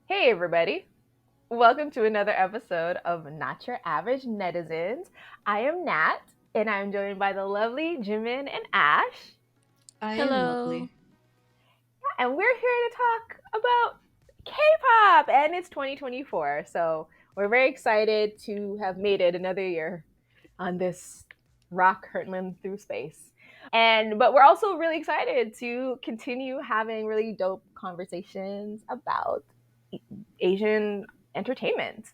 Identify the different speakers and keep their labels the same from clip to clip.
Speaker 1: Hey, everybody. Welcome to another episode of Not Your Average Netizens. I am Nat, and I'm joined by the lovely Jimin and Ash.
Speaker 2: I am
Speaker 3: Hello.
Speaker 2: lovely.
Speaker 1: And we're here to talk about K pop, and it's 2024. So we're very excited to have made it another year on this rock hurtling through space. But we're also really excited to continue having really dope conversations about Asian entertainment.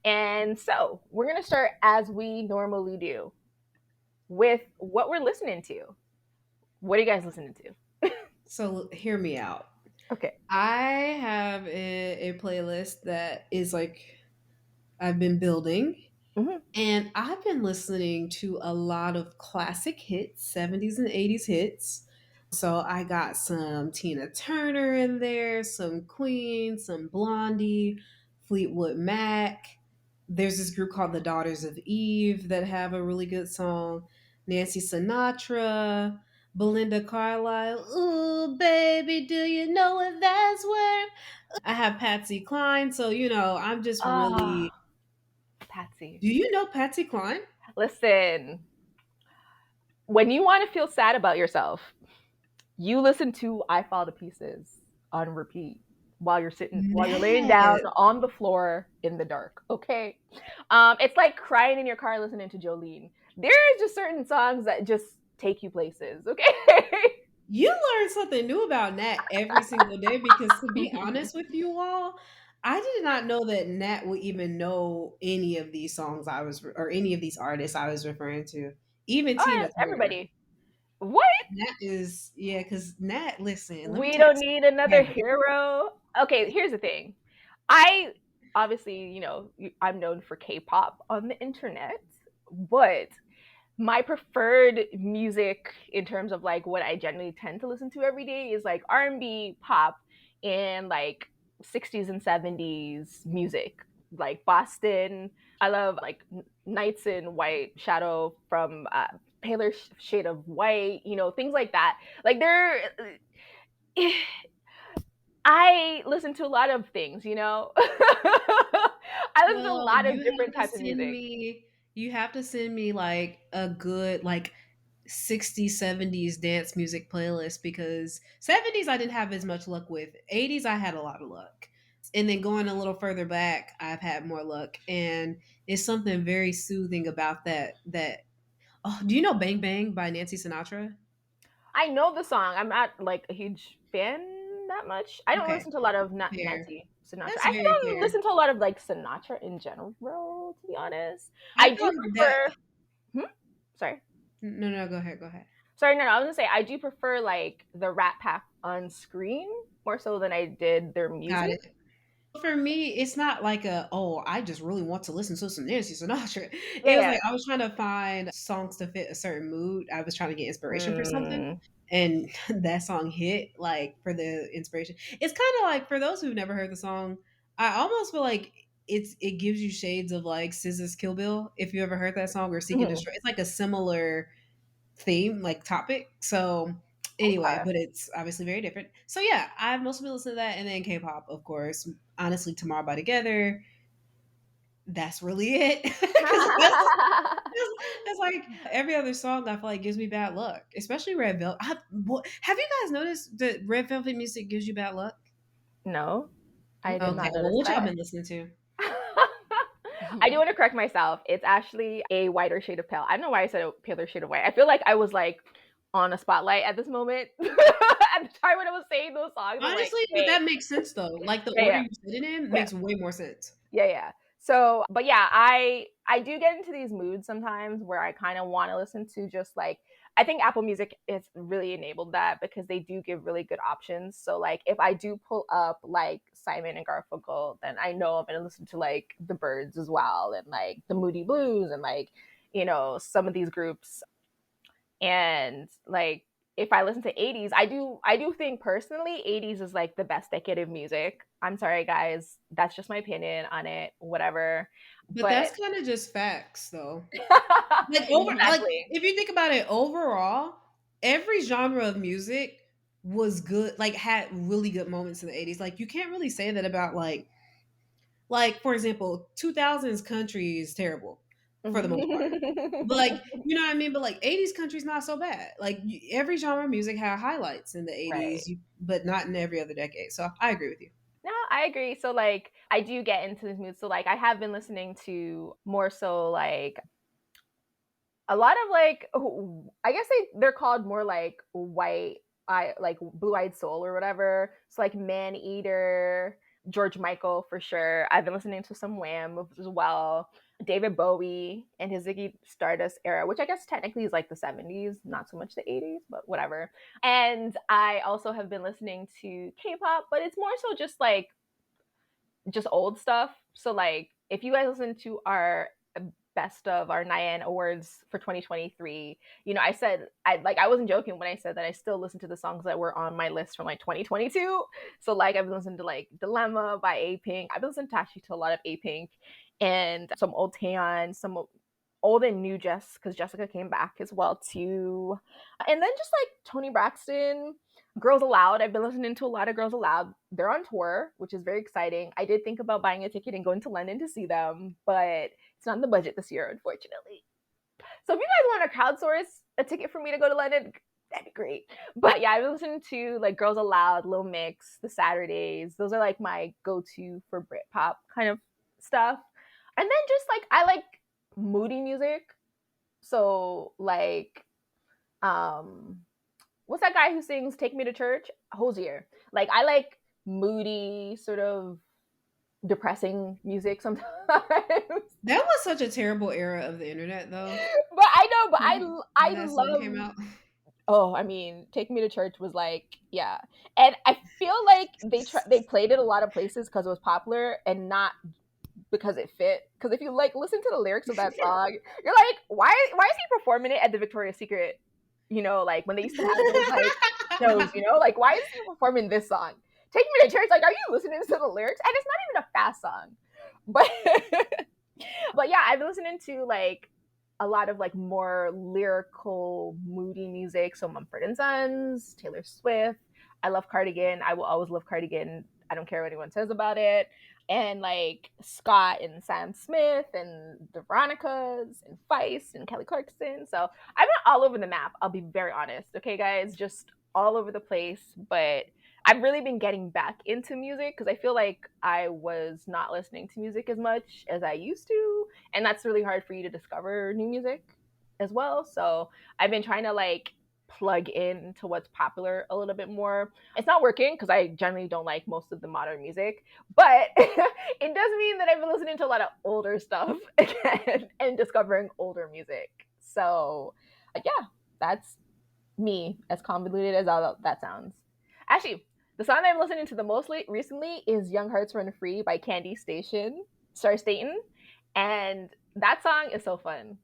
Speaker 1: And so we're going to start as we normally do with what we're listening to. What are you guys listening to?
Speaker 2: So hear me out.
Speaker 1: Okay.
Speaker 2: I have a playlist that is like I've been building,
Speaker 1: Mm-hmm.
Speaker 2: and I've been listening to a lot of classic hits, 70s and 80s hits. So I got some Tina Turner in there, some Queen, some Blondie, Fleetwood Mac. There's this group called the Daughters of Eve that have a really good song. Nancy Sinatra, Belinda Carlisle. Ooh, baby, do you know what that's worth? I have Patsy Cline, so I'm just
Speaker 1: Ah,
Speaker 2: really.
Speaker 1: Patsy.
Speaker 2: Do you know Patsy Cline?
Speaker 1: Listen, when you want to feel sad about yourself, you listen to I Fall to Pieces on repeat while you're laying down
Speaker 2: Nat.
Speaker 1: on the floor in the dark. Okay. It's like crying in your car listening to Jolene. There's just certain songs that just take you places. Okay.
Speaker 2: You learn something new about Nat every single day because, to be honest with you all, I did not know that Nat would even know any of these songs or any of these artists I was referring to, even
Speaker 1: Oh,
Speaker 2: Tina
Speaker 1: yeah,
Speaker 2: Turner.
Speaker 1: everybody. What?
Speaker 2: Nat is, yeah, because Nat, listen, let me
Speaker 1: We
Speaker 2: tell
Speaker 1: don't
Speaker 2: you
Speaker 1: need another
Speaker 2: something.
Speaker 1: hero. Okay, here's the thing. I obviously, I'm known for K-pop on the internet, but my preferred music in terms of like what I generally tend to listen to every day is like R&B, pop, and like 60s and 70s music, like Boston. I love like Nights in White, Shadow from Paler Shade of White, things like that. Like I listen to a lot of things. I listen to a
Speaker 2: Well,
Speaker 1: lot of different types of music.
Speaker 2: you have to send me like a good like 60s, 70s dance music playlist because 70s I didn't have as much luck with. 80s I had a lot of luck. And then going a little further back, I've had more luck. And it's something very soothing about that oh, do you know Bang Bang by Nancy Sinatra?
Speaker 1: I know the song. I'm not like a huge fan that much. I don't
Speaker 2: Okay,
Speaker 1: listen to a lot of
Speaker 2: fair.
Speaker 1: Nancy Sinatra.
Speaker 2: That's
Speaker 1: I
Speaker 2: very
Speaker 1: don't
Speaker 2: fair.
Speaker 1: listen to a lot of like Sinatra in general, to be honest.
Speaker 2: I
Speaker 1: I do
Speaker 2: thought that
Speaker 1: prefer. Hmm? Sorry.
Speaker 2: no, go ahead, go ahead.
Speaker 1: Sorry, no, I was gonna say I do prefer like the Rat Pack on screen more so than I did their
Speaker 2: Got
Speaker 1: music.
Speaker 2: it. For me, it's not like I just really want to listen to some Nancy Sinatra.
Speaker 1: Yeah,
Speaker 2: It was
Speaker 1: yeah.
Speaker 2: like I was trying to find songs to fit a certain mood. I was trying to get inspiration for something.
Speaker 1: Mm,
Speaker 2: And that song hit like for the inspiration. It's kind of like for those who've never heard the song, I almost feel like it gives you shades of like SZA's Kill Bill if you ever heard that song or Seek and
Speaker 1: mhm.
Speaker 2: Destroy. It's like a similar theme, like topic. So anyway,
Speaker 1: Okay.
Speaker 2: but it's obviously very different. So yeah, I've mostly listened to that and then K-pop, of course. Honestly, Tomorrow by Together. That's really it. Because that's like every other song. I feel like gives me bad luck, especially Red Velvet. Have you guys noticed that Red Velvet music gives you bad luck?
Speaker 1: No, I did
Speaker 2: Okay,
Speaker 1: not
Speaker 2: well,
Speaker 1: notice
Speaker 2: what y'all
Speaker 1: that.
Speaker 2: been listening to?
Speaker 1: I do want to correct myself. It's actually a whiter shade of pale. I don't know why I said a paler shade of white. I feel like I was like on a spotlight at this moment at the time when I was saying those songs. I'm like,
Speaker 2: Honestly, but
Speaker 1: hey,
Speaker 2: that makes sense though. Like the
Speaker 1: yeah,
Speaker 2: order
Speaker 1: yeah,
Speaker 2: you said it in
Speaker 1: yeah,
Speaker 2: makes way more sense.
Speaker 1: yeah, yeah. So, but yeah, I do get into these moods sometimes where I kind of want to listen to just like I think Apple Music has really enabled that because they do give really good options. So like if I do pull up like Simon and Garfunkel, then I know I'm gonna listen to like the Birds as well and like the Moody Blues and like some of these groups and like if I listen to 80s, I do think personally 80s is like the best decade of music. I'm sorry guys, that's just my opinion on it, whatever.
Speaker 2: But
Speaker 1: But
Speaker 2: that's kind of just facts though. Like
Speaker 1: exactly.
Speaker 2: if you think about it overall, every genre of music was good, like had really good moments in the 80s. Like you can't really say that about like Like, for example, 2000s country is terrible for the most part. But like, you know what I mean? But like 80s country's not so bad. Like every genre of music had highlights in the
Speaker 1: Right.
Speaker 2: 80s, but not in every other decade. So I agree with you.
Speaker 1: No, I agree. So like I do get into this mood. So like I have been listening to more so like a lot of like I guess they're called more like white eye like blue eyed soul or whatever. It's like Man Eater, George Michael for sure. I've been listening to some Wham as well. David Bowie and his Ziggy Stardust era, which I guess technically is like the 70s, not so much the 80s, but whatever. And I also have been listening to K-pop, but it's more so just old stuff. So like if you guys listen to our best of our Nyan awards for 2023, you know, I wasn't joking when I said that I still listen to the songs that were on my list from like 2022. So like I've listened to like Dilemma by A Pink. I've listened to actually to a lot of A Pink and some old Taeyeon, some old and new Jess because Jessica came back as well too. And then just like Tony Braxton, Girls Aloud. I've been listening to a lot of Girls Aloud. They're on tour, which is very exciting. I did think about buying a ticket and going to London to see them, but it's not in the budget this year, unfortunately. So if you guys want to crowdsource a ticket for me to go to London, that'd be great. But yeah, I've been listening to like Girls Aloud, Lil Mix, The Saturdays. Those are like my go-to for Britpop kind of stuff. And then just like I like moody music. So like what's that guy who sings Take Me to Church? Hosier. Like I like moody, sort of depressing music sometimes. but
Speaker 2: That was such a terrible era of the internet, though.
Speaker 1: I know, but
Speaker 2: When
Speaker 1: I
Speaker 2: that song came
Speaker 1: love
Speaker 2: out.
Speaker 1: oh, I mean, Take Me to Church was like, yeah. And I feel like they played it a lot of places because it was popular and not because it fit. Because if you like listen to the lyrics of that song, you're like, why is he performing it at the Victoria's Secret? You know, like when they used to have those like shows, you know, like why is he performing this song? Take Me to Church, like, are you listening to the lyrics? And it's not even a fast song. But but yeah, I've been listening to like a lot of like more lyrical, moody music. So Mumford and Sons, Taylor Swift. I love Cardigan. I will always love Cardigan. I don't care what anyone says about it. And like Scott and Sam Smith and the Veronicas and Feist and Kelly Clarkson. So I've been all over the map. I'll be very honest. Okay, guys, just all over the place. But I've really been getting back into music because I feel like I was not listening to music as much as I used to, and that's really hard for you to discover new music as well. So I've been trying to like plug in to what's popular a little bit more. It's not working because I generally don't like most of the modern music, but it does mean that I've been listening to a lot of older stuff again and discovering older music. So yeah, that's me, as convoluted as all that sounds. Actually, the song I'm listening to the most recently is Young Hearts Run Free by Candy Station. Sorry, Staten. And that song is so fun.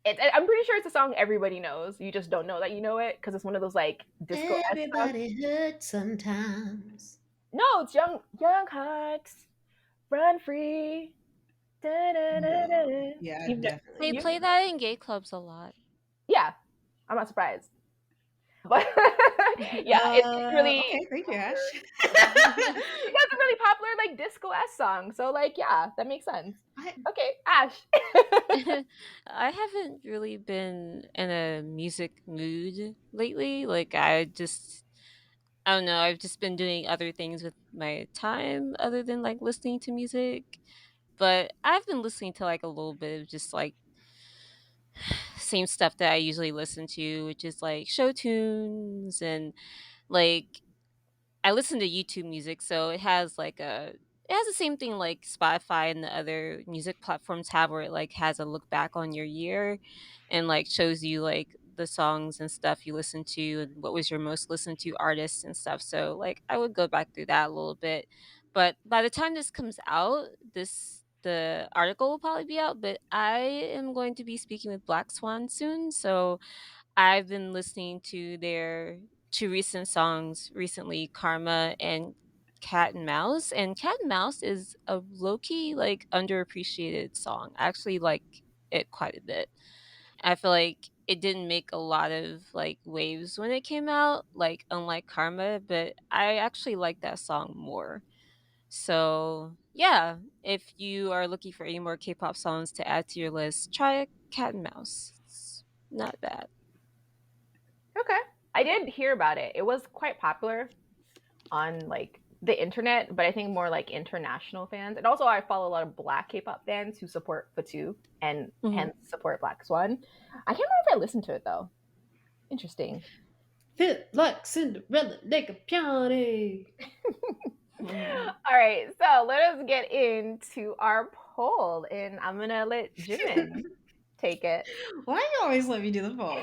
Speaker 1: I'm pretty sure it's a song everybody knows. You just don't know that you know it because it's one of those like disco esque songs.
Speaker 2: Everybody hurts sometimes.
Speaker 1: No, it's Young Hearts Run Free. Da, da, da,
Speaker 2: No.
Speaker 1: da.
Speaker 2: Yeah, I
Speaker 1: You've ne-
Speaker 2: definitely
Speaker 3: They
Speaker 2: don't
Speaker 1: you
Speaker 3: play
Speaker 2: know that.
Speaker 3: that in gay clubs a lot.
Speaker 1: yeah, I'm not surprised. But yeah, it's
Speaker 2: Okay,
Speaker 1: really
Speaker 2: thank you, Ash.
Speaker 1: because it's a really popular like disco s song. So like yeah, that makes sense.
Speaker 2: I,
Speaker 1: Okay, Ash.
Speaker 3: I haven't really been in a music mood lately. Like I don't know, I've just been doing other things with my time other than like listening to music. But I've been listening to like a little bit of just like same stuff that I usually listen to, which is like show tunes and like I listen to YouTube music, so it has the same thing like Spotify and the other music platforms have where it like has a look back on your year and like shows you like the songs and stuff you listen to and what was your most listened to artist and stuff. So like I would go back through that a little bit. But by the time this comes out, this the article will probably be out, but I am going to be speaking with Black Swan soon, so I've been listening to their two recent songs recently, Karma and Cat and Mouse. And Cat and Mouse is a low key, like, underappreciated song. I actually like it quite a bit. I feel like it didn't make a lot of like waves when it came out, like unlike Karma, but I actually like that song more. So, yeah, if you are looking for any more K-pop songs to add to your list, try Cat and Mouse. It's not bad.
Speaker 1: Okay. I did hear about it. It was quite popular on like the internet, but I think more like international fans. And also I follow a lot of black K-pop fans who support Fatu and
Speaker 3: Mhm.
Speaker 1: hence support Black Swan. I can't remember if I listened to it though. Interesting.
Speaker 2: Fit like Cinderella, like a peony.
Speaker 1: All right, so let us get into our poll, and I'm gonna let Jimin take it.
Speaker 2: Why you always let me do the poll?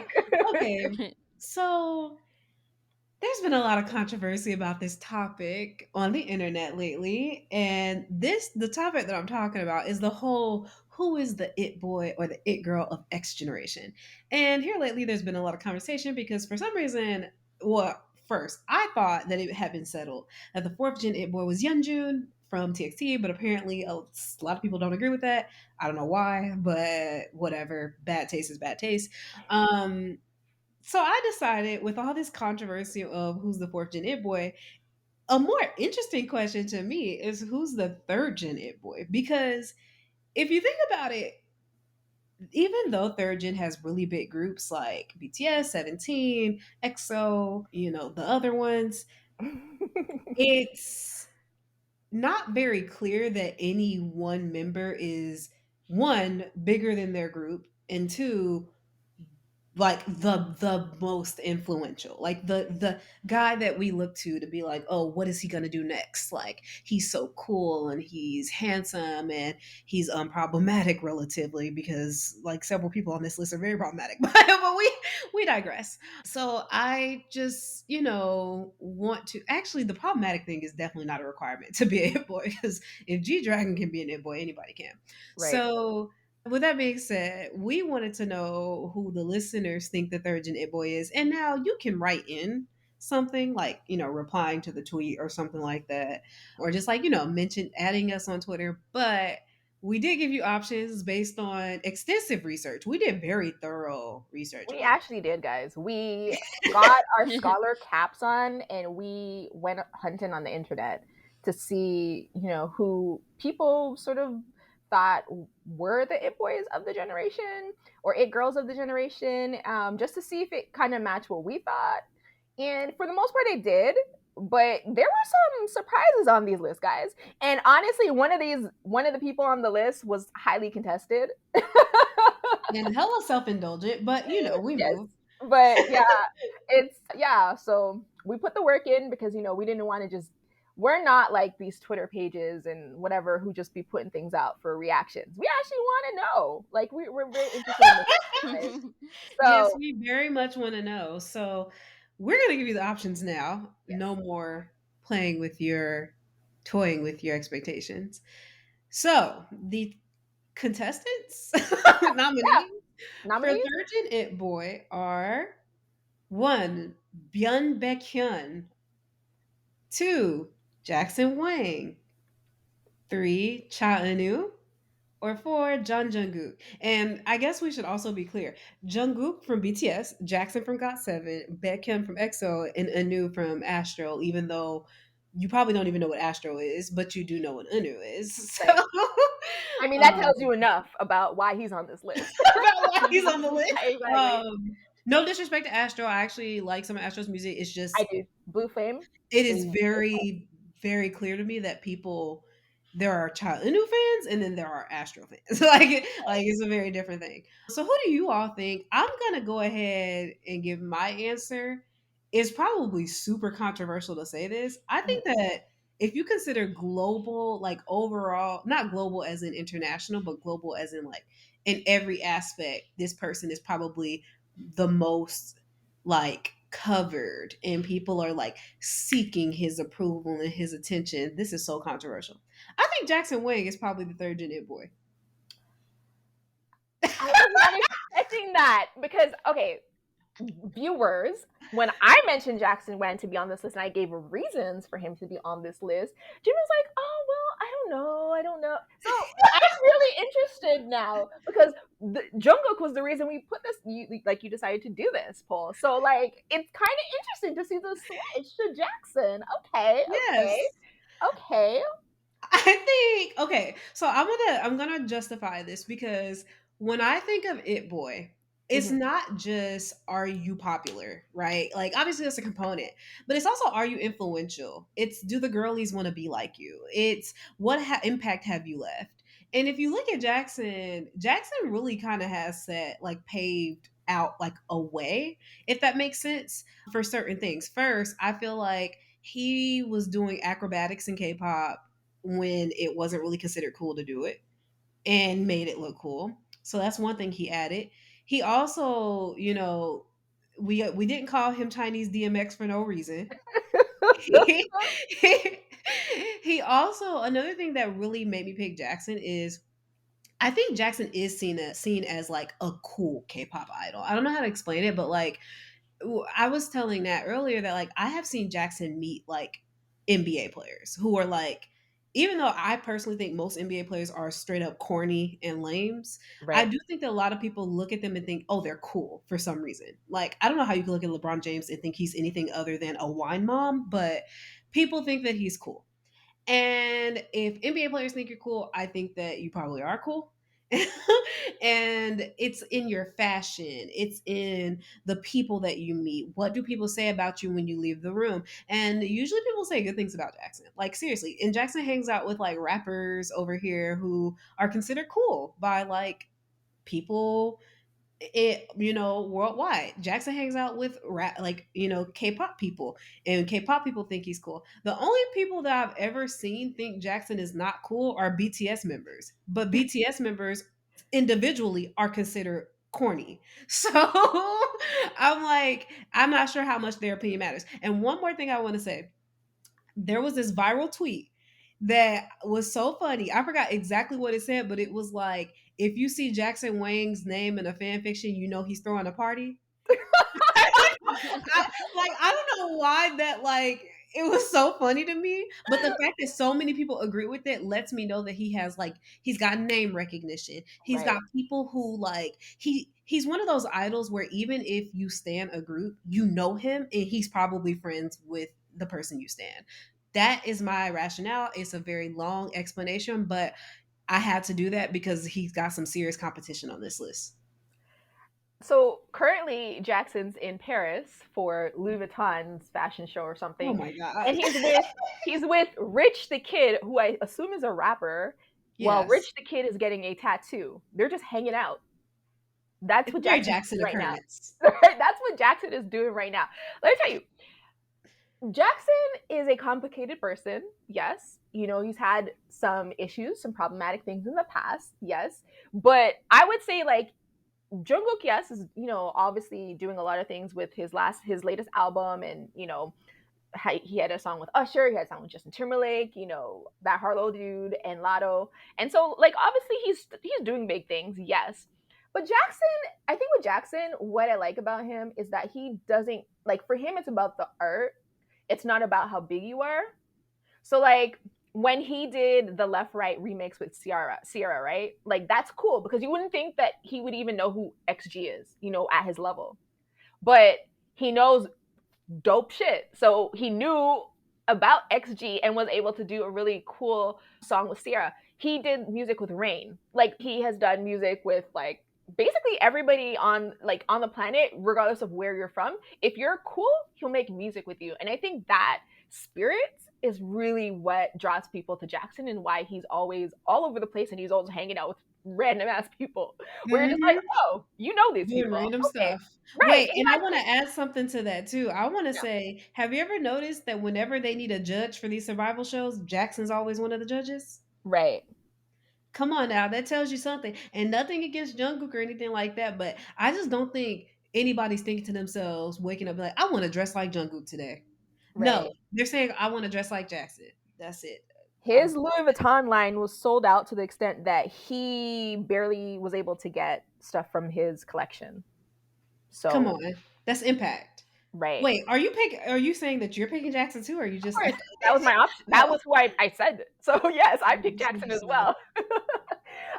Speaker 2: Okay, so there's been a lot of controversy about this topic on the internet lately, and the topic that I'm talking about is the whole who is the it boy or the it girl of X generation. And here lately there's been a lot of conversation because for some reason, well, first I thought that it had been settled that the fourth gen it boy was Yeonjun from TXT, but apparently a lot of people don't agree with that. I don't know why, but whatever. Bad taste is bad taste. So I decided, with all this controversy of who's the fourth gen it boy, a more interesting question to me is who's the third gen it boy? Because if you think about it, even though third gen has really big groups like BTS, 17, EXO, the other ones, it's not very clear that any one member is one bigger than their group and two like the most influential, like the guy that we look to be like, oh, what is he gonna do next? Like, he's so cool and he's handsome and he's problematic relatively, because like several people on this list are very problematic. But we digress. So I just want to, actually, the problematic thing is definitely not a requirement to be a hit boy, because if G Dragon can be an hit boy, anybody can.
Speaker 1: Right.
Speaker 2: So with that being said, we wanted to know who the listeners think the third gen it boy is. And now you can write in something like, replying to the tweet or something like that, or just like, mention adding us on Twitter. But we did give you options based on extensive research. We did very thorough research
Speaker 1: We
Speaker 2: on this.
Speaker 1: actually did, guys. We got our scholar caps on and we went hunting on the internet to see, who people sort of thought were the it boys of the generation or it girls of the generation, just to see if it kind of matched what we thought. And for the most part, it did. But there were some surprises on these lists, guys. And honestly, one of the people on the list was highly contested.
Speaker 2: And hella self indulgent, but we
Speaker 1: Yes.
Speaker 2: move.
Speaker 1: But yeah, so we put the work in because we didn't want to just, we're not like these Twitter pages and whatever who just be putting things out for reactions. We actually want to know. Like we're very interested in this, guys.
Speaker 2: Yes,
Speaker 1: So
Speaker 2: we very much want to know. So we're going to give you the options now.
Speaker 1: yes.
Speaker 2: No more toying with your expectations. So the contestants,
Speaker 1: Yeah.
Speaker 2: nominees for
Speaker 1: Nominees?
Speaker 2: Third Gen It Boy are one, Byun Baekhyun, two, Jackson Wang, three, Cha Eun, or four, John Jungkook. And I guess we should also be clear. Jungkook from BTS, Jackson from GOT7, Baekhyun from EXO, and Anu from Astro, even though you probably don't even know what Astro is, but you do know what Anu is. So,
Speaker 1: Right. I mean, that
Speaker 2: um,
Speaker 1: tells you enough about why he's on this list.
Speaker 2: about why he's on the list.
Speaker 1: Exactly.
Speaker 2: No disrespect to Astro. I actually like some of Astro's music. It's
Speaker 1: I
Speaker 2: just,
Speaker 1: do. Blue Flame
Speaker 2: it
Speaker 1: is
Speaker 2: is very, very clear to me that there are Child Inu fans and then there are Astro fans. like it's a very different thing. So who do you all think? I'm gonna go ahead and give my answer. It's probably super controversial to say this. I think that if you consider global, like overall, not global as in international, but global as in like in every aspect, this person is probably the most like covered, and people are like seeking his approval and his attention. This is so controversial. I think Jackson Wang is probably the third gen it boy.
Speaker 1: I was not expecting that because okay, viewers, when I mentioned Jackson Wang to be on this list and I gave reasons for him to be on this list, Jim was like, "Oh well, I don't know." So I'm really interested now because Jungkook was the reason we put this. You decided to do this poll, so like it's kind of interesting to see the switch to Jackson. Okay,
Speaker 2: Yes.
Speaker 1: okay.
Speaker 2: think okay, so I'm gonna justify this because when I think of It Boy, it's
Speaker 1: Mhm.
Speaker 2: not just are you popular, right? Like obviously that's a component, but it's also are you influential? It's do the girlies want to be like you? It's what impact have you left? And if you look at Jackson, Jackson really kind of has set like paved out like a way, if that makes sense, for certain things. First, I feel like he was doing acrobatics in K-pop when it wasn't really considered cool to do it and made it look cool. So that's one thing he added. He also, we didn't call him Chinese DMX for no reason. he, he also another thing that really made me pick Jackson is I think Jackson is seen as like a cool K-pop idol. I don't know how to explain it, but like I was telling Nat earlier that like I have seen Jackson meet like NBA players who are like, even though I personally think most NBA players are straight up corny and lames, I
Speaker 1: Right.
Speaker 2: do think that a lot of people look at them and think, oh, they're cool for some reason. Like I don't know how you can look at LeBron James and think he's anything other than a wine mom, but people think that he's cool. And if NBA players think you're cool, I think that you probably are cool. And it's in your fashion, it's in the people that you meet. What do people say about you when you leave the room? And usually people say good things about Jackson. Like seriously. And Jackson hangs out with like rappers over here who are considered cool by like people worldwide. Jackson hangs out with rap like K-pop people, and K-pop people think he's cool. The only people that I've ever seen think Jackson is not cool are BTS members, but BTS members individually are considered corny. So I'm like, I'm not sure how much their opinion matters. And one more thing I want to say, there was this viral tweet that was so funny. I forgot exactly what it said, but it was like, if you see Jackson Wang's name in a fan fiction, you know he's throwing a party. I don't know why that like it was so funny to me, but the fact that so many people agree with it lets me know that he's got name recognition. He's
Speaker 1: Right.
Speaker 2: got people who like he's one of those idols where even if you stan a group, you know him and he's probably friends with the person you stan. That is my rationale. It's a very long explanation, but I had to do that because he's got some serious competition on this list.
Speaker 1: So currently, Jackson's in Paris for Louis Vuitton's fashion show or
Speaker 2: Oh
Speaker 1: something,
Speaker 2: my god.
Speaker 1: and he's with Rich the Kid, who I assume is a rapper. While
Speaker 2: Yes.
Speaker 1: Rich the Kid is getting a tattoo, they're just hanging out. That's
Speaker 2: It's
Speaker 1: what
Speaker 2: a very
Speaker 1: Jackson's
Speaker 2: Jackson
Speaker 1: doing right now.
Speaker 2: occurrence.
Speaker 1: That's what Jackson is doing right now. Let me tell you, Jackson is a complicated person. Yes. He's had some issues, some problematic things in the past. Yes. But I would say, like, Jungkook, yes, is, obviously doing a lot of things with his latest album. And, he had a song with Usher, he had a song with Justin Timberlake, that Harlow dude and Lotto. And so, like, obviously he's doing big things, yes. But Jackson, I think with Jackson, what I like about him is that he doesn't, like, for him it's about the art. It's not about how big you are. So, like, when he did the Left Right remix with Sierra, right? Like, that's cool because you wouldn't think that he would even know who XG is, at his level. But he knows dope shit. So he knew about XG and was able to do a really cool song with Sierra. He did music with Rain. Like, he has done music with, like, basically everybody on the planet, regardless of where you're from. If you're cool, he'll make music with you. And I think that spirit is really what draws people to Jackson and why he's always all over the place and he's always hanging out with random ass people where you're just like,
Speaker 2: Mhm.
Speaker 1: oh, you know these
Speaker 2: Doing
Speaker 1: people.
Speaker 2: random
Speaker 1: Okay.
Speaker 2: stuff.
Speaker 1: Right,
Speaker 2: Wait, and I wanna
Speaker 1: exactly.
Speaker 2: add something to that too. I wanna
Speaker 1: Yeah.
Speaker 2: say, have you ever noticed that whenever they need a judge for these survival shows, Jackson's always one of the judges?
Speaker 1: Right.
Speaker 2: Come on now, that tells you something. And nothing against Jungkook or anything like that, but I just don't think anybody's thinking to themselves, waking up like, I want to dress like Jungkook today. No,
Speaker 1: Right.
Speaker 2: they're saying I want to dress like Jackson. That's it. I'm
Speaker 1: His Louis Vuitton line was sold out to the extent that he barely was able to get stuff from his collection.
Speaker 2: come
Speaker 1: So,
Speaker 2: on. That's impact.
Speaker 1: right.
Speaker 2: Wait, are you saying that you're picking Jackson too, or are you
Speaker 1: Of
Speaker 2: just
Speaker 1: course, that was my option. That
Speaker 2: oh.
Speaker 1: was who I said. So, yes, I picked
Speaker 2: This
Speaker 1: Jackson
Speaker 2: is
Speaker 1: as
Speaker 2: funny.
Speaker 1: well.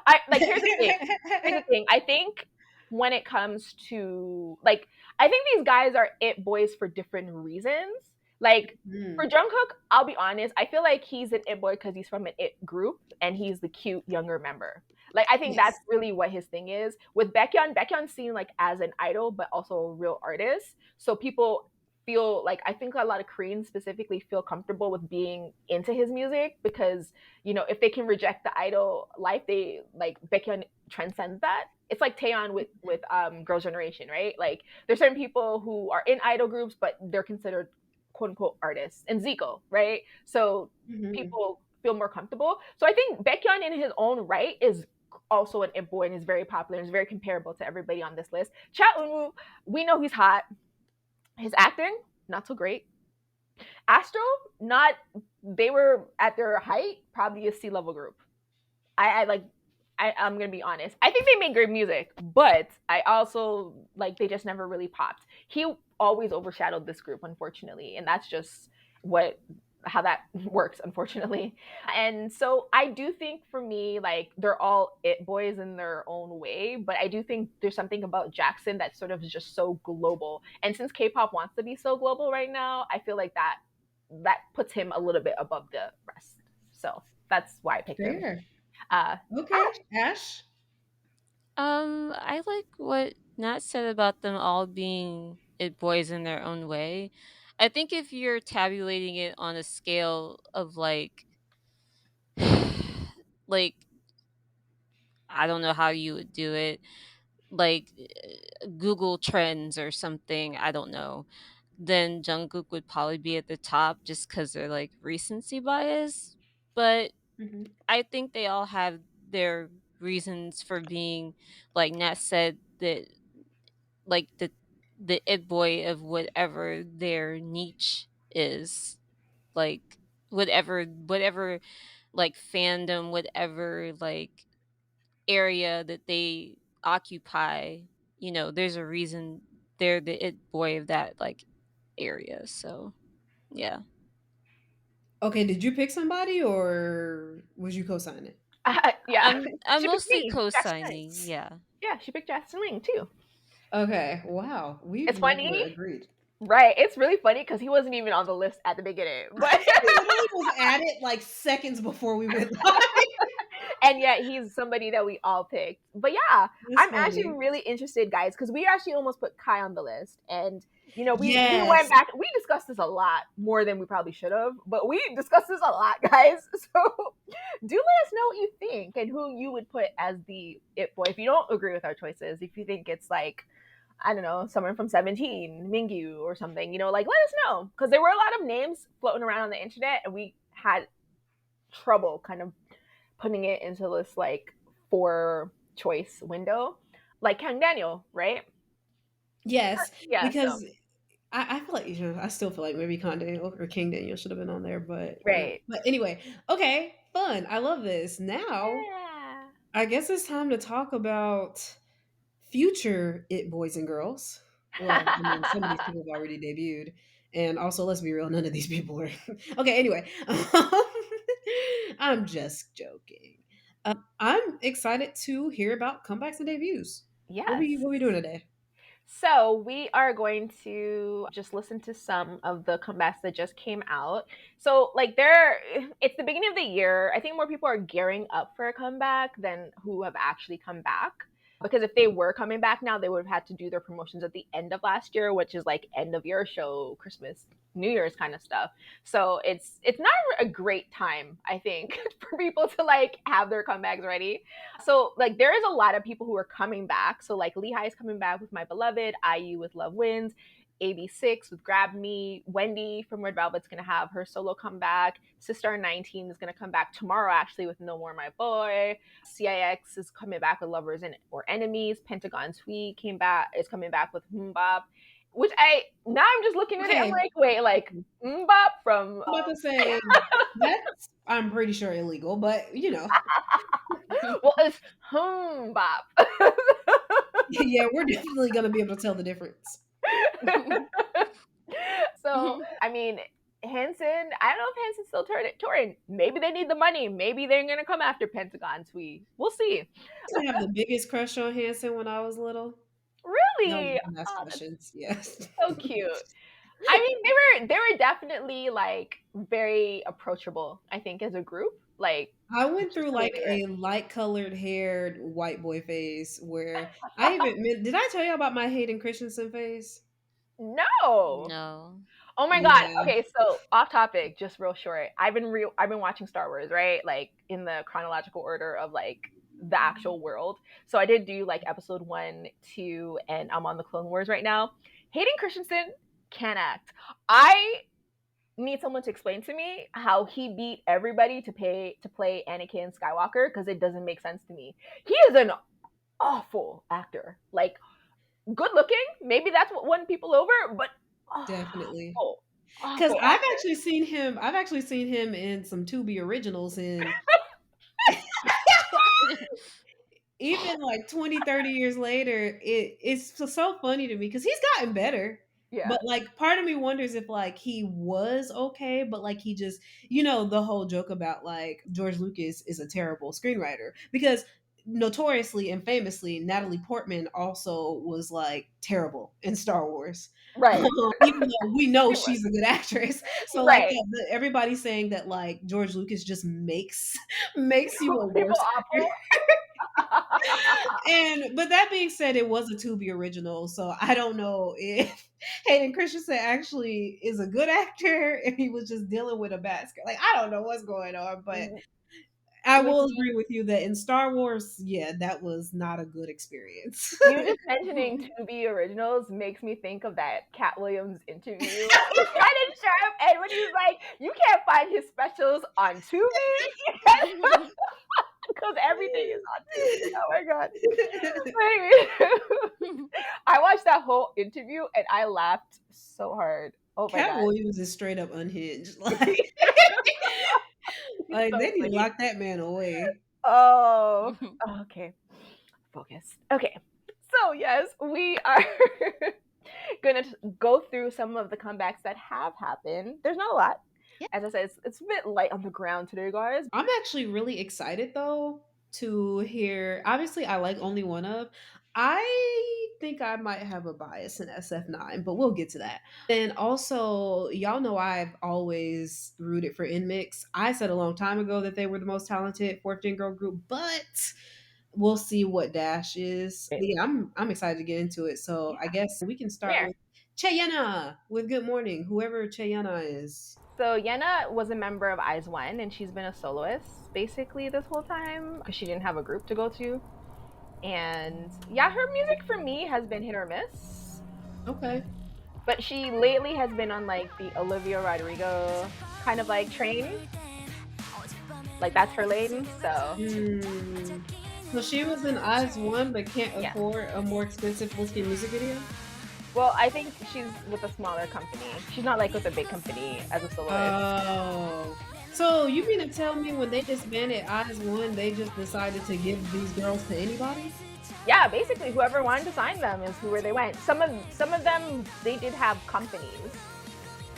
Speaker 1: I like here's the thing. Here's the thing. I think when it comes to, like, I think these guys are it boys for different reasons. Like for
Speaker 2: Mm.
Speaker 1: Jungkook, I'll be honest, I feel like he's an it boy because he's from an it group and he's the cute younger member. Like I think that's
Speaker 2: Yes.
Speaker 1: really what his thing is. With Baekhyun, Baekhyun's seen like as an idol, but also a real artist. So people feel like I think a lot of Koreans specifically feel comfortable with being into his music because if they can reject the idol life, they like Baekhyun transcends that. It's like Taeyeon with Girls' Generation, right? Like there's certain people who are in idol groups, but they're considered quote unquote artists, and Zico, right? So
Speaker 2: Hmm.
Speaker 1: people feel more comfortable. So I think Baekhyun in his own right is also an it boy and is very popular and is very comparable to everybody on this list. Cha Eun-woo, we know he's hot. His acting, not so great. Astro, not they were at their height, probably a C level group. I like I'm gonna be honest. I think they made great music, but I also like they just never really popped. He always overshadowed this group, unfortunately, and that's just what how that works, unfortunately. And so I do think for me, like they're all it boys in their own way, but I do think there's something about Jackson that sort of is just so global. And since K-pop wants to be so global right now, I feel like that puts him a little bit above the rest. So that's why I picked him.
Speaker 2: Fair.
Speaker 1: Uh,
Speaker 2: Okay. Ash.
Speaker 3: I like what Nat said about them all being it boys in their own way. I think if you're tabulating it on a scale of like I don't know how you would do it, like Google Trends or something, I don't know. Then Jungkook would probably be at the top just because they're like recency bias. But
Speaker 2: Hmm.
Speaker 3: I think they all have their reasons for being, like Nat said, that like the it boy of whatever their niche is, like whatever like fandom, whatever like area that they occupy, there's a reason they're the it boy of that like area. So yeah.
Speaker 2: Okay, did you pick somebody or was you co-signing?
Speaker 1: yeah,
Speaker 3: I'm
Speaker 1: she picked
Speaker 3: mostly
Speaker 1: me, Jackson Wang.
Speaker 3: co-signing, yeah.
Speaker 1: Yeah, she picked Jackson Wang too.
Speaker 2: Okay, wow.
Speaker 1: It's
Speaker 2: We've
Speaker 1: funny,
Speaker 2: never agreed.
Speaker 1: right? It's really funny because he wasn't even on the list at the beginning, but
Speaker 2: He literally was added like seconds before we went live.
Speaker 1: and yet he's somebody that we all picked. But yeah,
Speaker 2: That's
Speaker 1: I'm actually
Speaker 2: funny.
Speaker 1: really interested, guys, because we actually almost put Kai on the list, and we went
Speaker 2: Yes.
Speaker 1: back. We discussed this a lot more than we probably should have, but we discussed this a lot, guys. So do let us know what you think and who you would put as the it boy if you don't agree with our choices. If you think it's like I don't know, someone from 17, Mingyu or something, like let us know. Because there were a lot of names floating around on the internet and we had trouble kind of putting it into this like four choice window. Like Kang Daniel, right?
Speaker 2: Yes,
Speaker 1: Yeah, so
Speaker 2: because I feel like I still feel like maybe Con Daniel or King Daniel should have been on there, but
Speaker 1: right.
Speaker 2: but anyway, okay, fun. I love this. Now
Speaker 1: Yeah.
Speaker 2: I guess it's time to talk about future it boys and girls. Well, I mean, some of these people have already debuted, and also let's be real, none of these people are. Okay, anyway, I'm just joking. I'm excited to hear about comebacks and debuts.
Speaker 1: Yes.
Speaker 2: What we doing today?
Speaker 1: So we are going to just listen to some of the comebacks that just came out. So it's the beginning of the year. I think more people are gearing up for a comeback than who have actually come back. Because if they were coming back now, they would have had to do their promotions at the end of last year, which is like end of year show, Christmas, New Year's kind of stuff. So it's not a great time, I think, for people to like have their comebacks ready. So like there is a lot of people who are coming back. So like Lehigh is coming back with My Beloved, IU with Love Wins, AB6 with Grab Me, Wendy from Red Velvet's gonna have her solo comeback. Sister 19 is gonna come back tomorrow actually with No More My Boy. CIX is coming back with Lovers and or Enemies. Pentagon Sweet came back is coming back with Mbop. Which I'm just looking at it, I'm
Speaker 2: Okay,
Speaker 1: like, wait, like Mbop from
Speaker 2: I'm about to say that's I'm pretty sure illegal, but
Speaker 1: well, it's Mbop.
Speaker 2: yeah, we're definitely gonna be able to tell the difference.
Speaker 1: So, I mean, Hanson, I don't know if Hanson's still touring. Maybe they need the money. Maybe they're going to come after Pentagon Tweet. We'll see.
Speaker 2: I used to have the biggest crush on Hanson when I was little. Now we
Speaker 1: Really?
Speaker 2: can ask
Speaker 1: Oh, that's
Speaker 2: questions. Yes.
Speaker 1: so cute. I mean, they were definitely like very approachable. I think as a group, like
Speaker 2: I went
Speaker 1: just
Speaker 2: through
Speaker 1: the way
Speaker 2: like
Speaker 1: they were.
Speaker 2: a light colored haired white boy phase where did I tell you about my Hayden Christensen phase?
Speaker 1: No.
Speaker 3: No.
Speaker 1: Oh my god.
Speaker 2: Yeah.
Speaker 1: Okay, so off topic, just real short. I've been watching Star Wars, right? Like in the chronological order of like the actual world. So I did do like episode 1, 2, and I'm on the Clone Wars right now. Hayden Christensen can act. I need someone to explain to me how he beat everybody to play Anakin Skywalker because it doesn't make sense to me. He is an awful actor. Like good looking, maybe that's what won people over, but
Speaker 2: Definitely.
Speaker 1: awful,
Speaker 2: Because
Speaker 1: awful actor.
Speaker 2: I've actually seen him in some Tubi originals, and even like 20, 30 years later, it's so funny to me because he's gotten better. But
Speaker 1: Yeah,
Speaker 2: like part of me wonders if like he was okay, but like he just, the whole joke about like George Lucas is a terrible screenwriter because notoriously and famously Natalie Portman also was like terrible in Star Wars.
Speaker 1: right,
Speaker 2: Even though we know
Speaker 1: pretty much.
Speaker 2: she's a good actress. So like
Speaker 1: Right.
Speaker 2: everybody's saying that like George Lucas just makes you a
Speaker 1: People
Speaker 2: worse actor.
Speaker 1: awful.
Speaker 2: But that being said, it was a Tubi original, so I don't know if Hayden Christensen actually is a good actor, if he was just dealing with a bad script. Like I don't know what's going on, but I
Speaker 1: With
Speaker 2: will agree with you that in Star Wars, yeah, that was not a good experience.
Speaker 1: you just mentioning Tubi originals makes me think of that Cat Williams interview with Ken and Sharp, and when he's like, "You can't find his specials on Tubi because everything is on Tubi." Oh my god! I watched that whole interview and I laughed so hard. Oh my
Speaker 2: Cat
Speaker 1: god,
Speaker 2: Williams is straight up unhinged.
Speaker 1: he's
Speaker 2: Like
Speaker 1: so
Speaker 2: they need to
Speaker 1: funny.
Speaker 2: lock that man away.
Speaker 1: Oh, okay. Focus. Okay. So, yes, we are going to go through some of the comebacks that have happened. There's not a lot.
Speaker 2: Yeah.
Speaker 1: As I said, it's a bit light on the ground today, guys.
Speaker 2: I'm actually really excited though to hear. Obviously, I like Only One of. I think I might have a bias in SF9, but we'll get to that. Then also, y'all know I've always rooted for NMIXX. I said a long time ago that they were the most talented fourth gen girl group, but we'll see what Dash is.
Speaker 1: Wait,
Speaker 2: Yeah, I'm excited to get into it. So I
Speaker 1: yeah,
Speaker 2: guess we can start
Speaker 1: where?
Speaker 2: with Cheyenne with Good Morning, whoever Cheyenne is.
Speaker 1: So, Yena was a member of Eyes One, and she's been a soloist basically this whole time because she didn't have a group to go to. And yeah, her music for me has been hit or miss.
Speaker 2: Okay.
Speaker 1: But she lately has been on like the Olivia Rodrigo kind of like train. Like that's her lane. So
Speaker 2: Hmm. So she was in Eyes One, but can't
Speaker 1: yeah.
Speaker 2: afford a more expensive whiskey music video.
Speaker 1: Well, I think she's with a smaller company. She's not like with a big company as a soloist.
Speaker 2: Oh. So you mean to tell me when they disbanded Eyes One, they just decided to give these girls to anybody?
Speaker 1: Yeah, basically whoever wanted to sign them is where they went. Some of them they did have companies.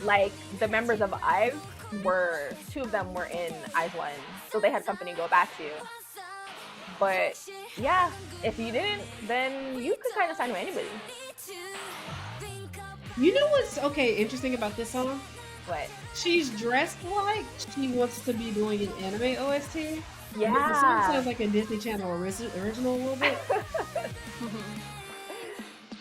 Speaker 1: Like the members of Eyes were two of them were in Eyes One, so they had something to go back to. But yeah, if you didn't, then you could kind of sign with anybody.
Speaker 2: You know what's okay interesting about this song?
Speaker 1: But
Speaker 2: She's dressed like she wants to be doing an anime OST. But the song
Speaker 1: yeah.
Speaker 2: sounds like a Disney Channel original a little bit.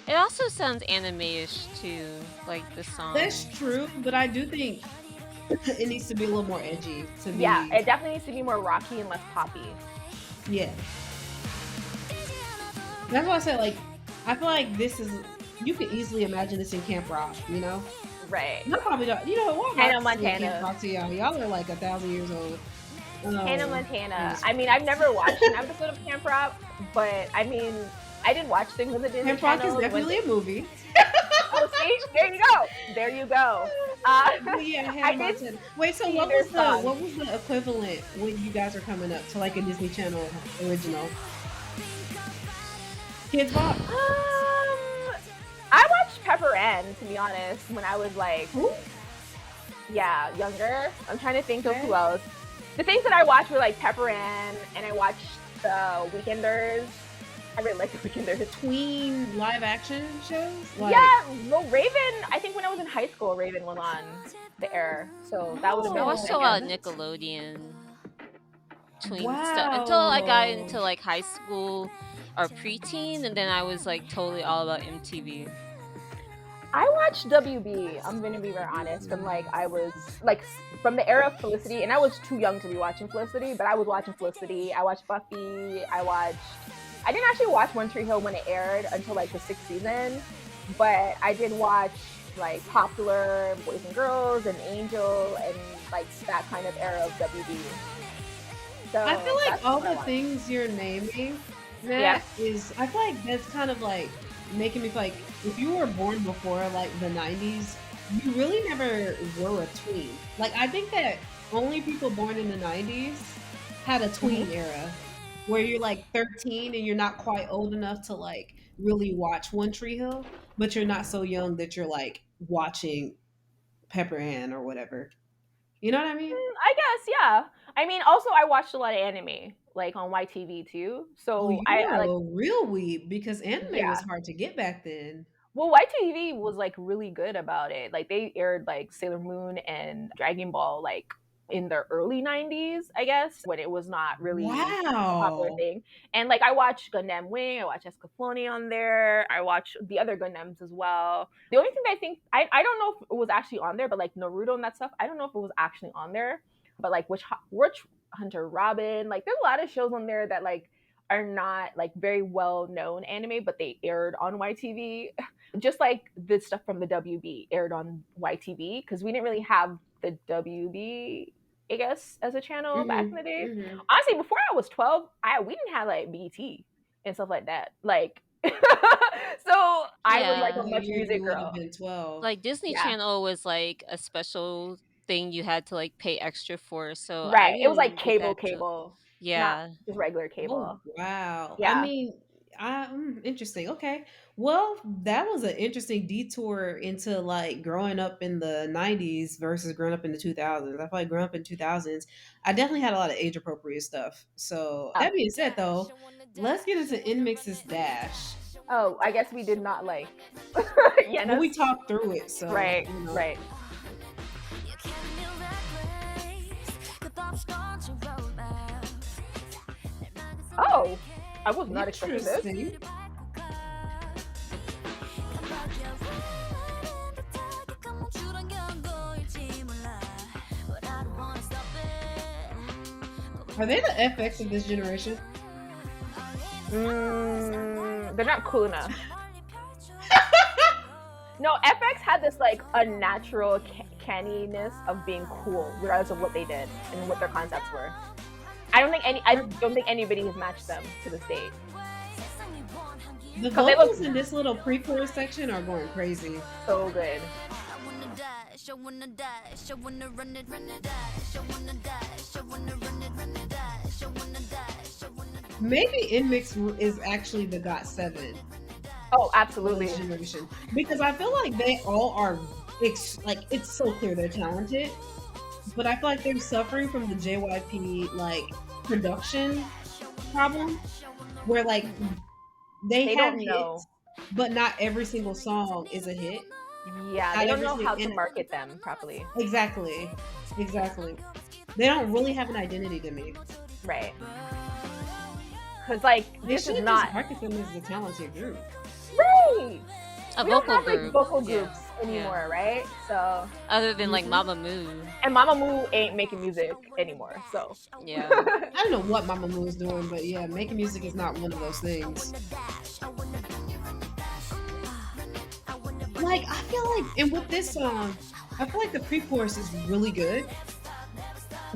Speaker 3: It also sounds anime-ish too, like the song.
Speaker 2: That's true, but I do think it needs to be a little more edgy to be.
Speaker 1: Yeah, it definitely needs to be more rocky and less poppy.
Speaker 2: Yeah. That's why I said, like, I feel like this is, you could easily imagine this in Camp Rock, you know?
Speaker 1: Right.
Speaker 2: You probably don't, what
Speaker 1: Hannah
Speaker 2: Rock's in Camp
Speaker 1: Montana.
Speaker 2: Rock to y'all? Y'all are like 1,000 years old.
Speaker 1: Hannah Montana. I mean, I've never watched an episode of Camp Rock, but I mean, I did watch things on the Disney
Speaker 2: Camp Rock is
Speaker 1: Channel.
Speaker 2: definitely a movie.
Speaker 1: Oh, see, there you go. There you go.
Speaker 2: Yeah,
Speaker 1: I
Speaker 2: Hannah
Speaker 1: did
Speaker 2: Montana. Wait, so
Speaker 1: see
Speaker 2: what
Speaker 1: their
Speaker 2: was
Speaker 1: song.
Speaker 2: the equivalent when you guys are coming up to like a Disney Channel original? Kids Bop?
Speaker 1: I watched Pepper Ann, to be honest, when I was like,
Speaker 2: Who?
Speaker 1: yeah, younger. I'm trying to think of
Speaker 2: Okay.
Speaker 1: who else. The things that I watched were like Pepper Ann, and I watched the Weekenders. I really like the Weekenders.
Speaker 2: tween live action shows? Like,
Speaker 1: Yeah, well, Raven. I think when I was in high school, Raven was on the air, so that would have
Speaker 3: I
Speaker 1: been,
Speaker 3: watched
Speaker 2: oh,
Speaker 3: a
Speaker 1: I
Speaker 3: lot of
Speaker 1: guess.
Speaker 2: that's
Speaker 3: Nickelodeon tween stuff until I got
Speaker 2: wow.
Speaker 3: into like high school or preteen, and then I was like totally all about MTV.
Speaker 1: I watched WB. I'm gonna be very honest. From like I was like from the era of Felicity, and I was too young to be watching Felicity, but I was watching Felicity. I watched Buffy. I didn't actually watch One Tree Hill when it aired until like the 6th season, but I did watch like Popular, Boys and Girls, and Angel, and like that kind of era of WB.
Speaker 2: I
Speaker 1: So
Speaker 2: feel like
Speaker 1: that's
Speaker 2: all
Speaker 1: what I
Speaker 2: the
Speaker 1: watched.
Speaker 2: things you're naming,
Speaker 1: Yeah.
Speaker 2: Matt, is I feel like that's kind of like making me feel like if you were born before like the 90s, you really never were a tween. Like I think that only people born in the 90s had a tween
Speaker 1: Mhm.
Speaker 2: era where you're like 13 and you're not quite old enough to like really watch One Tree Hill, but you're not so young that you're like watching Pepper Ann or whatever. You know what I mean?
Speaker 1: I guess, yeah. I mean, also I watched a lot of anime, like on YTV too.
Speaker 2: Oh,
Speaker 1: So
Speaker 2: you're
Speaker 1: I like,
Speaker 2: a real weeb because anime was
Speaker 1: yeah.
Speaker 2: hard to get back then.
Speaker 1: Well, YTV was like really good about it. Like they aired like Sailor Moon and Dragon Ball like in the early 90s, I guess, when it was not really a popular
Speaker 2: Wow.
Speaker 1: thing. And like I watched Gundam Wing, I watched Escaflowne on there, I watched the other Gundams as well. The only thing that I think I don't know if it was actually on there, but like Naruto and that stuff, I don't know if it was actually on there. But like which Hunter Robin, like there's a lot of shows on there that like are not like very well known anime, but they aired on YTV. Just like the stuff from the WB aired on YTV because we didn't really have the WB, I guess, as a channel back in
Speaker 2: Mhm.
Speaker 1: the day.
Speaker 2: Mhm.
Speaker 1: Honestly, before I was 12, we didn't have like BT and stuff like that. Like, so I was like
Speaker 3: Yeah,
Speaker 1: a
Speaker 2: So
Speaker 1: much
Speaker 2: you
Speaker 1: music
Speaker 2: would have
Speaker 1: girl.
Speaker 2: been 12.
Speaker 3: like Disney
Speaker 1: Yeah,
Speaker 3: Channel was like a special thing you had to like pay extra for, so I
Speaker 1: right. It was like
Speaker 3: didn't get
Speaker 1: cable,
Speaker 3: that till
Speaker 1: cable, not
Speaker 3: yeah.
Speaker 1: just regular
Speaker 2: Oh,
Speaker 1: cable.
Speaker 2: wow. I
Speaker 1: Yeah,
Speaker 2: mean, interesting. Okay. Well, that was an interesting detour into like growing up in the 90s versus growing up in the 2000s. I feel like growing up in 2000s, I definitely had a lot of age appropriate stuff. So,
Speaker 1: yeah.
Speaker 2: that being said though, let's get into NMIXX's Dash.
Speaker 1: Oh, I guess we did not like
Speaker 2: Well, we
Speaker 1: Yena's.
Speaker 2: talked through it, so,
Speaker 1: Right,
Speaker 2: you know.
Speaker 1: right. Oh, I was not expecting this.
Speaker 2: Interesting. Are they the FX of this generation?
Speaker 1: They're not cool enough. No, FX had this like unnatural canniness of being cool, regardless of what they did and what their concepts were. I don't think anybody has matched them to this date.
Speaker 2: The
Speaker 1: Because they look
Speaker 2: vocals in this little pre-chorus section are going crazy.
Speaker 1: so good.
Speaker 2: Maybe NMIXX is actually the GOT7
Speaker 1: Oh,
Speaker 2: of
Speaker 1: absolutely.
Speaker 2: this generation because I feel like they all are like it's so clear they're talented, but I feel like they're suffering from the JYP like production problem where like they
Speaker 1: They
Speaker 2: have
Speaker 1: don't know.
Speaker 2: hits, but not every single song is a hit.
Speaker 1: Yeah, they
Speaker 2: Not
Speaker 1: don't
Speaker 2: every
Speaker 1: know how
Speaker 2: single
Speaker 1: to
Speaker 2: and
Speaker 1: market them properly.
Speaker 2: exactly, exactly. They don't really have an identity to me.
Speaker 1: Right. Because, like,
Speaker 2: They
Speaker 1: this is
Speaker 2: should just
Speaker 1: not.
Speaker 2: market them as a talented group.
Speaker 1: Right!
Speaker 3: A
Speaker 1: We don't
Speaker 3: vocal
Speaker 1: have, like,
Speaker 3: group.
Speaker 1: vocal
Speaker 3: Yeah.
Speaker 1: groups anymore, right? So.
Speaker 3: Other than like
Speaker 2: Mhm.
Speaker 3: Mamamoo.
Speaker 1: And Mamamoo ain't making music anymore, so.
Speaker 3: Yeah.
Speaker 2: I don't know what Mama Moo is doing, but yeah, making music is not one of those things. Like, I feel like, and with this song, I feel like the pre-chorus is really good.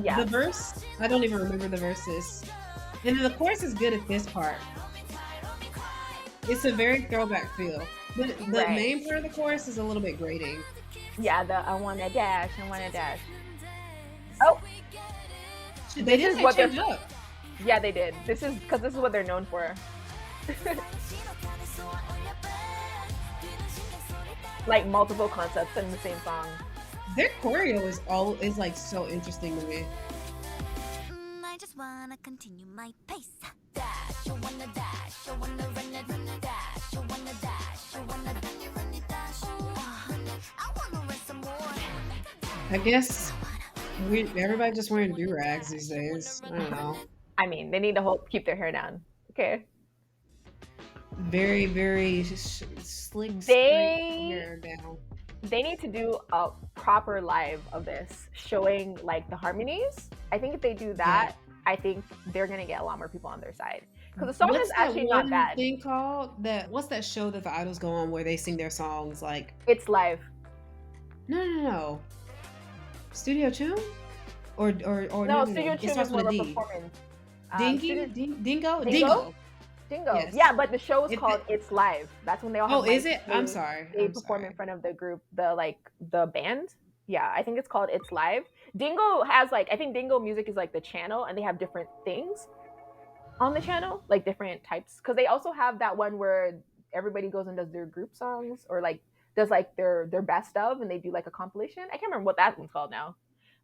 Speaker 1: Yeah.
Speaker 2: The verse, I don't even remember the verses. And then the chorus is good at this part. It's a very throwback feel. The
Speaker 1: Right.
Speaker 2: main part of the chorus is a little bit grating.
Speaker 1: Yeah, the I wanna dash, I wanna dash. Oh,
Speaker 2: They
Speaker 1: This
Speaker 2: did
Speaker 1: is
Speaker 2: say
Speaker 1: what they're-
Speaker 2: change up.
Speaker 1: yeah, they did. This is because this is what they're known for. Like multiple concepts in the same song.
Speaker 2: Their choreo is like so interesting to me.
Speaker 4: I just wanna continue my pace. Dash.
Speaker 2: I guess everybody just wearing do-rags these days. I don't know.
Speaker 1: I mean, they need to keep their hair down. Okay.
Speaker 2: Very, very slick, straight
Speaker 1: They
Speaker 2: hair down.
Speaker 1: they need to do a proper live of this showing like the harmonies. I think if they do that, I think they're gonna get a lot more people on their side. Because the song
Speaker 2: What's
Speaker 1: is
Speaker 2: that
Speaker 1: actually
Speaker 2: one
Speaker 1: not bad.
Speaker 2: thing called? What's that show that the idols go on where they sing their songs like?
Speaker 1: It's live.
Speaker 2: No. Studio Tune? Or
Speaker 1: No, Studio
Speaker 2: It
Speaker 1: Tune
Speaker 2: starts
Speaker 1: is more
Speaker 2: with
Speaker 1: of
Speaker 2: a
Speaker 1: a
Speaker 2: D.
Speaker 1: performance.
Speaker 2: Dingy? Dingo?
Speaker 1: Dingo?
Speaker 2: Yes.
Speaker 1: Yeah, but the show is
Speaker 2: It-
Speaker 1: called It's Live. That's when they all have,
Speaker 2: Oh,
Speaker 1: like,
Speaker 2: is it? I'm sorry.
Speaker 1: they
Speaker 2: I'm
Speaker 1: perform in
Speaker 2: sorry.
Speaker 1: front of the group, the band. Yeah, I think it's called It's Live. Dingo has like, I think Dingo Music is like the channel, and they have different things on the channel, like different types. Because they also have that one where everybody goes and does their group songs, or like does like their best of, and they do like a compilation. I can't remember what that one's called now.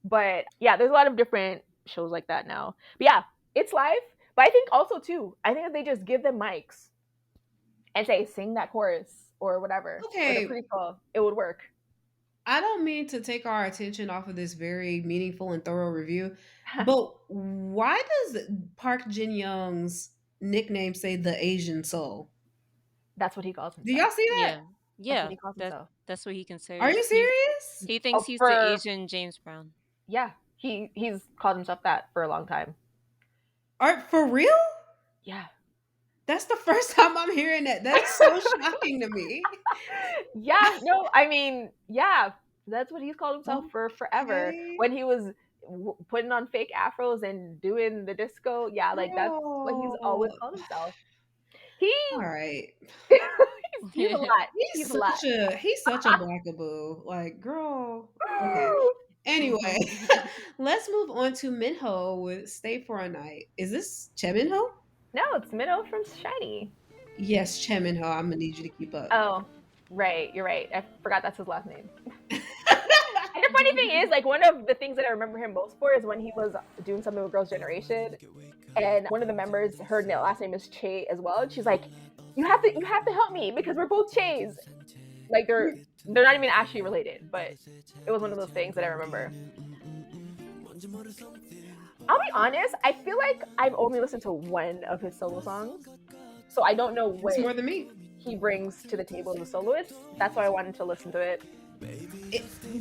Speaker 1: But yeah, there's a lot of different shows like that now. But yeah, It's Live. But I think also too, I think if they just give them mics and say sing that chorus or whatever, or the
Speaker 2: Okay,
Speaker 1: pre-call, it would work.
Speaker 2: I don't mean to take our attention off of this very meaningful and thorough review, but why does Park Jin Young's nickname say the Asian Soul?
Speaker 1: That's what he calls
Speaker 2: Do
Speaker 1: himself.
Speaker 2: y'all see that?
Speaker 3: Yeah.
Speaker 1: That's what
Speaker 3: Yeah.
Speaker 1: he calls himself.
Speaker 3: That's what he
Speaker 2: Are
Speaker 3: considers.
Speaker 2: you serious?
Speaker 3: He thinks
Speaker 1: Oh,
Speaker 3: he's the
Speaker 1: for
Speaker 3: Asian James Brown.
Speaker 1: yeah, he's called himself that for a long time.
Speaker 2: Are for real?
Speaker 1: Yeah.
Speaker 2: That's the first time I'm hearing that. That's so shocking to me.
Speaker 1: Yeah, no, I mean, yeah, that's what he's called himself for forever.
Speaker 2: Okay.
Speaker 1: When he was putting on fake afros and doing the disco, yeah, like that's what he's always
Speaker 2: Girl.
Speaker 1: called himself. He
Speaker 2: All right.
Speaker 1: he's a lot.
Speaker 2: He's
Speaker 1: He's a lot.
Speaker 2: he's such a blackaboo. Like, girl. Okay. Anyway, let's move on to Minho with Stay for a Night. Is this Che Minho?
Speaker 1: No, it's Minho from Shiny.
Speaker 2: Yes, Che Minho. I'm gonna need you to keep up.
Speaker 1: Oh, right. You're right. I forgot that's his last name. And the funny thing is, like, one of the things that I remember him most for is when he was doing something with Girls' Generation, and one of the members, her last name is Che as well, and she's like, "You have to help me because we're both Che's." Like they're not even actually related, but it was one of those things that I remember. I'll be honest, I feel like I've only listened to one of his solo songs, so I don't know what
Speaker 2: It's more than me.
Speaker 1: he brings to the table as a soloist. That's why I wanted to listen to it.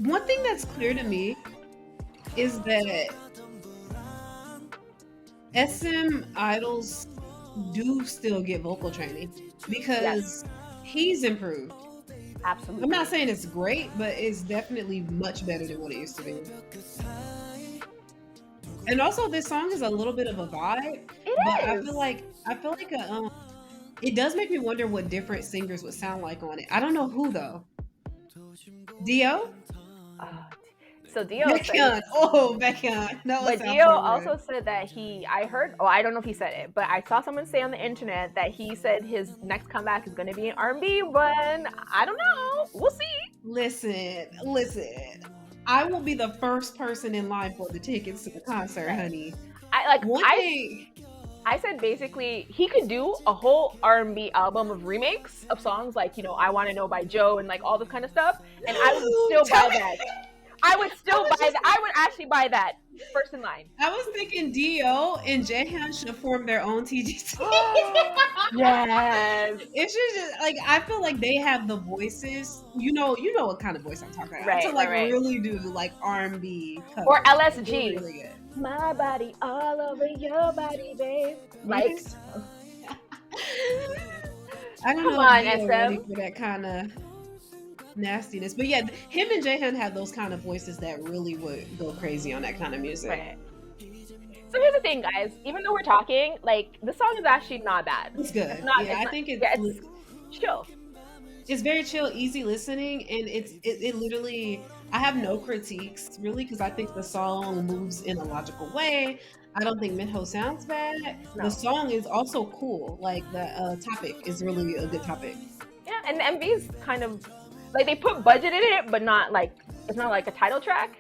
Speaker 2: One thing that's clear to me is that SM idols do still get vocal training because he's improved.
Speaker 1: Absolutely.
Speaker 2: I'm not saying it's great, but it's definitely much better than what it used to be. And also, this song is a little bit of a vibe. But I feel like it does make me wonder what different singers would sound like on it. I don't know who though. Dio?
Speaker 1: So Dio
Speaker 2: Baekhyun. Oh, Baekhyun. No,
Speaker 1: but Dio also said that I don't know if he said it, but I saw someone say on the internet that he said his next comeback is going to be an R&B one. I don't know. We'll see.
Speaker 2: Listen. I will be the first person in line for the tickets to the concert, honey.
Speaker 1: I said basically he could do a whole R&B album of remakes of songs like, I Want to Know by Joe and like all this kind of stuff, and I would still buy that. I would actually buy that first in line.
Speaker 2: I was thinking Dio and Jaehyun should form their own TGT.
Speaker 1: Yes.
Speaker 2: It should just like I feel like they have the voices. You know what kind of voice I'm talking about.
Speaker 1: Right,
Speaker 2: to like
Speaker 1: right.
Speaker 2: really do like R&B covers.
Speaker 1: Or LSG.
Speaker 2: Really good.
Speaker 1: My body all over your body, babe. Like
Speaker 2: I don't know if Dio ready for that kind of nastiness. But yeah, him and Jaehyun have those kind of voices that really would go crazy on that kind of music.
Speaker 1: Right. So here's the thing, guys. Even though we're talking, like, the song is actually not bad.
Speaker 2: It's good. I think it's
Speaker 1: chill.
Speaker 2: It's very chill, easy listening, and it literally. I have no critiques really because I think the song moves in a logical way. I don't think Minho sounds bad. No. The song is also cool. Like the topic is really a good topic.
Speaker 1: Yeah, and the MV is kind of like they put budget in it, but not like it's not like a title track.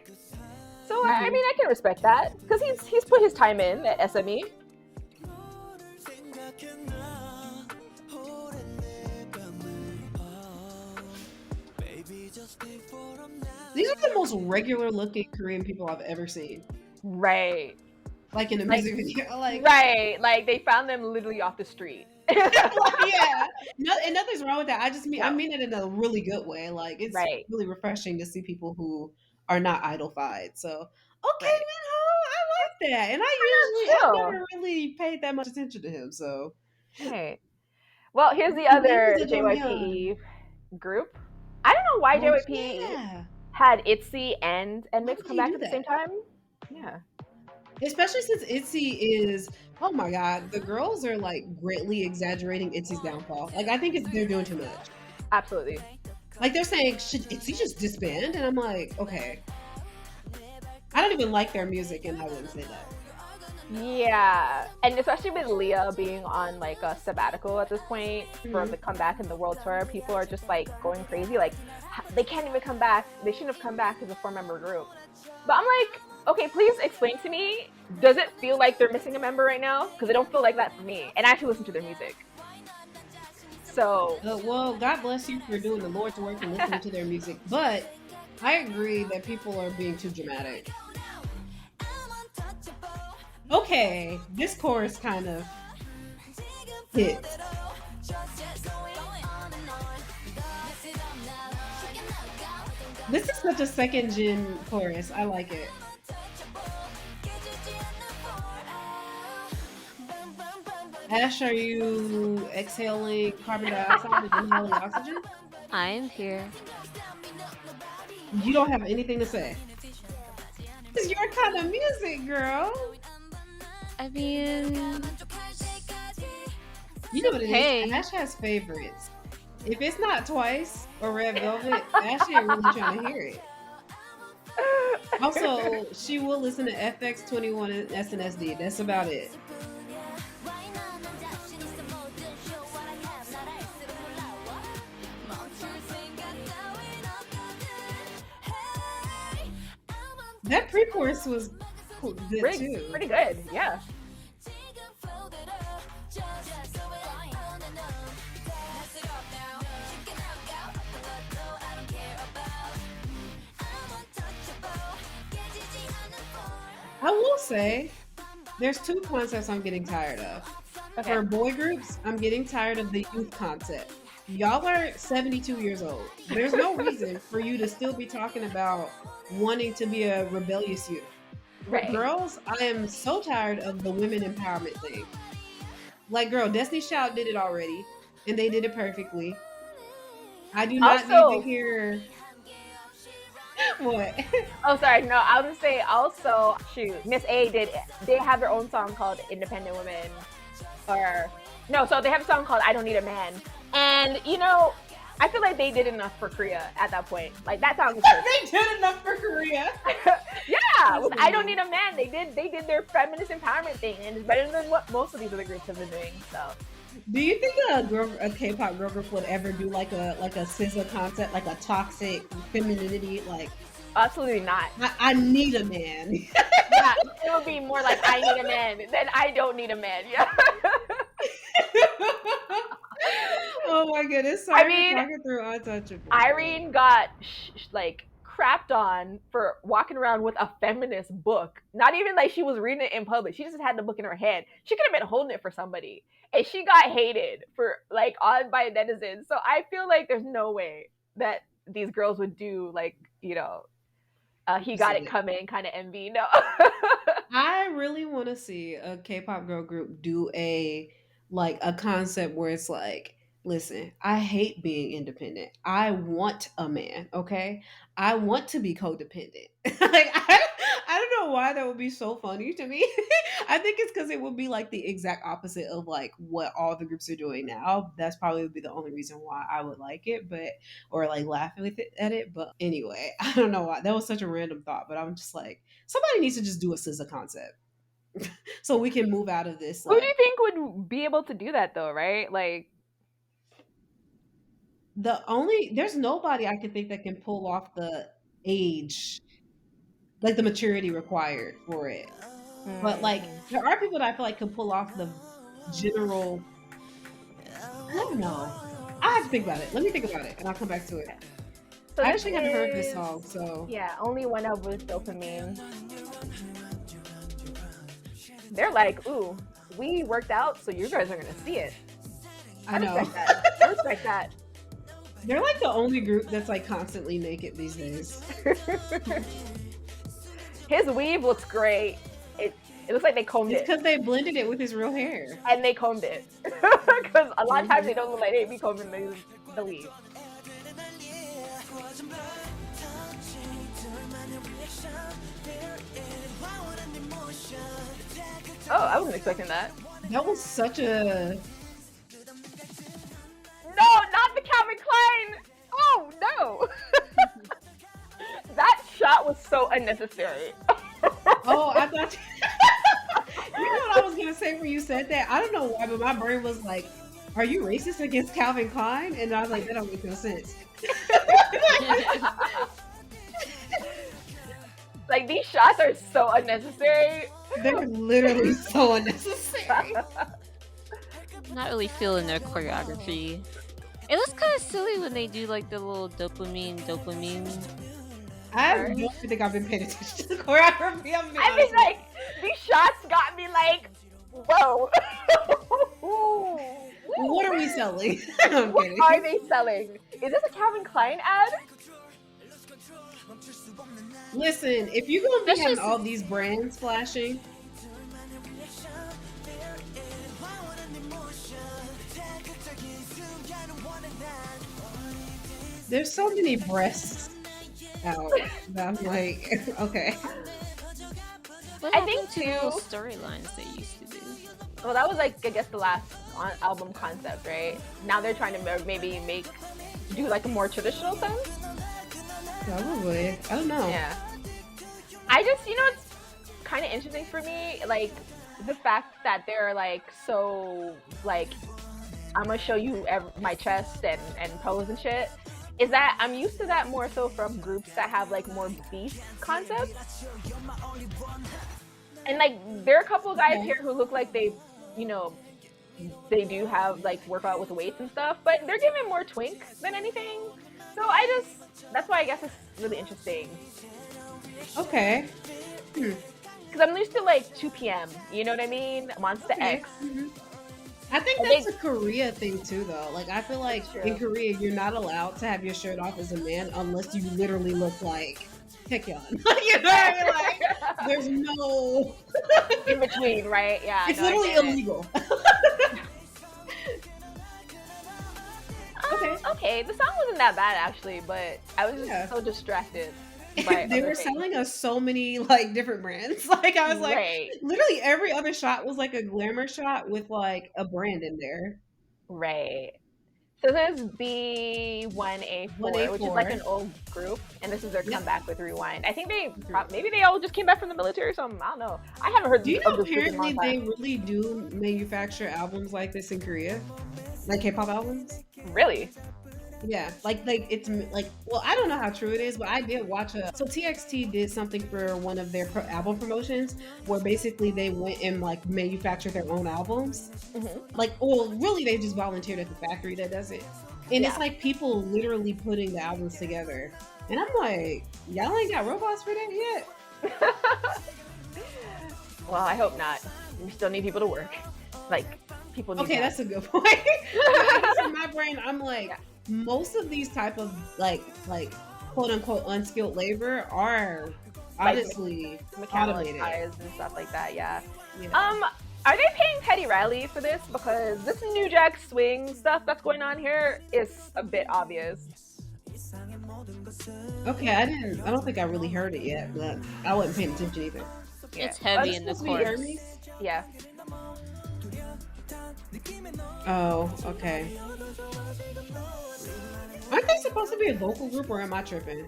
Speaker 1: So I mean, I can respect that because he's put his time in at SME.
Speaker 2: These are the most regular looking Korean people I've ever seen.
Speaker 1: Right.
Speaker 2: Like in a
Speaker 1: Like,
Speaker 2: music video. Like,
Speaker 1: right. Like they found them literally off the street.
Speaker 2: like, yeah. No, and nothing's wrong with that. I
Speaker 1: No.
Speaker 2: mean it in a really good way. Like it's
Speaker 1: Right.
Speaker 2: really refreshing to see people who are not idolified. So okay,
Speaker 1: Right.
Speaker 2: Minho, I like that. And I've
Speaker 1: Chill.
Speaker 2: never really paid that much attention to him. So
Speaker 1: Right. Well, here's the
Speaker 2: he was
Speaker 1: other
Speaker 2: a
Speaker 1: JYP group. I don't know why
Speaker 2: oh
Speaker 1: JYP
Speaker 2: yeah.
Speaker 1: had Itzy and
Speaker 2: Why
Speaker 1: NMIXX
Speaker 2: would
Speaker 1: come
Speaker 2: he
Speaker 1: back
Speaker 2: do
Speaker 1: at the same
Speaker 2: that?
Speaker 1: time. Yeah.
Speaker 2: Especially since Itzy is, oh my god, the girls are like greatly exaggerating Itzy's downfall. Like I think they're doing too much.
Speaker 1: Absolutely.
Speaker 2: Like they're saying, should Itzy just disband? And I'm like, okay. I don't even like their music, and I wouldn't say that.
Speaker 1: Yeah, and especially with Leah being on like a sabbatical at this point for
Speaker 2: Mhm.
Speaker 1: the comeback in the world tour, people are just like going crazy. Like they can't even come back. They shouldn't have come back as a four-member group. But I'm like, okay, please explain to me. Does it feel like they're missing a member right now? Because it don't feel like that for me. And I actually listen to their music. So
Speaker 2: Well, God bless you for doing the Lord's work and listening to their music. But I agree that people are being too dramatic. Okay, this chorus kind of hits. This is such a second gen chorus. I like it. Ash, are you exhaling carbon dioxide and inhaling oxygen?
Speaker 3: I'm here.
Speaker 2: You don't have anything to say. It's your kind of music, girl.
Speaker 3: I mean,
Speaker 2: You know what it
Speaker 3: hey.
Speaker 2: is? Ash has favorites. If it's not Twice or Red Velvet, Ash ain't really trying to hear it. Also, she will listen to FX21 and SNSD. That's about it. That pre-chorus was cool, good too.
Speaker 1: pretty good. Yeah.
Speaker 2: I will say, there's two concepts I'm getting tired of.
Speaker 1: Okay.
Speaker 2: For boy groups, I'm getting tired of the youth concept. Y'all are 72 years old. There's no reason for you to still be talking about wanting to be a rebellious youth. For
Speaker 1: Right.
Speaker 2: girls, I am so tired of the women empowerment thing. Like, girl, Destiny Child did it already, and they did it perfectly. I do not
Speaker 1: Also-
Speaker 2: need to hear what.
Speaker 1: Oh, sorry. No, I was gonna say also. Shoot, Miss A did. They have their own song called "Independent Women," or no. So they have a song called "I Don't Need a Man," and you know, I feel like they did enough for Korea at that point. Like that song was perfect.
Speaker 2: They did enough for Korea.
Speaker 1: Yeah, with "I Don't Need a Man," they did their feminist empowerment thing, and it's better than what most of these other groups have been doing. So.
Speaker 2: Do you think a K-pop girl group would ever do like a SZA concept, like a toxic femininity? Like,
Speaker 1: Absolutely not.
Speaker 2: I need a man.
Speaker 1: Yeah, it would be more like I need a man than I don't need a man. Yeah.
Speaker 2: Oh my goodness! Sorry,
Speaker 1: I mean,
Speaker 2: for talking through Untouchable.
Speaker 1: Irene got like crapped on for walking around with a feminist book. Not even like she was reading it in public. She just had the book in her head. She could have been holding it for somebody, and she got hated for like on by netizens. So I feel like there's no way that these girls would do like he got it coming kind of envy. No.
Speaker 2: I really want to see a K-pop girl group do a concept where it's like, listen, I hate being independent. I want a man, okay? I want to be codependent. Like I don't know why that would be so funny to me. I think it's because it would be like the exact opposite of like what all the groups are doing now. That's probably would be the only reason why I would like it, but or like laughing at it. But anyway, I don't know why. That was such a random thought, but I'm just like, somebody needs to just do a SZA concept. So we can move out of this.
Speaker 1: Who do you think would be able to do that though, right? Like
Speaker 2: there's nobody I can think that can pull off the age, like the maturity required for it. But like there are people that I feel like can pull off the general. I don't know. I have to think about it. Let me think about it, and I'll come back to it.
Speaker 1: So
Speaker 2: I
Speaker 1: this
Speaker 2: actually haven't heard this
Speaker 1: is,
Speaker 2: song, so
Speaker 1: yeah, OnlyOneOf with dopamine. They're like, ooh, we worked out, so you guys are gonna see it. I
Speaker 2: I know.
Speaker 1: respect that. I respect that.
Speaker 2: They're like the only group that's like constantly naked these days.
Speaker 1: His weave looks great. It looks like they combed
Speaker 2: It's
Speaker 1: it.
Speaker 2: because they blended it with his real hair.
Speaker 1: And they combed it. Because a lot of times
Speaker 2: Mhm.
Speaker 1: they don't look like they be combing the weave. Oh, I wasn't expecting that.
Speaker 2: That was such a.
Speaker 1: No, not the Calvin Klein. Oh no. That shot was so unnecessary.
Speaker 2: Oh, I thought. You know what I was gonna say when you said that? I don't know why, but my brain was like, "Are you racist against Calvin Klein?" And I was like, "That don't make no sense."
Speaker 1: Like these shots are so unnecessary.
Speaker 2: They're literally so unnecessary.
Speaker 3: Not really feeling their choreography. It looks kind of silly when they do like the little dopamine.
Speaker 2: I
Speaker 1: Right.
Speaker 2: don't think I've been paying attention to the choreography.
Speaker 1: I mean, like these shots got me like, whoa.
Speaker 2: What are we selling? I'm
Speaker 1: What
Speaker 2: kidding.
Speaker 1: are they selling? Is this a Calvin Klein ad?
Speaker 2: Listen, if you're gonna be
Speaker 3: That's
Speaker 2: having
Speaker 3: just-
Speaker 2: all these brands flashing, there's so many breasts out that I'm like, okay.
Speaker 3: What
Speaker 1: I
Speaker 3: happened
Speaker 1: think
Speaker 3: to the little
Speaker 1: too-
Speaker 3: storylines they used to do?
Speaker 1: Well, that was like, I guess, the last album concept, right? Now they're trying to maybe do like a more traditional sense.
Speaker 2: Probably. I don't know.
Speaker 1: Yeah. I just, it's kind of interesting for me, like the fact that they're like so like, I'm gonna show you my chest and pose and shit. Is that I'm used to that more so from groups that have like more beast concepts. And like there are a couple of guys here who look like they do have like workout with weights and stuff, but they're giving more twink than anything. So that's why I guess it's really interesting.
Speaker 2: Okay.
Speaker 1: Because I'm used to like 2 p.m. You know what I mean? Monster
Speaker 2: Okay.
Speaker 1: X.
Speaker 2: Mhm. I think
Speaker 1: And
Speaker 2: that's
Speaker 1: they-
Speaker 2: a Korea thing too, though. Like, I feel like
Speaker 1: It's true.
Speaker 2: in Korea, you're not allowed to have your shirt off as a man unless you literally look like Haechan. You know what I mean? Like, there's no.
Speaker 1: In between, right? Yeah.
Speaker 2: It's
Speaker 1: no, I
Speaker 2: literally
Speaker 1: get it.
Speaker 2: illegal. Okay.
Speaker 1: Okay, the song wasn't that bad actually, but I was just
Speaker 2: Yeah.
Speaker 1: so distracted. By
Speaker 2: They
Speaker 1: other
Speaker 2: were
Speaker 1: things.
Speaker 2: selling us so many like different brands. Like, I was like,
Speaker 1: Right,
Speaker 2: literally every other shot was like a glamour shot with like a brand in there.
Speaker 1: right. So this is B1A4, which is like an
Speaker 2: 1A4.
Speaker 1: old group, and this is their
Speaker 2: Yep.
Speaker 1: comeback with Rewind. I think maybe they all just came back from the military or something. I don't know. I haven't heard
Speaker 2: Do you
Speaker 1: of
Speaker 2: know
Speaker 1: this group in a long
Speaker 2: apparently they
Speaker 1: time.
Speaker 2: really do manufacture albums like this in Korea? Like K-pop albums?
Speaker 1: Really?
Speaker 2: Yeah, like it's like, well, I don't know how true it is, but I did watch so TXT did something for one of their album promotions where basically they went and like manufactured their own albums.
Speaker 1: Mm-hmm.
Speaker 2: Like, well, really they just volunteered at the factory that does it, and
Speaker 1: Yeah.
Speaker 2: it's like people literally putting the albums together, and I'm like, y'all ain't got robots for that yet.
Speaker 1: Well, I hope not. We still need people to work. Like people need.
Speaker 2: Okay,
Speaker 1: jobs.
Speaker 2: that's a good point. Because in my brain, I'm like, most of these type of like quote unquote unskilled labor are
Speaker 1: Like,
Speaker 2: honestly
Speaker 1: mechanical
Speaker 2: automated.
Speaker 1: ties and stuff like that. Yeah.
Speaker 2: You know?
Speaker 1: Are they paying Teddy Riley for this? Because this New Jack Swing stuff that's going on here is a bit obvious.
Speaker 2: Okay, I don't think I really heard it yet, but I wasn't paying attention either.
Speaker 1: Yeah.
Speaker 3: It's heavy
Speaker 2: It's
Speaker 3: in the
Speaker 2: supposed to be
Speaker 3: chorus.
Speaker 2: Hermes?
Speaker 1: Yeah.
Speaker 2: Oh, okay. Aren't they supposed to be a vocal group, or am I tripping?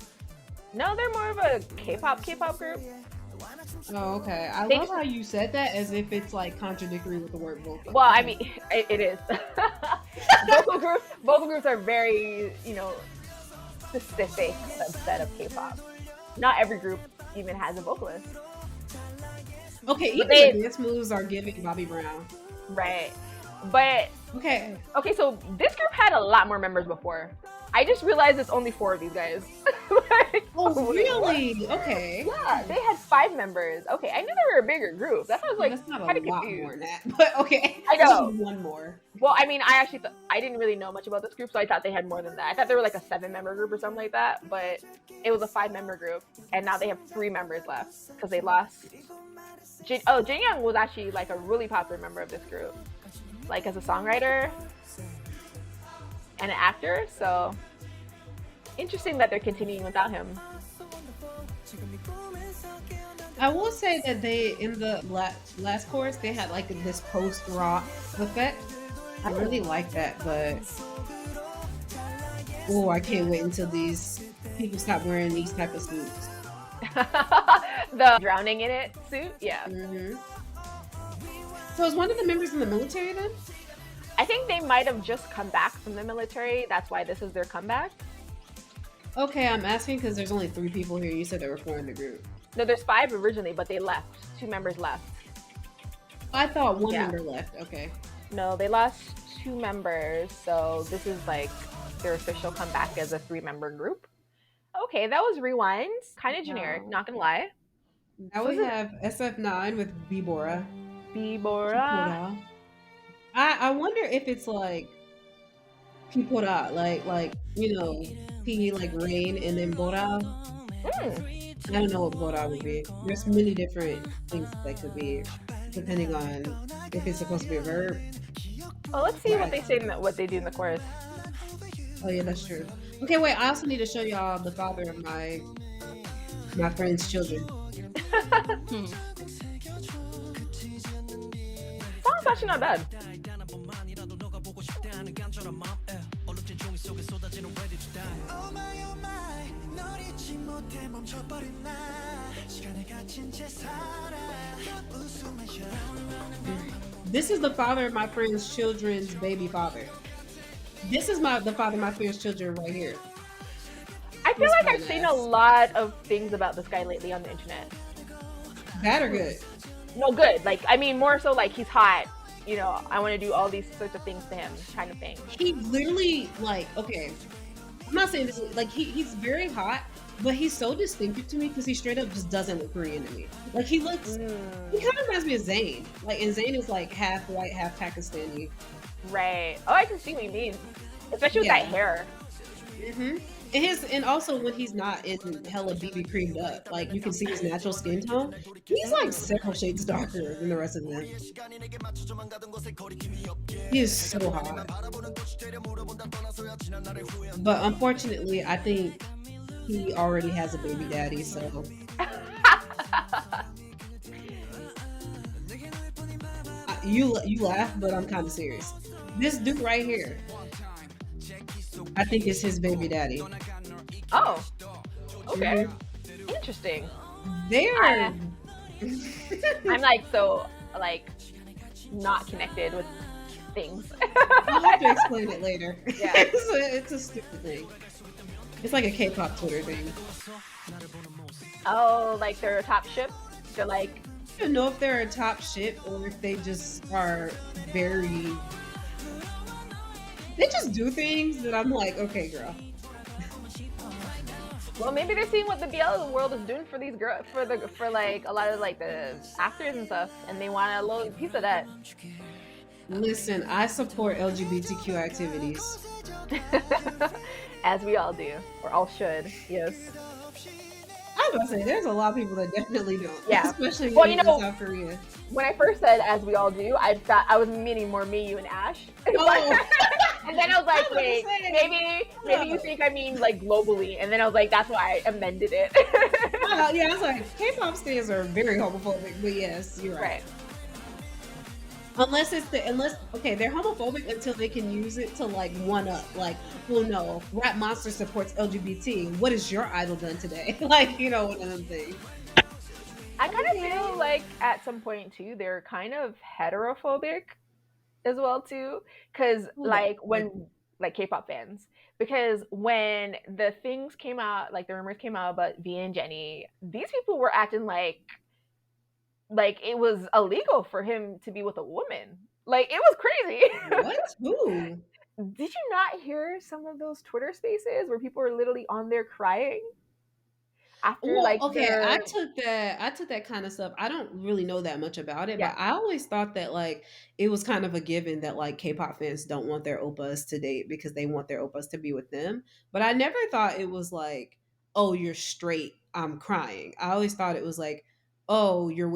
Speaker 1: No, they're more of a K-pop group.
Speaker 2: Oh, okay. I
Speaker 1: They
Speaker 2: love
Speaker 1: just-
Speaker 2: how you said that as if it's like contradictory with the word vocal.
Speaker 1: Well, I mean, it is. Vocal groups are very, specific subset of K-pop. Not every group even has a vocalist.
Speaker 2: Okay, even
Speaker 1: they-
Speaker 2: the dance moves are giving Bobby Brown.
Speaker 1: Right. But
Speaker 2: Okay,
Speaker 1: okay, so this group had a lot more members before. I just realized it's only 4 of these guys. Like,
Speaker 2: Oh,
Speaker 1: wait, what?
Speaker 2: really? Okay.
Speaker 1: Yeah, they had 5 members. Okay, I knew they were a bigger group. That's why I was
Speaker 2: Well,
Speaker 1: like
Speaker 2: that's not a
Speaker 1: kind of
Speaker 2: lot more
Speaker 1: confused.
Speaker 2: than that, but okay.
Speaker 1: I
Speaker 2: That's just
Speaker 1: know.
Speaker 2: one more.
Speaker 1: Well, I mean, I actually I didn't really know much about this group, so I thought they had more than that. I thought they were like a 7-member group or something like that, but it was a 5-member group, and now they have 3 members left because they lost. Jin Young was actually like a really popular member of this group, like as a songwriter and an actor. So interesting that they're continuing without him.
Speaker 2: I will say that they, in the last chorus, they had like this post rock effect. I really like that, but oh, I can't wait until these people stop wearing these type of suits.
Speaker 1: The drowning in it suit, yeah.
Speaker 2: Mm-hmm. So is one of the members in the military then?
Speaker 1: I think they might have just come back from the military. That's why this is their comeback.
Speaker 2: Okay, I'm asking because there's only 3 people here. You said there were 4 in the group.
Speaker 1: No, there's 5 originally, but they left. 2 members left.
Speaker 2: I thought one
Speaker 1: Yeah.
Speaker 2: member left. Okay.
Speaker 1: No, they lost 2 members, so this is like their official comeback as a 3-member group. Okay, that was Rewind. Kind of generic,
Speaker 2: Wow.
Speaker 1: not gonna lie.
Speaker 2: Now we have SF9 with Bibora.
Speaker 1: Bibora.
Speaker 2: I wonder if it's like Pipora, like you know, P like rain and then Bora.
Speaker 1: Mm.
Speaker 2: I don't know what Bora would be. There's many different things that could be, depending on if it's supposed to be a verb.
Speaker 1: Well, let's see what
Speaker 2: Right.
Speaker 1: they say, what they do in the chorus.
Speaker 2: Oh yeah, that's true. Okay, wait. I also need to show y'all the father of my friend's children.
Speaker 1: Song's actually not bad.
Speaker 2: This is the father of my friend's children's baby father. This is the father of my friend's children right here.
Speaker 1: I feel
Speaker 2: This
Speaker 1: like
Speaker 2: fine
Speaker 1: I've seen
Speaker 2: ass.
Speaker 1: a lot of things about this guy lately on the internet.
Speaker 2: Bad or good?
Speaker 1: No, good. Like, I mean, more so like he's hot. You know, I want to do all these sorts of things to him, kind of thing.
Speaker 2: He literally like okay. I'm not saying this like he's very hot, but he's so distinctive to me because he straight up just doesn't look Korean to me. Like he looks, he kind of reminds me of Zayn. Like and Zayn is like half white, half Pakistani.
Speaker 1: Right. Oh, I can see what you mean. Especially with
Speaker 2: Yeah.
Speaker 1: that hair.
Speaker 2: Mm-hmm. And also when he's not in hella BB creamed up, like you can see his natural skin tone. He's like several shades darker than the rest of them. He is so hot. But unfortunately, I think he already has a baby daddy, so you laugh, but I'm kind of serious. This dude right here, I think is his baby daddy.
Speaker 1: Oh, okay.
Speaker 2: Mhm.
Speaker 1: Interesting.
Speaker 2: They're
Speaker 1: I'm like so like not connected with things.
Speaker 2: I'll have to explain it later.
Speaker 1: Yeah.
Speaker 2: It's a stupid thing. It's like a K-pop Twitter thing.
Speaker 1: Oh, like they're a top ship. They're like
Speaker 2: I don't know if they're a top ship or if they just are very. They just do things that I'm like, okay, girl.
Speaker 1: well, maybe they're seeing what the BL world is doing for these girls, for like a lot of like the actors and stuff, and they want a little piece of that.
Speaker 2: Listen, I support LGBTQ activities.
Speaker 1: As we all do, or all should. Yes.
Speaker 2: I was gonna say, there's a lot of people that definitely don't.
Speaker 1: Yeah.
Speaker 2: Especially
Speaker 1: Well,
Speaker 2: in
Speaker 1: you know,
Speaker 2: South Korea.
Speaker 1: When I first said "as we all do," I thought I was meaning more me, you, and Ash.
Speaker 2: Oh.
Speaker 1: And then I was like,
Speaker 2: I was
Speaker 1: wait,
Speaker 2: gonna say,
Speaker 1: maybe you think I mean like globally. And then I was like, that's why I amended it.
Speaker 2: Yeah, I was like, K-pop stars are very homophobic, but yes, you're right.
Speaker 1: Right.
Speaker 2: Unless okay, they're homophobic until they can use it to like one up. Like, well, no, Rap Monster supports LGBT. What has your idol done today? Like, you know, one of them things.
Speaker 1: I kind of feel like at some point too, they're kind of heterophobic as well too, because like when like K-pop fans, because when the things came out, like the rumors came out about V and Jenny, these people were acting like it was illegal for him to be with a woman. Like it was crazy.
Speaker 2: What? Who?
Speaker 1: did you not hear some of those Twitter spaces where people are literally on there crying after
Speaker 2: Well,
Speaker 1: like
Speaker 2: okay,
Speaker 1: their
Speaker 2: I took that kind of stuff. I don't really know that much about it,
Speaker 1: yeah.
Speaker 2: but I always thought that like it was kind of a given that like K-pop fans don't want their oppas to date because they want their oppas to be with them. But I never thought it was like, oh, you're straight, I'm crying. I always thought it was like, oh, you're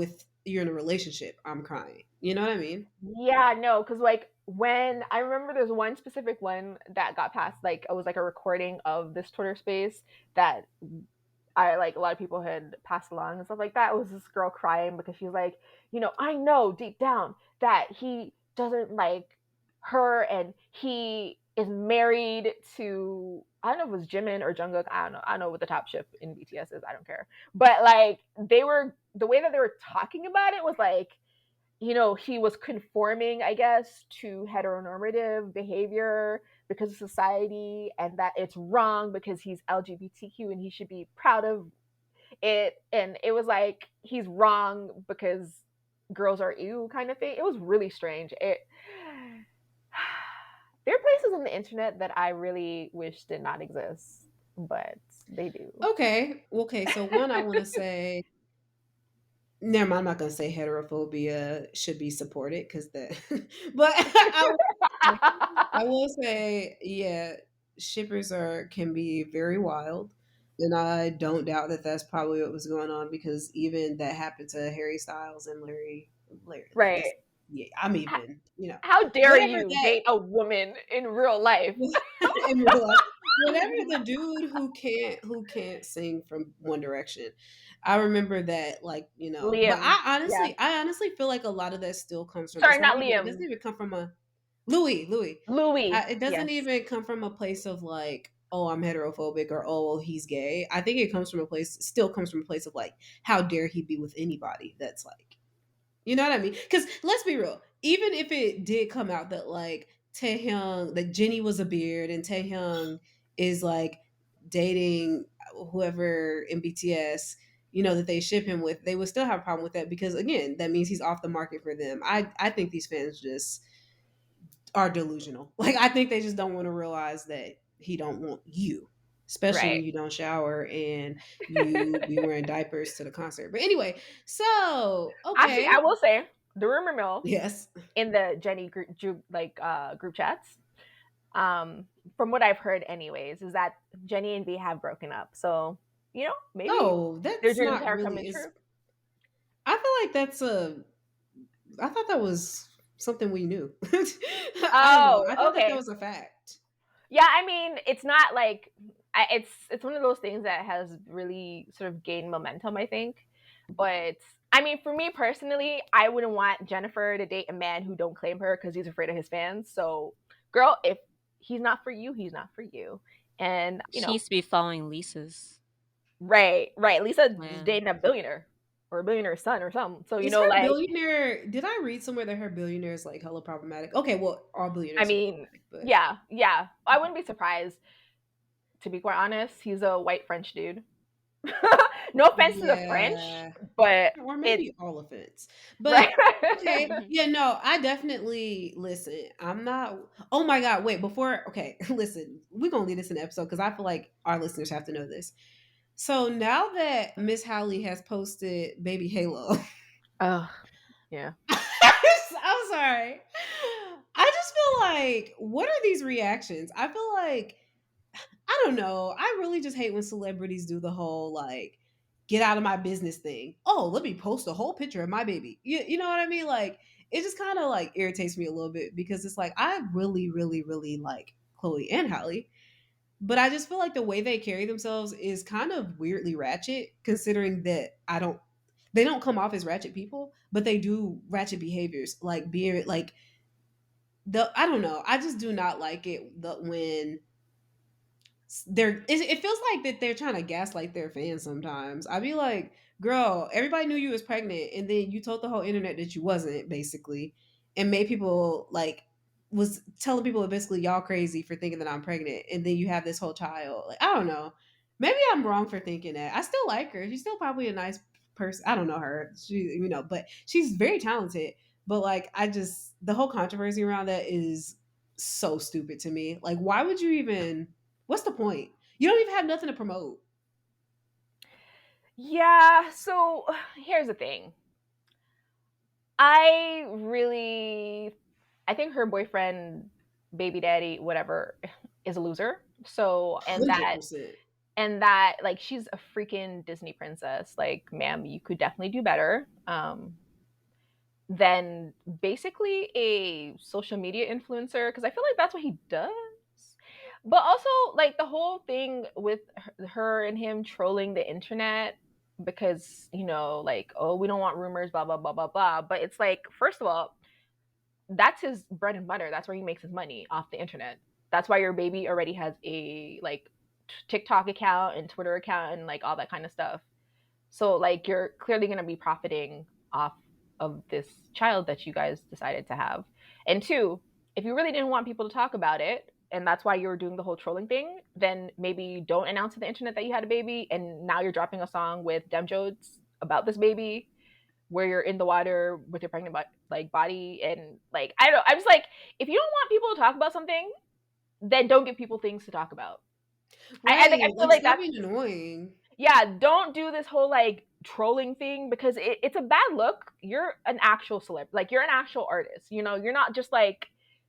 Speaker 2: in a relationship, I'm crying. You know what I mean?
Speaker 1: Yeah, no, because like when I remember there's one specific one that got passed, like it was like a recording of this Twitter space that I like a lot of people had passed along and stuff like that. It was this girl crying because she's like, I know deep down that he doesn't like her and he is married to I don't know if it was Jimin or Jungkook. I don't know. I don't know what the top ship in BTS is. I don't care. But like they were the way that they were talking about it was like he was conforming, I guess, to heteronormative behavior because of society and that it's wrong because he's LGBTQ and he should be proud of it. And it was like he's wrong because girls are ew kind of thing. It was really strange. There are places on the internet that I really wish did not exist, but they do.
Speaker 2: Okay, so one I want to say never mind, I'm not gonna say heterophobia should be supported because that but I will say, yeah, shippers are can be very wild, and I don't doubt that that's probably what was going on because even that happened to Harry Styles and Larry.
Speaker 1: Right.
Speaker 2: That's yeah. I'm even
Speaker 1: How dare
Speaker 2: whatever
Speaker 1: you
Speaker 2: that
Speaker 1: date a woman in real life?
Speaker 2: in real life. Whatever the dude who can't sing from One Direction. I remember that but
Speaker 1: Liam. Yeah.
Speaker 2: I honestly feel like a lot of that still comes from
Speaker 1: Sorry, not
Speaker 2: it doesn't
Speaker 1: Liam.
Speaker 2: even come from a Louis.
Speaker 1: Louis.
Speaker 2: It doesn't
Speaker 1: Yes.
Speaker 2: even come from a place of like, oh, I'm heterophobic or oh, he's gay. I think it comes from a place, still comes from a place of like, how dare he be with anybody that's like, you know what I mean? Because let's be real, even if it did come out that like Taehyung, that Jenny was a beard and Taehyung is like dating whoever in BTS, that they ship him with, they would still have a problem with that because again, that means he's off the market for them. I think these fans just are delusional. Like I think they just don't want to realize that he don't want you, especially
Speaker 1: Right.
Speaker 2: when you don't shower and you be wearing diapers to the concert. But anyway, so
Speaker 1: Actually, I
Speaker 2: okay,
Speaker 1: will say the rumor mill
Speaker 2: yes.
Speaker 1: in the Jenny group chats. From what I've heard, anyways, is that Jenny and V have broken up. So maybe
Speaker 2: Oh,
Speaker 1: their
Speaker 2: that's
Speaker 1: dreams
Speaker 2: not
Speaker 1: are
Speaker 2: really
Speaker 1: coming
Speaker 2: is.
Speaker 1: true.
Speaker 2: I feel like that's a. I thought that was something we knew. I don't know.
Speaker 1: Oh,
Speaker 2: I thought that that
Speaker 1: okay.
Speaker 2: was a fact.
Speaker 1: Yeah, I mean, it's not like it's one of those things that has really sort of gained momentum, I think. But I mean, for me personally, I wouldn't want Jennifer to date a man who don't claim her because he's afraid of his fans. So, girl, if he's not for you, he's not for you. And
Speaker 3: She needs to be following Lisa's
Speaker 1: right, right. Lisa just
Speaker 3: plan.
Speaker 1: dating a billionaire or a billionaire's son or something. So
Speaker 2: Is her
Speaker 1: like,
Speaker 2: billionaire? Did I read somewhere that her billionaire is like hella problematic? Okay, well, all
Speaker 1: I
Speaker 2: billionaires are
Speaker 1: mean,
Speaker 2: problematic, but
Speaker 1: yeah, yeah. I wouldn't be surprised to be quite honest. He's a white French dude. No offense to the French,
Speaker 2: yeah,
Speaker 1: but
Speaker 2: or
Speaker 1: it's
Speaker 2: maybe all offense.
Speaker 1: right.
Speaker 2: But okay, yeah, no, I definitely listen. I'm not. Oh my god, wait, before okay, listen, we're gonna leave this in the episode because I feel like our listeners have to know this. So now that Miss Hallie has posted Baby Halo,
Speaker 1: Oh, yeah.
Speaker 2: I'm sorry. I just feel like, what are these reactions? I feel like I don't know. I really just hate when celebrities do the whole like get out of my business thing. Oh, let me post a whole picture of my baby. You know what I mean? Like it just kind of like irritates me a little bit because it's like I really, really, really like Chloe and Halle, but I just feel like the way they carry themselves is kind of weirdly ratchet, considering that they don't come off as ratchet people, but they do ratchet behaviors, like being like I don't know. I just do not like it when it feels like that they're trying to gaslight their fans sometimes. I'd be like, girl, everybody knew you was pregnant and then you told the whole internet that you wasn't, basically, and made people like was telling people basically y'all crazy for thinking that I'm pregnant, and then you have this whole child. Like, I don't know. Maybe I'm wrong for thinking that. I still like her. She's still probably a nice person. I don't know her. But she's very talented. But like I just the whole controversy around that is so stupid to me. Like, why would you even? What's the point? You don't even have nothing to promote.
Speaker 1: Yeah, so here's the thing. I really I think her boyfriend, baby daddy, whatever, is a loser. So,
Speaker 2: 100%.
Speaker 1: and that like she's a freaking Disney princess. Like, ma'am, you could definitely do better. Than basically a social media influencer because I feel like that's what he does. But also, like the whole thing with her and him trolling the internet because like, oh, we don't want rumors, blah blah blah blah blah. But it's like, first of all, that's his bread and butter. That's where he makes his money off the internet. That's why your baby already has a like TikTok account and Twitter account and like all that kind of stuff. So like you're clearly going to be profiting off of this child that you guys decided to have. And two, if you really didn't want people to talk about it and that's why you were doing the whole trolling thing, then maybe don't announce to the internet that you had a baby and now you're dropping a song with Dem Jodes about this baby where you're in the water with your pregnant like body and like I don't know. I'm just like, if you don't want people to talk about something, then don't give people things to talk about. I
Speaker 2: Right.
Speaker 1: feel
Speaker 2: Like,
Speaker 1: like
Speaker 2: stop
Speaker 1: that's,
Speaker 2: being annoying.
Speaker 1: yeah, don't do this whole like trolling thing because it's a bad look. You're an actual celeb, like you're an actual artist. You're not just like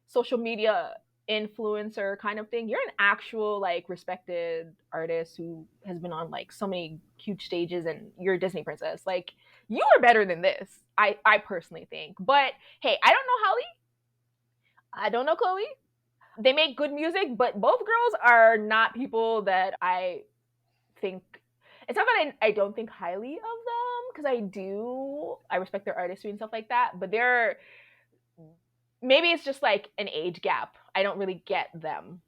Speaker 1: social media influencer kind of thing. You're an actual like respected artist who has been on like so many huge stages, and you're a Disney princess. Like, you are better than this. I personally think. But hey, I don't know Holly. I don't know Chloe. They make good music, but both girls are not people that I think. It's not that I don't think highly of them because I do. I respect their artistry and stuff like that. But they're, maybe it's just like an age gap. I don't really get them.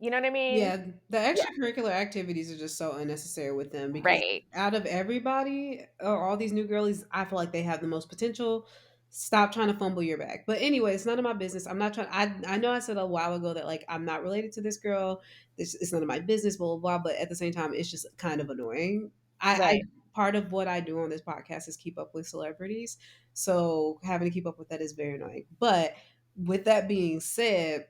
Speaker 1: You know what I mean?
Speaker 2: Yeah, the
Speaker 1: Yeah.
Speaker 2: extracurricular activities are just so unnecessary with them because
Speaker 1: Right.
Speaker 2: out of everybody or all these new girlies, I feel like they have the most potential. Stop trying to fumble your bag. But anyway, it's none of my business. I'm not trying. I know I said a while ago that like I'm not related to this girl. This it's none of my business. Blah blah blah. But at the same time, it's just kind of annoying. I
Speaker 1: Right.
Speaker 2: part of what I do on this podcast is keep up with celebrities. So having to keep up with that is very annoying. But with that being said,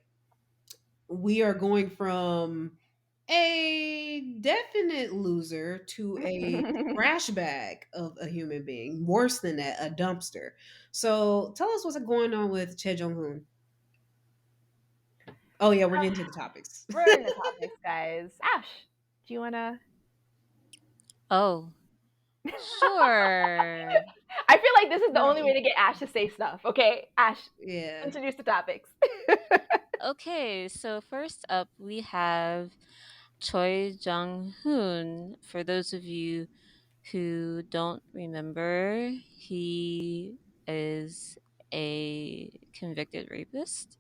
Speaker 2: we are going from a definite loser to a trash bag of a human being. Worse than that, a dumpster. So tell us what's going on with Choi Jong-hoon. Oh yeah, we're getting to the topics.
Speaker 1: We're in the topics, guys. Ash, do you wanna?
Speaker 3: Oh, sure.
Speaker 1: I feel like this is the only way
Speaker 2: No.
Speaker 1: to get Ash to say stuff. Okay, Ash,
Speaker 2: Yeah.
Speaker 1: introduce the topics.
Speaker 3: Okay, so first up we have Choi Jong-hoon. For those of you who don't remember, he is a convicted rapist.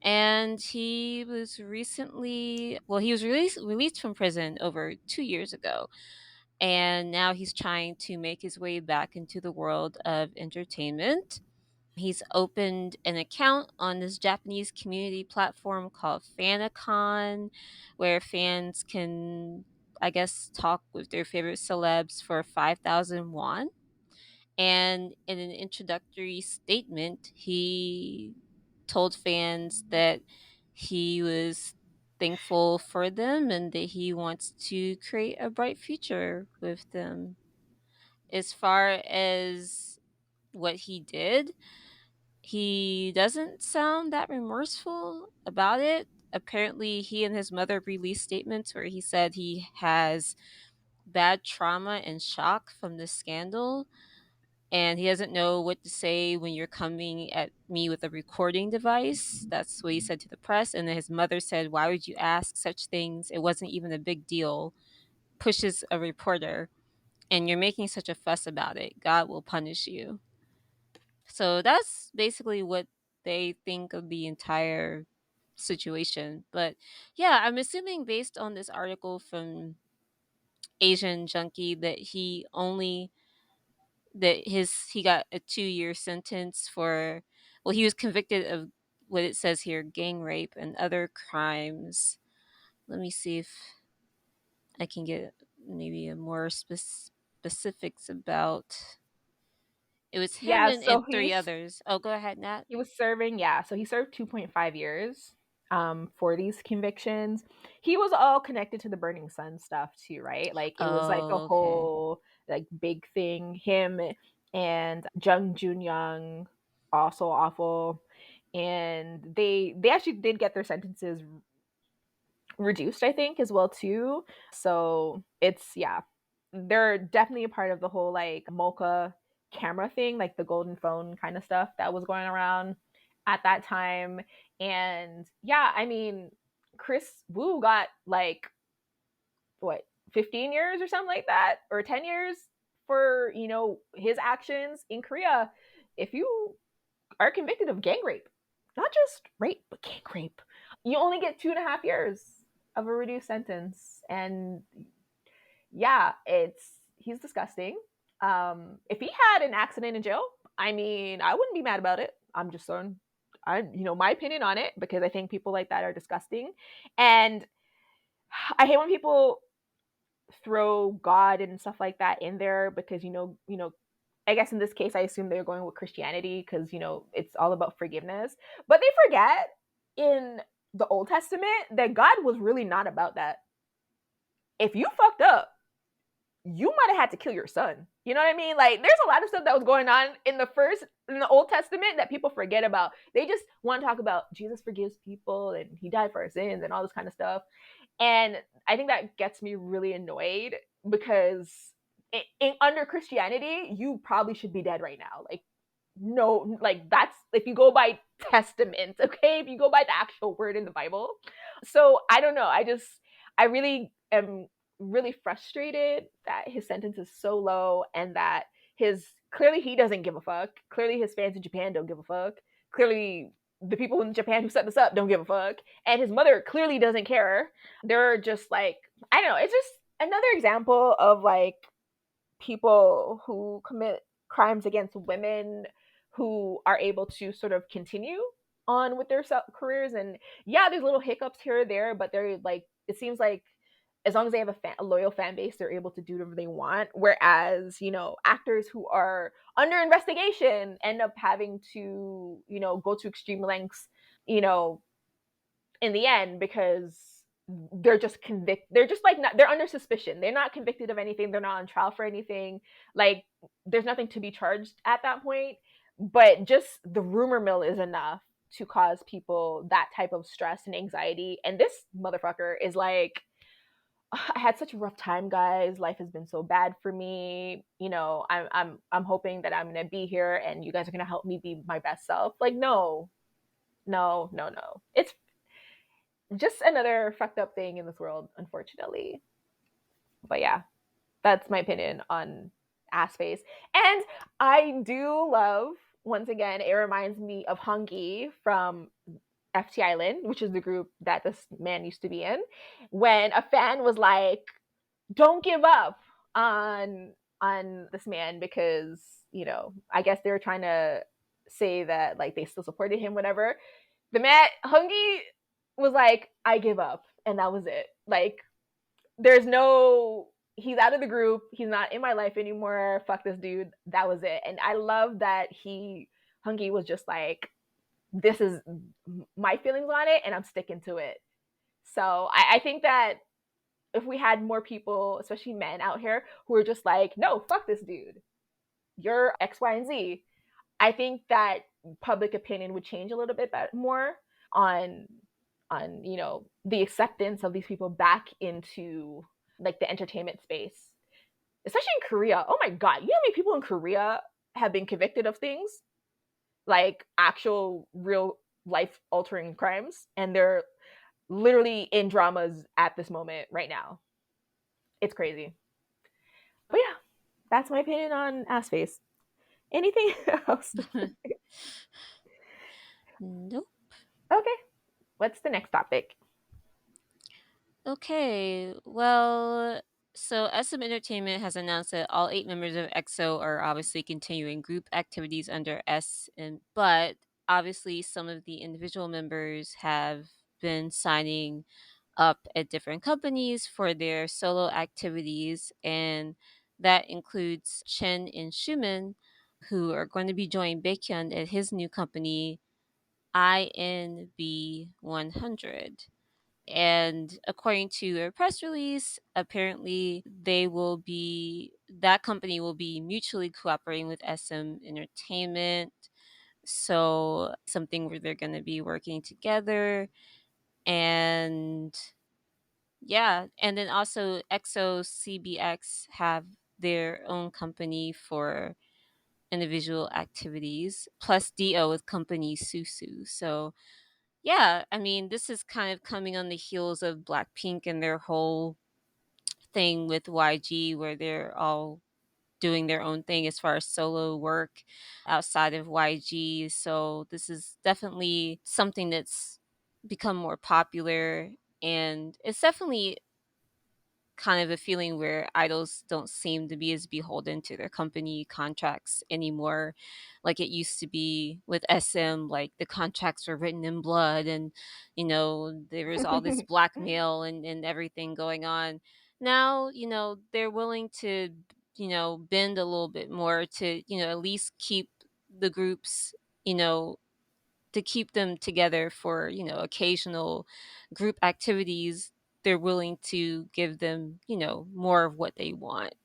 Speaker 3: And he was recently, well, he was released from prison over 2 years ago. And now he's trying to make his way back into the world of entertainment. He's opened an account on this Japanese community platform called Fanicon, where fans can, I guess, talk with their favorite celebs for 5,000 won. And in an introductory statement, he told fans that he was thankful for them and that he wants to create a bright future with them. As far as what he did, he doesn't sound that remorseful about it. Apparently, he and his mother released statements where he said he has bad trauma and shock from the scandal, and he doesn't know what to say when you're coming at me with a recording device. That's what he said to the press. And then his mother said, "Why would you ask such things? It wasn't even a big deal." Pushes a reporter, and you're making such a fuss about it. God will punish you. So that's basically what they think of the entire situation. But yeah, I'm assuming based on this article from Asian Junkie that he got a 2 year sentence for, well, he was convicted of what it says here, gang rape and other crimes. Let me see if I can get maybe a more specifics about. It was him
Speaker 1: Yeah,
Speaker 3: and
Speaker 1: so
Speaker 3: three others. Oh, go ahead, Nat.
Speaker 1: he was serving, yeah, so he served 2.5 years. for these convictions. He was all connected to the Burning Sun stuff too, right? Like it was like a
Speaker 3: Oh, okay.
Speaker 1: whole like big thing. Him and Jung Jun Young also awful, and they actually did get their sentences reduced, I think, as well too. So it's yeah, they're definitely a part of the whole like mocha camera thing, like the golden phone kind of stuff that was going around at that time. And yeah, I mean, Chris Wu got like what 15 years or something like that, or 10 years for his actions in Korea. If you are convicted of gang rape, not just rape, but gang rape, you only get 2.5 years of a reduced sentence. And yeah, he's disgusting. If he had an accident in jail, I mean, I wouldn't be mad about it. I'm just saying, my opinion on it, because I think people like that are disgusting. And I hate when people throw God and stuff like that in there, because I guess in this case I assume they're going with Christianity, because it's all about forgiveness. But they forget in the Old Testament that God was really not about that. If you fucked up, you might have had to kill your son. You know what I mean? Like there's a lot of stuff that was going on in the Old Testament that people forget about. They just want to talk about Jesus forgives people and he died for our sins and all this kind of stuff. And I think that gets me really annoyed, because under Christianity, you probably should be dead right now. Like, no, like that's if you go by testament, okay? If you go by the actual word in the Bible. So I don't know. I really am really frustrated that his sentence is so low, and that his clearly he doesn't give a fuck. Clearly his fans in Japan don't give a fuck. Clearly the people in Japan who set this up don't give a fuck. And his mother clearly doesn't care. They're just like, I don't know, it's just another example of like people who commit crimes against women who are able to sort of continue on with their careers. And yeah, there's little hiccups here or there, but they're like, it seems like as long as they have a loyal fan base, they're able to do whatever they want. Whereas, actors who are under investigation end up having to, go to extreme lengths, you know, in the end, because they're just they're just like not, they're under suspicion, they're not convicted of anything, they're not on trial for anything, like there's nothing to be charged at that point. But just the rumor mill is enough to cause people that type of stress and anxiety. And this motherfucker is like, I had such a rough time, guys. Life has been so bad for me. I'm hoping that I'm gonna be here and you guys are gonna help me be my best self. Like, no, no, no, no. It's just another fucked up thing in this world, unfortunately. But yeah, that's my opinion on ass face. And I do love, once again, it reminds me of Hungy from FT Island, which is the group that this man used to be in, when a fan was like, "Don't give up on this man," because I guess they were trying to say that like they still supported him, whatever. The man Hungy was like, "I give up," and that was it. Like, there's no, he's out of the group, he's not in my life anymore, fuck this dude, that was it. And I love that Hungy was just like, this is my feelings on it and I'm sticking to it. So I think that if we had more people, especially men out here, who are just like, no, fuck this dude, you're X, Y, and Z, I think that public opinion would change a little bit more on the acceptance of these people back into like the entertainment space, especially in Korea. Oh my god, you know how many people in Korea have been convicted of things like actual real life altering crimes, and they're literally in dramas at this moment right now. It's crazy. But yeah, that's my opinion on ass face. Anything else?
Speaker 3: Nope.
Speaker 1: Okay, what's the next topic?
Speaker 3: Okay, well, so SM Entertainment has announced that all 8 members of EXO are obviously continuing group activities under S, and but obviously some of the individual members have been signing up at different companies for their solo activities, and that includes Chen and Xiumin, who are going to be joining Baekhyun at his new company, INB100. And according to a press release, apparently that company will be mutually cooperating with SM Entertainment. So something where they're going to be working together. And yeah, and then also EXO CBX have their own company for individual activities, plus DO with company Susu. So yeah, I mean, this is kind of coming on the heels of Blackpink and their whole thing with YG, where they're all doing their own thing as far as solo work outside of YG. So this is definitely something that's become more popular, and it's definitely kind of a feeling where idols don't seem to be as beholden to their company contracts anymore like it used to be with SM. Like the contracts were written in blood, and there was all this blackmail and everything going on. Now they're willing to bend a little bit more to at least keep the groups, you know to keep them together for occasional group activities. They're willing to give them more of what they want,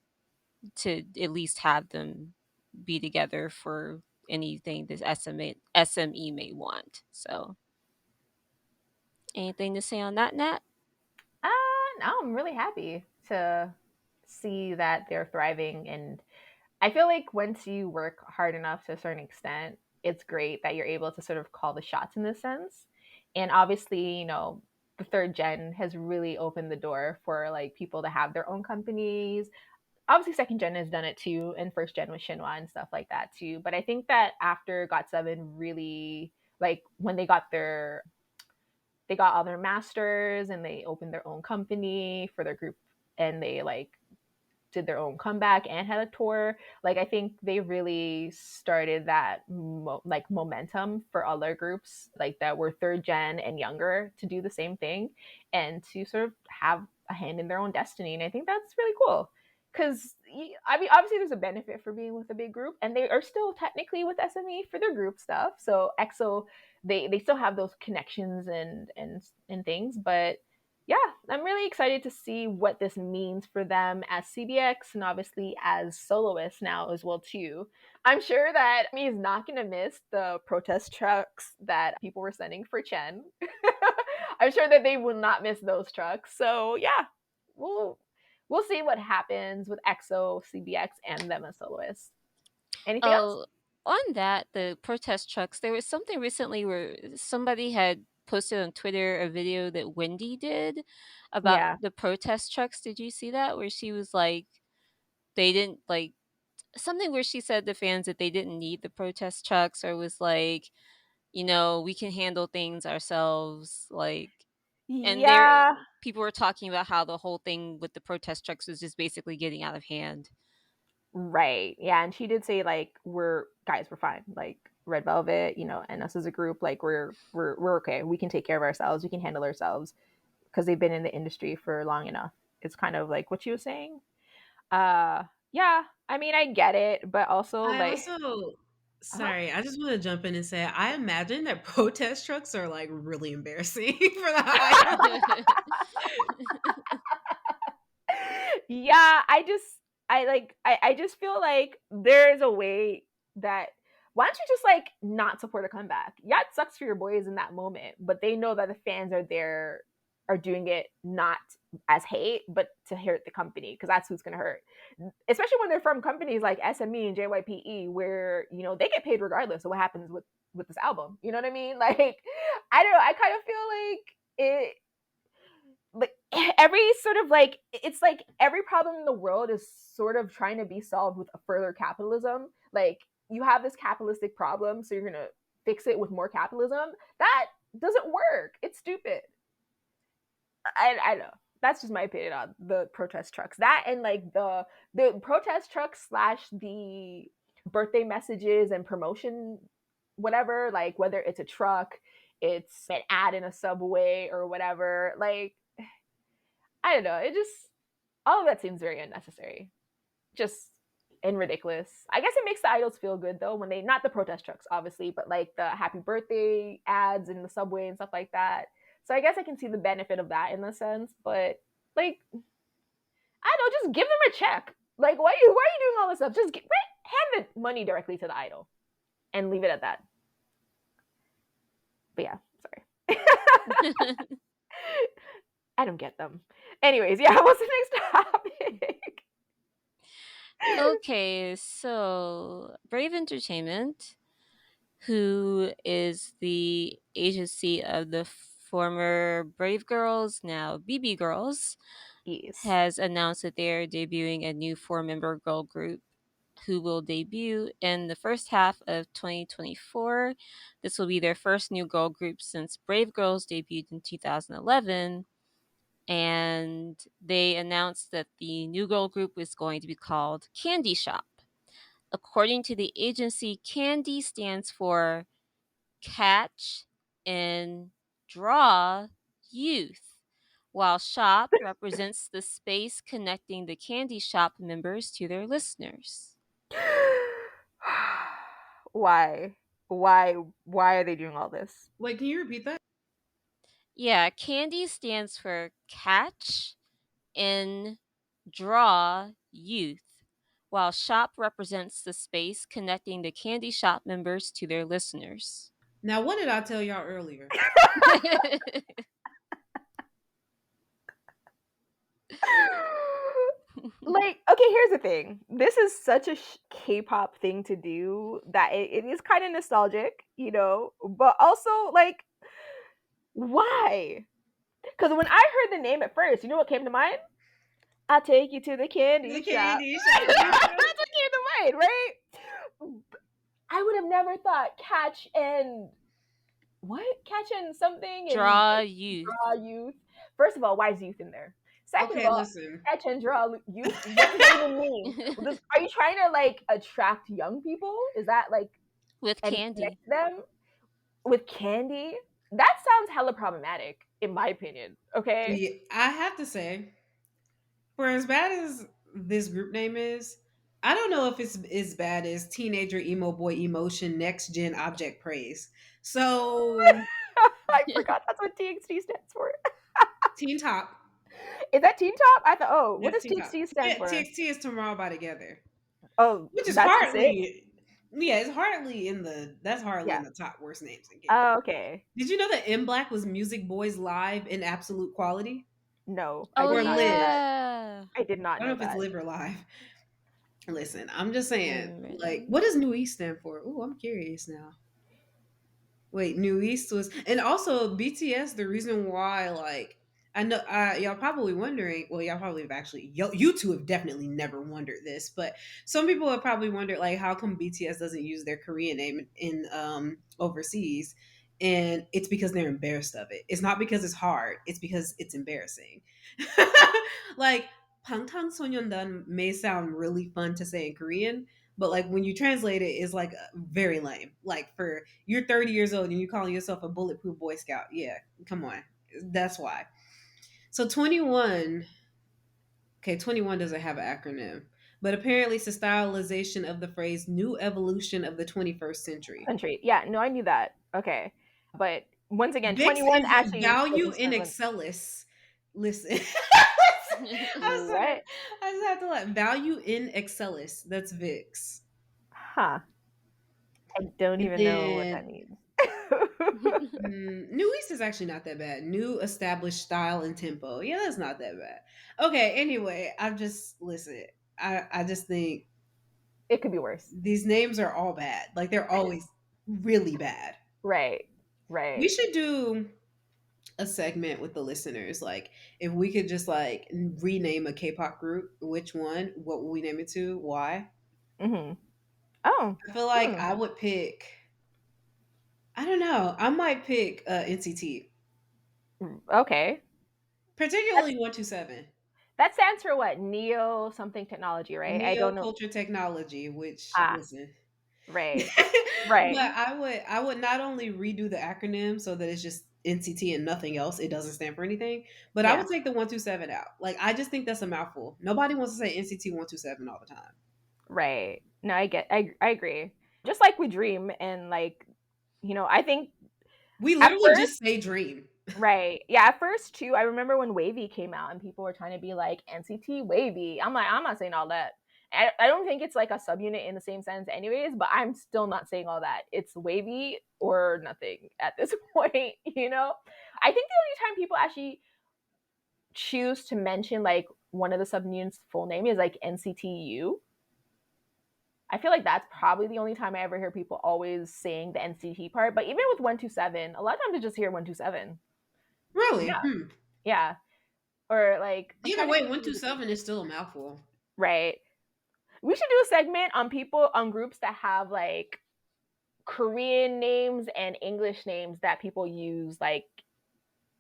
Speaker 3: to at least have them be together for anything this SME may want. So anything to say on that, Nat?
Speaker 1: Uh, no, I'm really happy to see that they're thriving. And I feel like once you work hard enough to a certain extent, it's great that you're able to sort of call the shots in this sense. And obviously, the third gen has really opened the door for like people to have their own companies. Obviously, second gen has done it too, and first gen with Shinhwa and stuff like that too. But I think that after GOT7 really, like when they got all their masters and they opened their own company for their group, and they like did their own comeback and had a tour. Like I think they really started that momentum for other groups like that were third gen and younger to do the same thing and to sort of have a hand in their own destiny. And I think that's really cool because I mean, obviously there's a benefit for being with a big group, and they are still technically with SME for their group stuff. So EXO, they still have those connections and things, but yeah, I'm really excited to see what this means for them as CBX and obviously as soloists now as well too. I'm sure that me is not going to miss the protest trucks that people were sending for Chen. I'm sure that they will not miss those trucks. So yeah, we'll we'll see what happens with EXO, CBX, and them as soloists. Anything else?
Speaker 3: Oh, on that, the protest trucks, there was something recently where somebody had posted on Twitter a video that Wendy did about
Speaker 1: Yeah.
Speaker 3: the protest trucks. Did you see that? Where she was like, they didn't like something where she said to fans that they didn't need the protest trucks, or was like, we can handle things ourselves. Like, and there,
Speaker 1: Yeah.
Speaker 3: people were talking about how the whole thing with the protest trucks was just basically getting out of hand.
Speaker 1: Right. Yeah, and she did say like we're guys, we're fine. Like Red Velvet, and us as a group, like we're okay. We can take care of ourselves. We can handle ourselves because they've been in the industry for long enough. It's kind of like what she was saying. Uh yeah, I mean I get it, but also
Speaker 2: I
Speaker 1: like
Speaker 2: also,
Speaker 1: uh-huh.
Speaker 2: sorry, I just want to jump in and say, I imagine that protest trucks are like really embarrassing for the hire.
Speaker 1: Yeah, I just feel like there's a way that why don't you just like not support a comeback? Yeah, it sucks for your boys in that moment, but they know that the fans are doing it not as hate, but to hurt the company because that's who's gonna hurt. Especially when they're from companies like SME and JYPE, where they get paid regardless of what happens with this album. You know what I mean? Like, I don't know. I kind of feel like it like every sort of like it's like every problem in the world is sort of trying to be solved with a further capitalism. Like you have this capitalistic problem, so you're gonna fix it with more capitalism. That doesn't work. It's stupid. I don't know. That's just my opinion on the protest trucks. That and like the protest trucks slash the birthday messages and promotion, whatever. Like whether it's a truck, it's an ad in a subway or whatever. Like I don't know. It just all of that seems very unnecessary. Just and ridiculous. I guess it makes the idols feel good though when they, not the protest trucks obviously, but like the happy birthday ads in the subway and stuff like that. So I guess I can see the benefit of that in the sense, but like I don't know, just give them a check. Like why are you doing all this stuff? Just hand the money directly to the idol and leave it at that. But yeah, sorry. I don't get them. Anyways, yeah, what's the next topic?
Speaker 3: Okay, so Brave Entertainment, who is the agency of the former Brave Girls, now BB Girls,
Speaker 1: Yes.
Speaker 3: has announced that they are debuting a new four-member girl group who will debut in the first half of 2024. This will be their first new girl group since Brave Girls debuted in 2011. And they announced that the new girl group is going to be called Candy Shop. According to the agency, Candy stands for Catch and Draw Youth, while Shop represents the space connecting the Candy Shop members to their listeners.
Speaker 1: Why? Why are they doing all this?
Speaker 2: Wait, can you repeat that?
Speaker 3: Yeah, Candy stands for Catch and Draw Youth, while Shop represents the space connecting the Candy Shop members to their listeners.
Speaker 2: Now, what did I tell y'all earlier?
Speaker 1: Like, okay, here's the thing. This is such a K-pop thing to do that it is kind of nostalgic, you know, but also like why? Because when I heard the name at first, you know what came to mind? I'll take you to the
Speaker 2: The
Speaker 1: candy shop.
Speaker 2: candy
Speaker 1: That's
Speaker 2: shop.
Speaker 1: what came to mind, right? I would have never thought catch and what? Catch and something and
Speaker 3: Draw Youth.
Speaker 1: draw youth. First of all, why is youth in there? Second of
Speaker 2: Okay,
Speaker 1: all,
Speaker 2: listen.
Speaker 1: catch and draw youth. What does that even mean? Are you trying to like attract young people? Is that like
Speaker 3: With
Speaker 1: and
Speaker 3: candy.
Speaker 1: connect them with candy? That sounds hella problematic, in my opinion. Okay.
Speaker 2: Yeah, I have to say, for as bad as this group name is, I don't know if it's as bad as teenager emo boy emotion next gen object praise. So
Speaker 1: I forgot that's what TXT stands for.
Speaker 2: Teen Top.
Speaker 1: Is that Teen Top? I thought, oh, what
Speaker 2: That's
Speaker 1: does
Speaker 2: Teen Top.
Speaker 1: TXT stand
Speaker 2: Yeah,
Speaker 1: for?
Speaker 2: TXT is tomorrow by together.
Speaker 1: Oh,
Speaker 2: Which is
Speaker 1: that's just it?
Speaker 2: hardly, yeah, it's hardly in the that's hardly
Speaker 1: Yeah.
Speaker 2: in the top worst names in K-pop.
Speaker 1: Oh, okay.
Speaker 2: Did you know that M Black was Music Boys live in absolute quality?
Speaker 1: No, I
Speaker 3: Oh,
Speaker 1: did
Speaker 2: Or
Speaker 1: not know
Speaker 2: live?
Speaker 1: that.
Speaker 3: yeah.
Speaker 1: I did
Speaker 2: I
Speaker 1: not
Speaker 2: don't know
Speaker 1: know
Speaker 2: if it's
Speaker 1: that.
Speaker 2: live or live. Listen, I'm just
Speaker 3: I
Speaker 2: saying,
Speaker 3: remember
Speaker 2: like,
Speaker 3: that.
Speaker 2: what does New East stand for? Oh, I'm curious now. Wait, New East was, and also BTS. The reason why, like, I know y'all probably wondering. Well, y'all probably have actually, you two have definitely never wondered this, but some people have probably wondered, like, how come BTS doesn't use their Korean name in overseas, and it's because they're embarrassed of it. It's not because it's hard. It's because it's embarrassing. Like, 방탄소년단 may sound really fun to say in Korean, but like when you translate it, it's like very lame. Like for you're 30 years old and you calling yourself a bulletproof Boy Scout. Yeah, come on. That's why. So 21, okay, 21 doesn't have an acronym, but apparently it's a stylization of the phrase new evolution of the 21st century.
Speaker 1: Country. Yeah, no, I knew that. Okay. But once again,
Speaker 2: VIX
Speaker 1: 21
Speaker 2: is
Speaker 1: actually
Speaker 2: value
Speaker 1: doesn't
Speaker 2: in
Speaker 1: sound.
Speaker 2: Excelis. Listen. I'm sorry.
Speaker 1: What?
Speaker 2: I just have to let value in Excelis. That's VIX.
Speaker 1: Huh. I don't
Speaker 2: And
Speaker 1: even know what that
Speaker 2: then
Speaker 1: means.
Speaker 2: New East is actually not that bad. New established style and tempo. Yeah, that's not that bad. Okay, anyway, I'm just listen. I just think
Speaker 1: It could be worse.
Speaker 2: these names are all bad. Like they're always really bad.
Speaker 1: Right.
Speaker 2: We
Speaker 1: Right.
Speaker 2: should do a segment with the listeners. Like if we could just like rename a K-pop group, which one? What would we name it to? Why?
Speaker 1: Mhm. Oh.
Speaker 2: I feel like
Speaker 1: Hmm.
Speaker 2: I would pick. I don't know. I might pick NCT,
Speaker 1: Okay. That's
Speaker 2: particularly 127.
Speaker 1: that stands for what? Neo something technology, right? I
Speaker 2: Neo
Speaker 1: don't know.
Speaker 2: culture technology, which
Speaker 1: Ah,
Speaker 2: listen.
Speaker 1: right.
Speaker 2: But
Speaker 1: Right.
Speaker 2: I would not only redo the acronym so that it's just NCT and nothing else. It doesn't stand for anything. But I
Speaker 1: Yeah.
Speaker 2: would take the 127 out. Like I just think that's a mouthful. Nobody wants to say NCT 127 all the time.
Speaker 1: Right. No, I agree. Just like with Dream and like, I think
Speaker 2: We
Speaker 1: at
Speaker 2: literally
Speaker 1: first,
Speaker 2: just say dream.
Speaker 1: right. Yeah, at first too, I remember when Wavy came out and people were trying to be like NCT Wavy. I'm like, I'm not saying all that. I don't think it's like a subunit in the same sense anyways, but I'm still not saying all that. It's Wavy or nothing at this point. I think the only time people actually choose to mention like one of the subunits full name is like NCTU. I feel like that's probably the only time I ever hear people always saying the NCT part. But even with 127, a lot of times I just hear 127.
Speaker 2: Really?
Speaker 1: Yeah. Yeah. Or like, I'm
Speaker 2: Either
Speaker 1: trying to
Speaker 2: way,
Speaker 1: think of the
Speaker 2: 127 is still a mouthful.
Speaker 1: right. We should do a segment on people on groups that have like Korean names and English names that people use like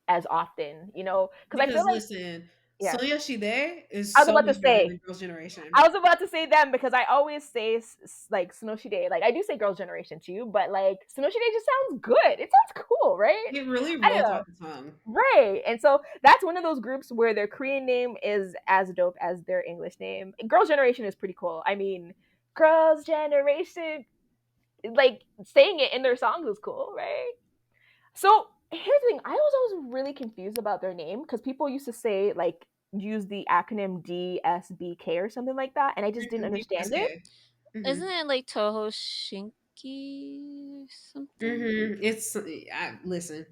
Speaker 1: as often. Because I feel
Speaker 2: Because
Speaker 1: like,
Speaker 2: listen,
Speaker 1: yeah.
Speaker 2: Sonia Shide is
Speaker 1: I was
Speaker 2: so
Speaker 1: about to
Speaker 2: much better
Speaker 1: say,
Speaker 2: than Girls' Generation.
Speaker 1: I was about to say them because I always say like Sonoshide. Like I do say Girls' Generation too, but like Sonoshide just sounds good. It sounds cool, right?
Speaker 2: It really
Speaker 1: I don't
Speaker 2: rolls
Speaker 1: know.
Speaker 2: off the tongue.
Speaker 1: Right. And so that's one of those groups where their Korean name is as dope as their English name. Girls' Generation is pretty cool. I mean, Girls' Generation, like saying it in their songs is cool, right? So here's the thing. I was always really confused about their name because people used to say like use the acronym DSBK or something like that, and I just didn't understand it.
Speaker 2: DPSK. Mm-hmm.
Speaker 3: Isn't it like Toho Shinki or something?
Speaker 2: It's listen.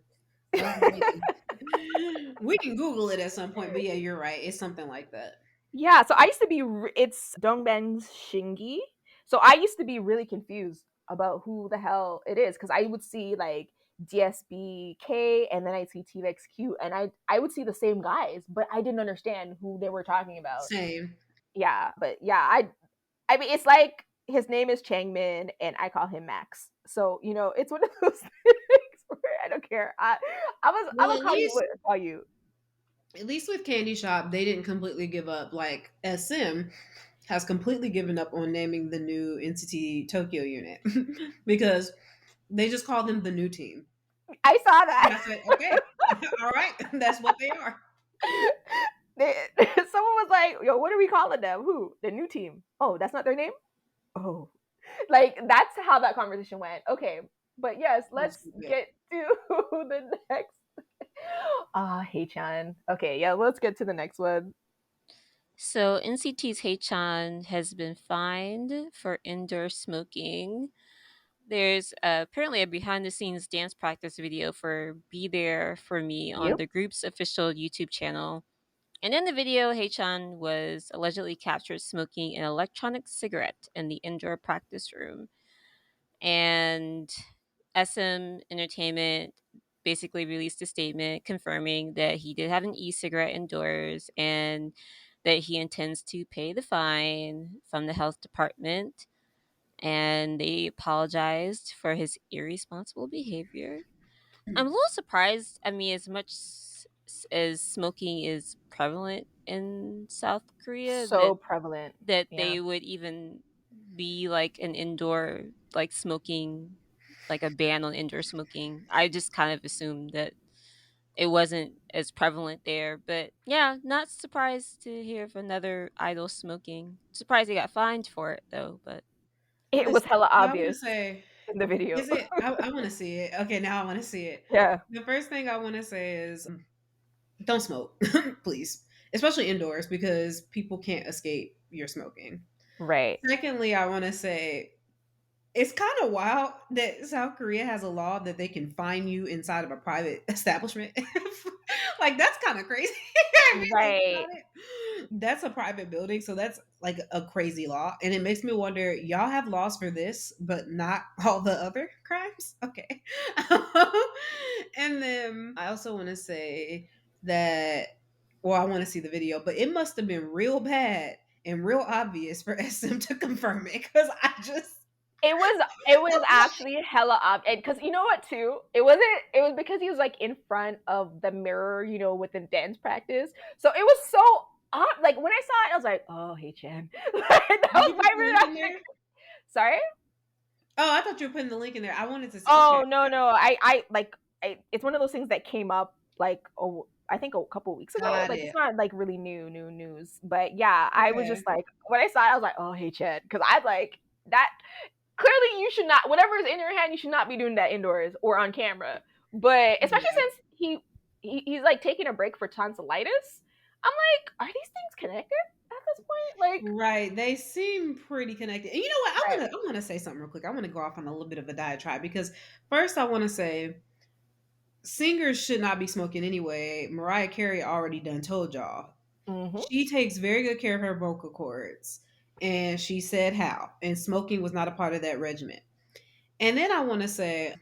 Speaker 2: We can Google it at some point, but yeah, you're right. It's something like that.
Speaker 1: Yeah, so I used to be it's Dongben's Shingi. So I used to be really confused about who the hell it is because I would see like DSBK and then I'd see TVXQ and I would see the same guys, but I didn't understand who they were talking about.
Speaker 2: Same.
Speaker 1: Yeah, but yeah, I mean it's like his name is Changmin and I call him Max. So, it's one of those things where I don't care. I'm
Speaker 2: Well,
Speaker 1: gonna
Speaker 2: at
Speaker 1: call you what
Speaker 2: least
Speaker 1: I call you.
Speaker 2: at least with Candy Shop, they didn't completely give up. Like SM has completely given up on naming the new entity Tokyo unit because they just call them the new team.
Speaker 1: I saw
Speaker 2: And I
Speaker 1: that.
Speaker 2: said, okay, all right, that's what they are.
Speaker 1: Someone was like, "Yo, what are we calling them? Who? The new team? Oh, that's not their name. Oh, like that's how that conversation went. Okay, but yes,
Speaker 2: So
Speaker 1: let's
Speaker 2: stupid.
Speaker 1: get to the next. Haechan. Okay, yeah, let's get to the next one.
Speaker 3: So NCT's Haechan has been fined for indoor smoking. There's apparently a behind the scenes dance practice video for Be There For Me on
Speaker 1: Yep.
Speaker 3: the group's official YouTube channel. And in the video, Haechan was allegedly captured smoking an electronic cigarette in the indoor practice room. And SM Entertainment basically released a statement confirming that he did have an e-cigarette indoors and that he intends to pay the fine from the health department, and they apologized for his irresponsible behavior. I'm a little surprised. I mean, as much as smoking is prevalent in South Korea,
Speaker 1: So
Speaker 3: that
Speaker 1: prevalent. Yeah.
Speaker 3: they would even be like an indoor like smoking, like a ban on indoor smoking. I just kind of assumed that it wasn't as prevalent there, but yeah, not surprised to hear of another idol smoking. Surprised they got fined for it though, but
Speaker 1: It was
Speaker 2: Listen,
Speaker 1: hella
Speaker 2: I want to
Speaker 1: obvious
Speaker 2: say,
Speaker 1: in the video.
Speaker 2: is it? I want to see it. Okay, now I want to see it.
Speaker 1: Yeah.
Speaker 2: The first thing I want to say is don't smoke, please, especially indoors because people can't escape your smoking.
Speaker 1: Right.
Speaker 2: Secondly, I want to say it's kind of wild that South Korea has a law that they can fine you inside of a private establishment. Like that's kind of crazy. If you think
Speaker 1: Right.
Speaker 2: about it, that's a private building, so that's like a crazy law, and it makes me wonder. Y'all have laws for this, but not all the other crimes. Okay, and then I also want to say that. Well, I want to see the video, but it must have been real bad and real obvious for SM to confirm it because I just
Speaker 1: It was actually hella up, and because you know what too, it was because he was like in front of the mirror, with the dance practice. So it was so odd. Like when I saw it, I was like, "Oh, hey Chan." That
Speaker 2: did
Speaker 1: was
Speaker 2: you put
Speaker 1: my
Speaker 2: the link in
Speaker 1: reaction.
Speaker 2: there?
Speaker 1: Sorry.
Speaker 2: Oh, I thought you were putting the link in there. I wanted to see. Okay.
Speaker 1: Oh no, no. I like it's one of those things that came up like I think a couple weeks ago.
Speaker 2: Got
Speaker 1: Like it's
Speaker 2: it.
Speaker 1: not like really new news, but yeah, I was
Speaker 2: Okay.
Speaker 1: just like when I saw it, I was like, oh hey Chad, because I like that. Clearly, you should not. Whatever is in your hand, you should not be doing that indoors or on camera. But especially
Speaker 2: Yeah.
Speaker 1: since he's like taking a break for tonsillitis. I'm like, are these things connected at this point? Like,
Speaker 2: Right. They seem pretty connected. And you know what?
Speaker 1: right.
Speaker 2: I wanna say something real quick. I want to go off on a little bit of a diatribe because first I want to say singers should not be smoking anyway. Mariah Carey already done told y'all.
Speaker 1: Mm-hmm.
Speaker 2: She takes very good care of her vocal cords. And she said how. And smoking was not a part of that regimen. And then I want to say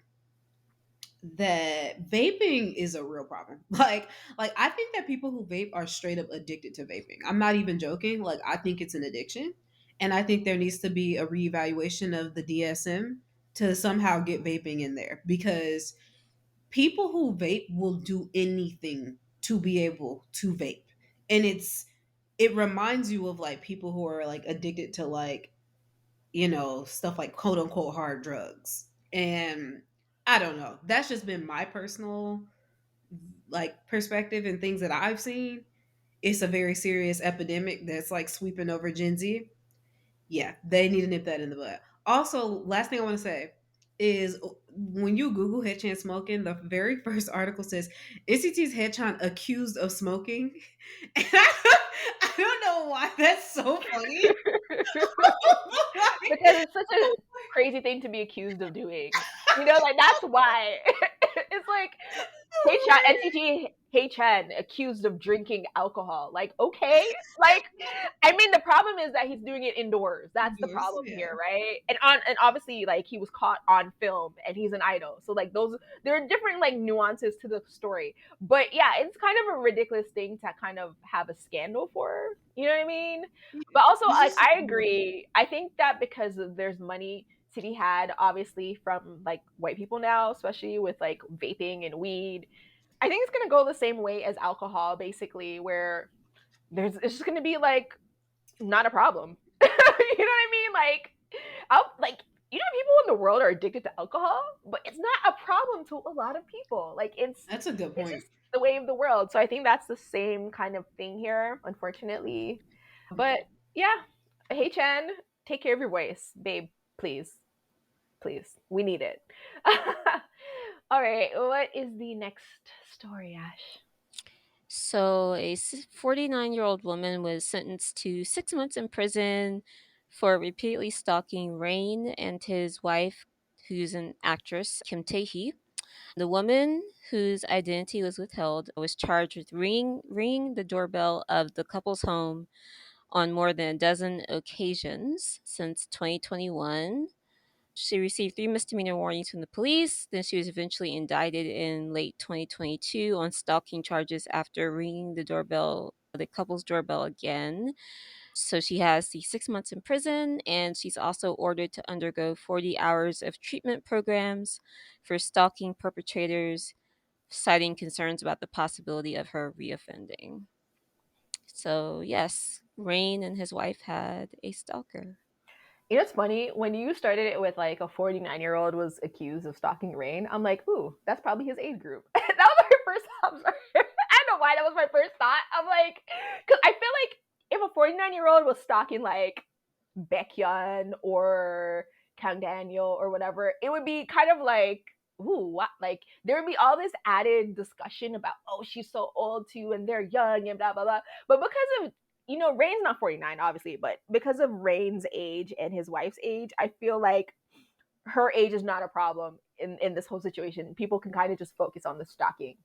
Speaker 2: that vaping is a real problem. Like I think that people who vape are straight up addicted to vaping. I'm not even joking. Like I think it's an addiction. And I think there needs to be a reevaluation of the DSM to somehow get vaping in there because people who vape will do anything to be able to vape. And it reminds you of like people who are like addicted to like, stuff like quote unquote hard drugs. And I don't know. That's just been my personal like perspective and things that I've seen. It's a very serious epidemic that's like sweeping over Gen Z. Yeah, they need to nip that in the bud. Also, last thing I want to say is when you Google Haechan smoking, the very first article says NCT's Haechan accused of smoking. And I don't know why that's so funny.
Speaker 1: Because it's such a crazy thing to be accused of doing. You know, like that's why. It's like Hey Chan, NCT Hey Chan accused of drinking alcohol. Like, okay. Like, I mean, the problem is that he's doing it indoors. That's the
Speaker 2: Indoors,
Speaker 1: problem
Speaker 2: yeah.
Speaker 1: here, right? And obviously, like, he was caught on film and he's an idol. So like those there are different like nuances to the story. But yeah, it's kind of a ridiculous thing to kind of have a scandal for. You know what I mean? But also,
Speaker 2: It's
Speaker 1: like,
Speaker 2: just
Speaker 1: I agree. I think that because there's money City had obviously from like white people now, especially with like vaping and weed. I think it's gonna go the same way as alcohol, basically, where it's just gonna be like not a problem. You know what I mean? Like, like people in the world are addicted to alcohol, but it's not a problem to a lot of people. Like,
Speaker 2: that's a good
Speaker 1: it's
Speaker 2: point.
Speaker 1: just the way of the world. So I think that's the same kind of thing here, unfortunately. But yeah, hey Chen, take care of your voice, babe. Please, please, we need it. All right, what is the next story, Ash?
Speaker 3: So, a 49-year-old woman was sentenced to 6 months in prison for repeatedly stalking Rain and his wife, who's an actress, Kim-Tae-hee. The woman, whose identity was withheld, was charged with ringing the doorbell of the couple's home on more than a dozen occasions since 2021. She received 3 misdemeanor warnings from the police. Then she was eventually indicted in late 2022 on stalking charges after ringing the couple's doorbell again. So she has the 6 months in prison, and she's also ordered to undergo 40 hours of treatment programs for stalking perpetrators, citing concerns about the possibility of her reoffending. So, yes, Rain and his wife had a stalker.
Speaker 1: You know, it's funny when you started it with like a 49-year-old was accused of stalking Rain. I'm like, ooh, that's probably his age group. That was my first. I'm sorry. I don't know why that was my first thought. I'm like, because I feel like if a 49-year-old was stalking like Baekhyun or Kang Daniel or whatever, it would be kind of like, ooh, what? Like there would be all this added discussion about, oh, she's so old too, and they're young and blah blah blah. But because of Rain's not 49, obviously, but because of Rain's age and his wife's age, I feel like her age is not a problem in this whole situation. People can kind of just focus on the stalking.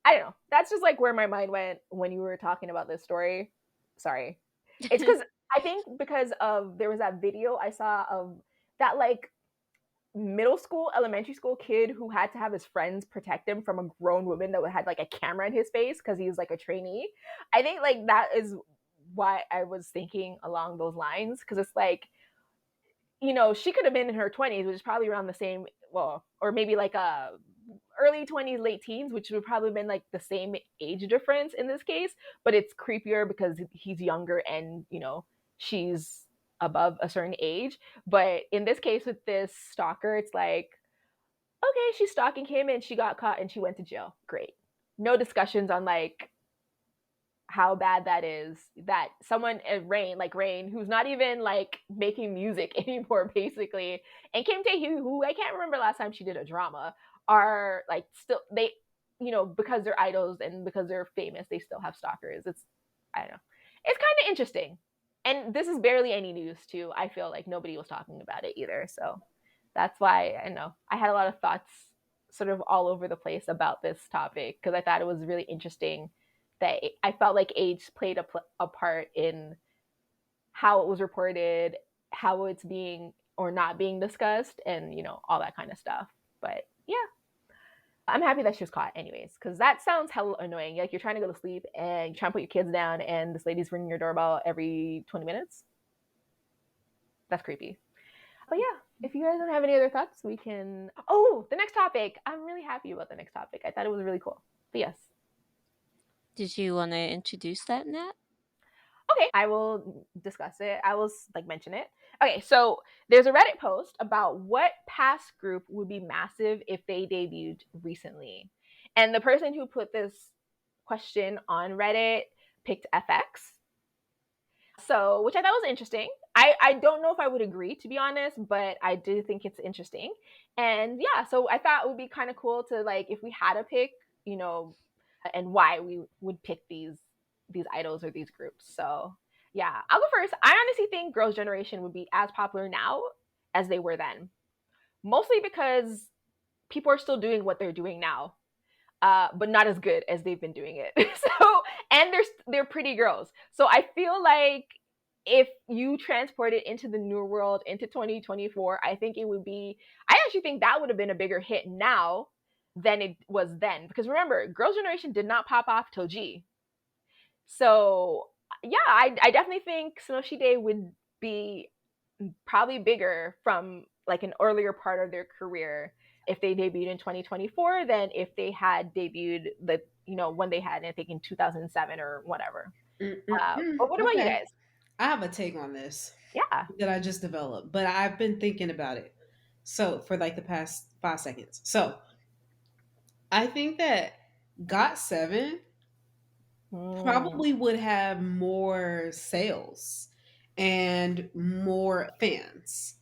Speaker 1: I don't know. That's just like where my mind went when you were talking about this story. Sorry. It's because I think because of there was that video I saw of that like middle school, elementary school kid who had to have his friends protect him from a grown woman that had like a camera in his face because he was like a trainee. I think like that is why I was thinking along those lines because it's like she could have been in her 20s, which is probably around the same, well, or maybe like early 20s, late teens, which would probably have been like the same age difference in this case, but it's creepier because he's younger and, she's above a certain age. But in this case with this stalker, it's like, okay, she's stalking him and she got caught and she went to jail. Great. no discussions on like how bad that is, that someone Rain, like Rain, who's not even like making music anymore, basically, and Kim-Tae-hee, who I can't remember last time she did a drama, are like still they, because they're idols and because they're famous, they still have stalkers. It's I don't know, it's kind of interesting, and this is barely any news too. I feel like nobody was talking about it either, so that's why I know I had a lot of thoughts sort of all over the place about this topic because I thought it was really interesting that I felt like age played a part in how it was reported, how it's being or not being discussed, and all that kind of stuff. But yeah, I'm happy that she was caught, anyways, because that sounds hella annoying. Like you're trying to go to sleep and you're trying to put your kids down, and this lady's ringing your doorbell every 20 minutes. That's creepy. But yeah, if you guys don't have any other thoughts, we can. Oh, the next topic. I'm really happy about the next topic. I thought it was really cool. But yes,
Speaker 3: Did you want to introduce that, Nat?
Speaker 1: okay, I will discuss it. I will like mention it. Okay, so there's a Reddit post about what past group would be massive if they debuted recently. And the person who put this question on Reddit picked FX. So, which I thought was interesting. I don't know if I would agree, to be honest, but I do think it's interesting. And yeah, so I thought it would be kind of cool to like if we had a pick, and why we would pick these idols or these groups. So yeah, I'll go first. I honestly think Girls' Generation would be as popular now as they were then, mostly because people are still doing what they're doing now, but not as good as they've been doing it. So, and they're pretty girls. So I feel like if you transport it into the new world, into 2024, I think it would be. I actually think that would have been a bigger hit now than it was then. Because remember, Girls' Generation did not pop off till G. So yeah, I definitely think Sonoshi Day would be probably bigger from like an earlier part of their career if they debuted in 2024 than if they had debuted when they had, I think, in 2007 or whatever. But what about you
Speaker 2: Okay.
Speaker 1: guys?
Speaker 2: I have a take on this
Speaker 1: Yeah.
Speaker 2: that I just developed, but I've been thinking about it. So, for like the past 5 seconds. So, I think that Got 7
Speaker 1: Mm,
Speaker 2: probably would have more sales and more fans.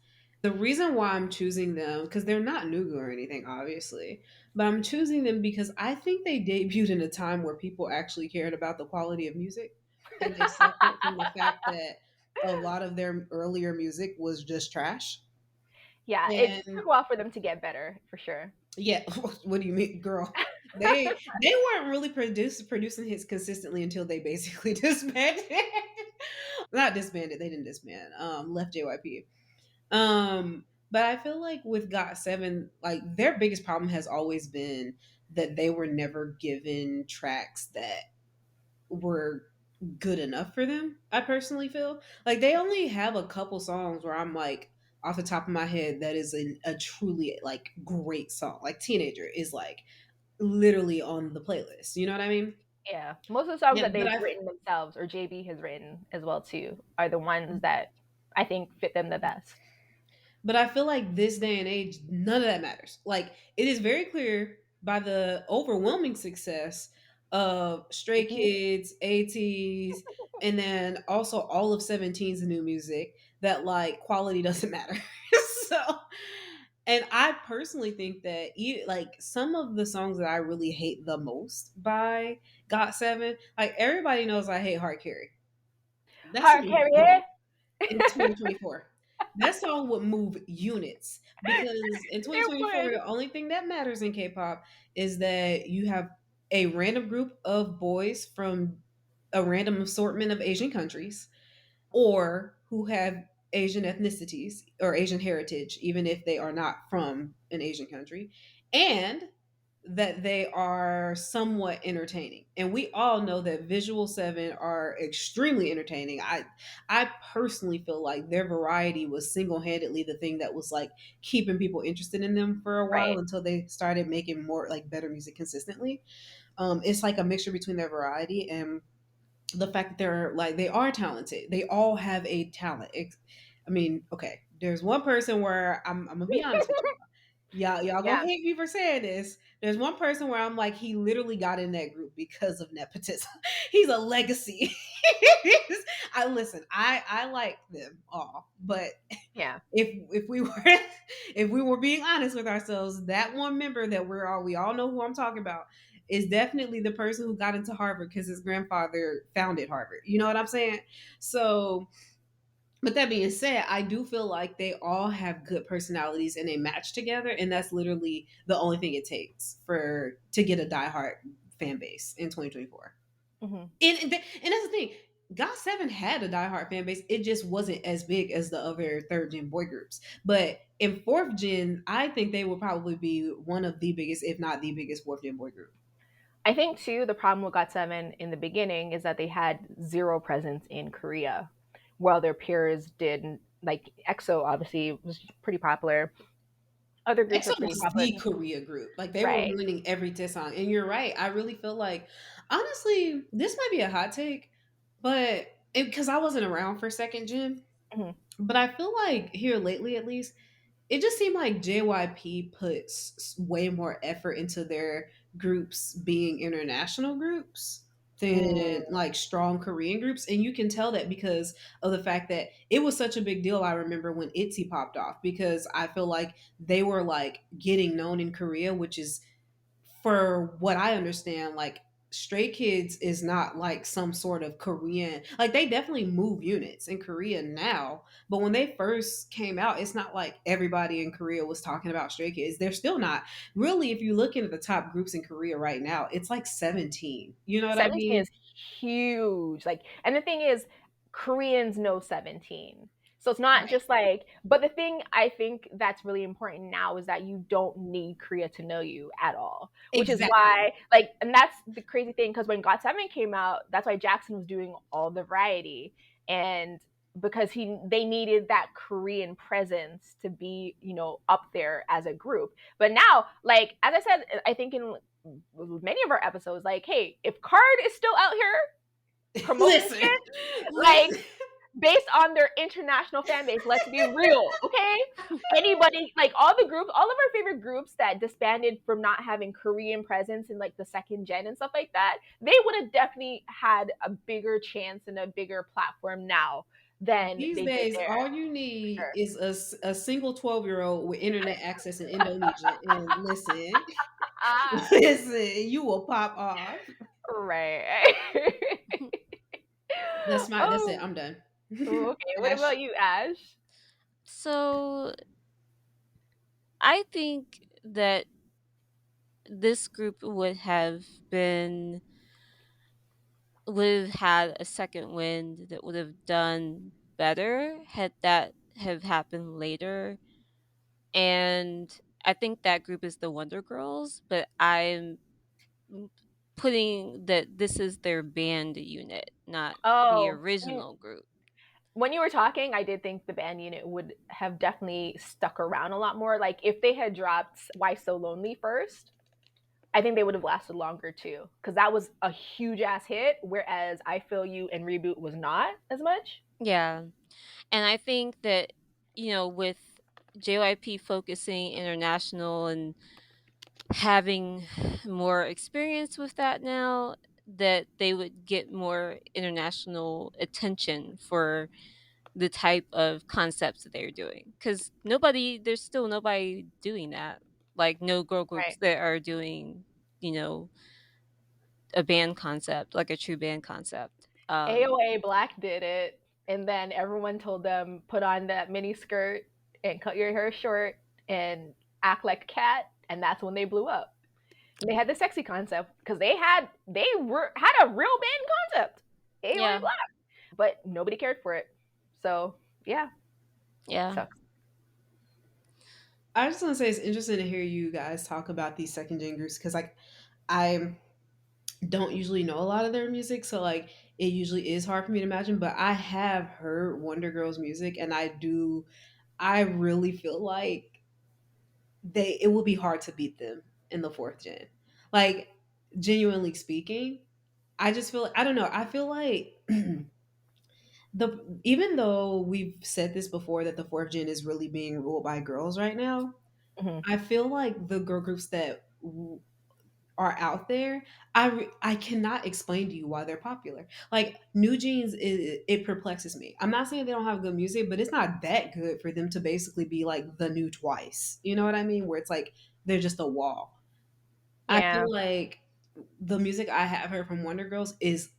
Speaker 2: The reason why I'm choosing them, because they're not Nugu or anything, obviously, but I'm choosing them because I think they debuted in a time where people actually cared about the quality of music and they suffered from the fact that a lot of their earlier music was just trash.
Speaker 1: yeah, it took
Speaker 2: And
Speaker 1: a while for them to get better, for sure.
Speaker 2: yeah, what do you mean, girl? They weren't really producing hits consistently until they basically disbanded. Not disbanded, they didn't disband. Left JYP. But I feel like with Got 7, like their biggest problem has always been that they were never given tracks that were good enough for them. I personally feel like they only have a couple songs where I'm like, off the top of my head, that is a truly like great song. Like Teenager is like literally on the playlist. You know what I mean?
Speaker 1: Yeah, most of the songs
Speaker 2: Yeah,
Speaker 1: that they've written themselves or JB has written as well too are the ones that I think fit them the best.
Speaker 2: but I feel like this day and age, none of that matters. Like it is very clear by the overwhelming success of Stray
Speaker 1: Icky.
Speaker 2: Kids, ATs, and then also all of 17's new music that like quality doesn't matter. So, and I personally think that like some of the songs that I really hate the most by Got 7, like everybody knows I hate Hard Carry. That
Speaker 1: Hard
Speaker 2: song would
Speaker 1: carrier.
Speaker 2: go in 2024. That song would move units because in
Speaker 1: It
Speaker 2: 2024,
Speaker 1: would.
Speaker 2: the only thing that matters in K-pop is that you have a random group of boys from a random assortment of Asian countries or who have Asian ethnicities or Asian heritage, even if they are not from an Asian country, and that they are somewhat entertaining. And we all know that Visual 7 are extremely entertaining. I personally feel like their variety was single-handedly the thing that was like keeping people interested in them for a while
Speaker 1: Right.
Speaker 2: until they started making more like better music consistently. It's like a mixture between their variety and the fact that they're like they are talented. They all have a talent. I mean, okay, there's one person where I'm gonna be honest with you. Y'all gonna
Speaker 1: Yeah,
Speaker 2: hate me for saying this. There's one person where I'm like, he literally got in that group because of nepotism. He's a legacy. I listen, I like them all, but
Speaker 1: yeah.
Speaker 2: if we were if we were being honest with ourselves, that one member that we all know who I'm talking about is definitely the person who got into Harvard because his grandfather founded Harvard. You know what I'm saying? So but that being said, I do feel like they all have good personalities and they match together, and that's literally the only thing it takes for to get a diehard fan base in 2024.
Speaker 1: Hmm.
Speaker 2: And that's the thing. GOT7 had a diehard fan base. It just wasn't as big as the other third gen boy groups. But in fourth gen, I think they will probably be one of the biggest, if not the biggest, fourth gen boy group.
Speaker 1: I think too the problem with GOT7 in the beginning is that they had zero presence in Korea, while their peers did. Like EXO obviously was pretty popular. Other groups
Speaker 2: EXO
Speaker 1: are pretty
Speaker 2: was
Speaker 1: popular,
Speaker 2: the Korea group. Like they were
Speaker 1: right?
Speaker 2: winning every diss song. And you're right. I really feel like, honestly, this might be a hot take, but because I wasn't around for second gen,
Speaker 1: Mhm.
Speaker 2: but I feel like here lately, at least, it just seemed like JYP puts way more effort into their groups being international groups than
Speaker 1: Mm.
Speaker 2: like strong Korean groups. And you can tell that because of the fact that it was such a big deal. I remember when Itzy popped off because I feel like they were like getting known in Korea, which is for what I understand, like Stray Kids is not like some sort of Korean. Like they definitely move units in Korea now, but when they first came out, it's not like everybody in Korea was talking about Stray Kids. They're still not. Really, if you look into the top groups in Korea right now, it's like 17. You know what I
Speaker 1: 17
Speaker 2: mean?
Speaker 1: is huge. Like, and the thing is, Koreans know 17. So it's not
Speaker 2: Right.
Speaker 1: just like, but the thing I think that's really important now is that you don't need Korea to know you at all, which is
Speaker 2: Exactly.
Speaker 1: why, like, and that's the crazy thing because when GOT7 came out, that's why Jackson was doing all the variety. And because they needed that Korean presence to be, up there as a group. But now, like, as I said, I think in many of our episodes, like, hey, if Card is still out here promoting
Speaker 2: Listen,
Speaker 1: shit, like
Speaker 2: listen.
Speaker 1: based on their international fan base, let's be real, okay? Anybody, like all the groups, all of our favorite groups that disbanded from not having Korean presence in like the second gen and stuff like that, they would have definitely had a bigger chance and a bigger platform now than
Speaker 2: These
Speaker 1: they did
Speaker 2: days,
Speaker 1: there,
Speaker 2: all you
Speaker 1: for
Speaker 2: need
Speaker 1: sure.
Speaker 2: is a single 12-year-old with internet access in Indonesia. And listen,
Speaker 1: Ah,
Speaker 2: listen, you will pop off.
Speaker 1: right.
Speaker 2: That's it.
Speaker 1: Oh,
Speaker 2: I'm done.
Speaker 1: okay. What
Speaker 2: Ash.
Speaker 1: about you, Ash?
Speaker 3: So I think that this group been would have had a second wind that would have done better had that have happened later. And I think that group is the Wonder Girls, but I'm m- putting that this is their band unit, not the
Speaker 1: Oh,
Speaker 3: original group.
Speaker 1: when you were talking, I did think the band unit would have definitely stuck around a lot more. Like if they had dropped "Why So Lonely" first, I think they would have lasted longer too, because that was a huge ass hit. Whereas "I Feel You" and "Reboot" was not as much.
Speaker 3: Yeah. And I think that, with JYP focusing international and having more experience with that now, that they would get more international attention for the type of concepts that they're doing. Because there's still nobody doing that. Like, no girl groups
Speaker 1: Right.
Speaker 3: that are doing, you know, a band concept, like a true band concept.
Speaker 1: AOA Black did it, and then everyone told them put on that mini skirt and cut your hair short and act like a cat, and that's when they blew up. They had the sexy concept because they had a real band concept, AOA
Speaker 3: Yeah,
Speaker 1: Black, but nobody cared for it. So yeah,
Speaker 3: yeah.
Speaker 1: sucks.
Speaker 2: I just want to say it's interesting to hear you guys talk about these second gen groups because like I don't usually know a lot of their music, so like it usually is hard for me to imagine. But I have heard Wonder Girls music, and I really feel like it will be hard to beat them in the fourth gen. Like genuinely speaking, I just feel I don't know. I feel like the even though we've said this before that the fourth gen is really being ruled by girls right now,
Speaker 1: Mhm.
Speaker 2: I feel like the girl groups that are out there, I cannot explain to you why they're popular. Like New Jeans, it perplexes me. I'm not saying they don't have good music, but it's not that good for them to basically be like the new Twice. You know what I mean? Where it's like they're just a wall. I
Speaker 1: Yeah.
Speaker 2: feel like the music I have heard from Wonder Girls is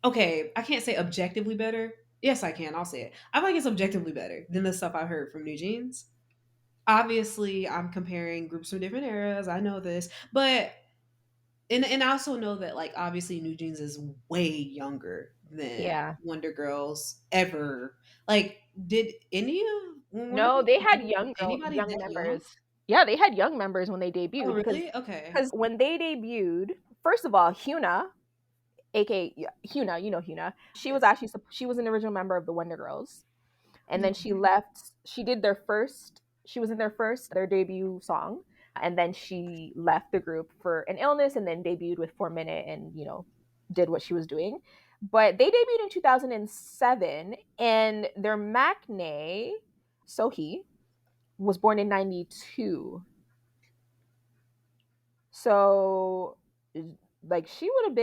Speaker 2: okay. I can't say objectively better. Yes, I can. I'll say it. I feel like it's objectively better than the stuff I've heard from New Jeans. Obviously, I'm comparing groups from different eras. I know this, but and I also know that like obviously New Jeans is way younger than
Speaker 1: Yeah.
Speaker 2: Wonder Girls ever. Like, did any of when Wonder
Speaker 1: No,
Speaker 2: Girls
Speaker 1: they had
Speaker 2: debuted, anybody
Speaker 1: young
Speaker 2: that young?
Speaker 1: members. Yeah, they had young members when they
Speaker 2: Oh,
Speaker 1: debuted
Speaker 2: really? Okay.
Speaker 1: because when they debuted, first of all, Hyuna, aka Hyuna, you know Hyuna,
Speaker 2: Yes.
Speaker 1: she was an original member of the Wonder Girls, and then she
Speaker 2: Mhm.
Speaker 1: left. She did their first. She was in their debut song, and then she left the group for an illness, and then debuted with 4 Minute, and did what she was doing. But they debuted in 2007, and their maknae Sohee was born in 92. So like she would have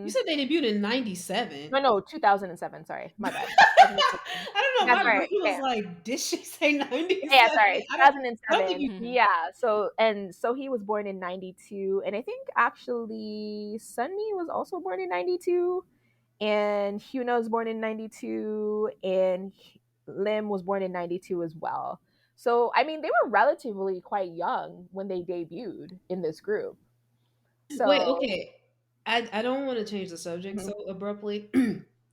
Speaker 2: You
Speaker 1: been
Speaker 2: said they debuted in '97.
Speaker 1: no 2007, sorry, my bad. 2007.
Speaker 2: I don't know.
Speaker 1: That's
Speaker 2: My brain
Speaker 1: right.
Speaker 2: was
Speaker 1: Yeah.
Speaker 2: like, did she say
Speaker 1: Yeah,
Speaker 2: '97?
Speaker 1: sorry.
Speaker 2: I don't think
Speaker 1: 2007.
Speaker 2: you.
Speaker 1: Yeah. So he was born in 92, and I think actually Sunny was also born in 92, and Hyuna was born in 92, and Lim was born in 92 as well. So I mean, they were relatively quite young when they debuted in this group.
Speaker 2: Wait,
Speaker 1: So
Speaker 2: okay. I don't want to change the subject
Speaker 1: mhm,
Speaker 2: so abruptly.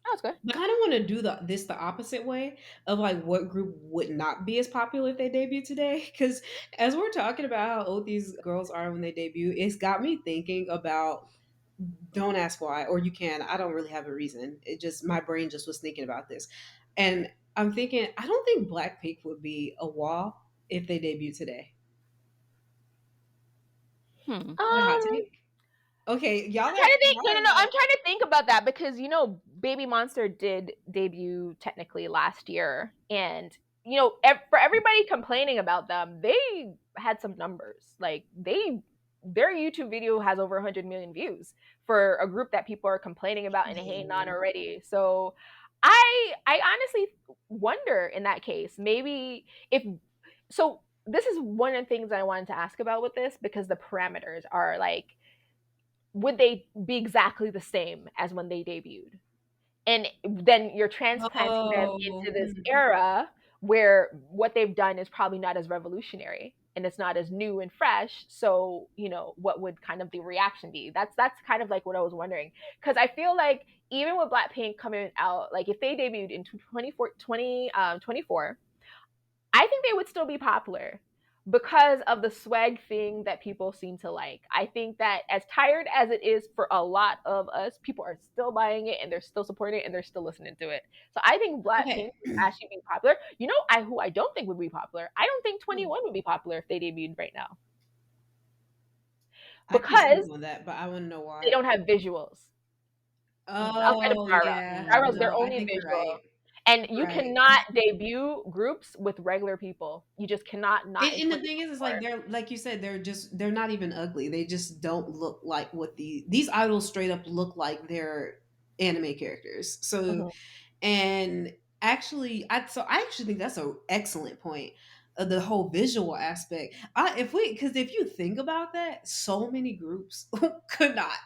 Speaker 1: that's good.
Speaker 2: I kind of want to do the opposite way of like what group would not be as popular if they debut today. Because as we're talking about how old these girls are when they debut, it's got me thinking about don't ask why, or you can. I don't really have a reason. It just my brain just was thinking about this, and I'm thinking I don't think Blackpink would be a wall if they debut today.
Speaker 3: Hmm.
Speaker 2: Is that a hot
Speaker 1: Um,
Speaker 2: take? Okay,
Speaker 1: I'm trying to think.
Speaker 2: y'all
Speaker 1: No,
Speaker 2: are
Speaker 1: no, no. I'm
Speaker 2: like
Speaker 1: trying to think about that because Baby Monster did debut technically last year, and for everybody complaining about them, they had some numbers. Like their YouTube video has over 100 million views for a group that people are complaining about and hating on
Speaker 2: yeah.
Speaker 1: already. So, I honestly wonder in that case maybe if so. This is one of the things I wanted to ask about with this because the parameters are like would they be exactly the same as when they debuted? And then you're transplanting them
Speaker 2: Oh,
Speaker 1: into this era where what they've done is probably not as revolutionary and it's not as new and fresh. So, what would kind of the reaction be? That's kind of like what I was wondering. Because I feel like even with Blackpink coming out, like if they debuted in 24, I think they would still be popular because of the swag thing that people seem to like. I think that as tired as it is for a lot of us, people are still buying it and they're still supporting it and they're still listening to it. So I think Blackpink
Speaker 2: okay.
Speaker 1: would actually be popular. Who I don't think would be popular. I don't think
Speaker 2: Hmm.
Speaker 1: 21 would be popular if they debuted right now
Speaker 2: I can speak
Speaker 1: because
Speaker 2: on that, but I want to know
Speaker 1: they
Speaker 2: why.
Speaker 1: don't have visuals outside of
Speaker 2: Oh
Speaker 1: Gara.
Speaker 2: yeah,
Speaker 1: Gara's their
Speaker 2: no, I
Speaker 1: only
Speaker 2: think you're
Speaker 1: visual.
Speaker 2: right.
Speaker 1: And you
Speaker 2: Right.
Speaker 1: cannot debut groups with regular people. You just cannot not in
Speaker 2: And the thing is, it's
Speaker 1: 2024.
Speaker 2: like they're like you said, they're not even ugly. They just don't look like what these idols straight up look like they're anime characters. So
Speaker 1: Mhm.
Speaker 2: and I actually think that's an excellent point. The whole visual aspect. If you think about that, so many groups could not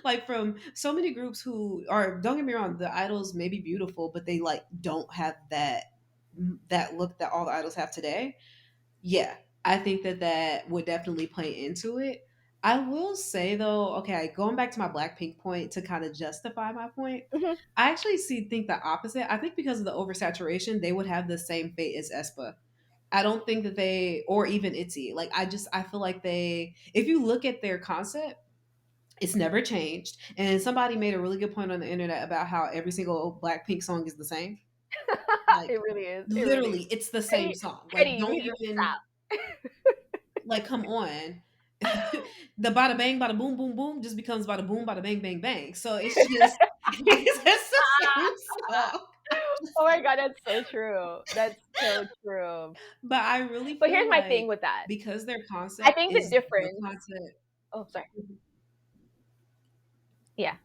Speaker 2: like from so many groups who are don't get me wrong, the idols may be beautiful, but they like don't have that look that all the idols have today. Yeah, I think that would definitely play into it. I will say though, okay, going back to my Blackpink point to kind of justify my point,
Speaker 1: Mhm.
Speaker 2: I actually think the opposite. I think because of the oversaturation, they would have the same fate as Espa. I don't think that they or even Itzy. Like I feel like if you look at their concept, it's never changed. And somebody made a really good point on the internet about how every single Blackpink song is the same. Like
Speaker 1: It really is. It really is.
Speaker 2: literally, it's the same
Speaker 1: Petty,
Speaker 2: song.
Speaker 1: Petty,
Speaker 2: Like
Speaker 1: you
Speaker 2: don't
Speaker 1: need to
Speaker 2: even
Speaker 1: stop.
Speaker 2: like come on. The bada bang, bada boom, boom, boom just becomes bada boom, bada bang, bang, bang. So it's just it's the same song.
Speaker 1: Oh my god, that's so true. That's so true.
Speaker 2: But I really
Speaker 1: But
Speaker 2: feel
Speaker 1: here's my thing
Speaker 2: like
Speaker 1: with that.
Speaker 2: because their
Speaker 1: I
Speaker 2: concept
Speaker 1: think the
Speaker 2: is the
Speaker 1: difference.
Speaker 2: concept.
Speaker 1: Oh, sorry. Yeah.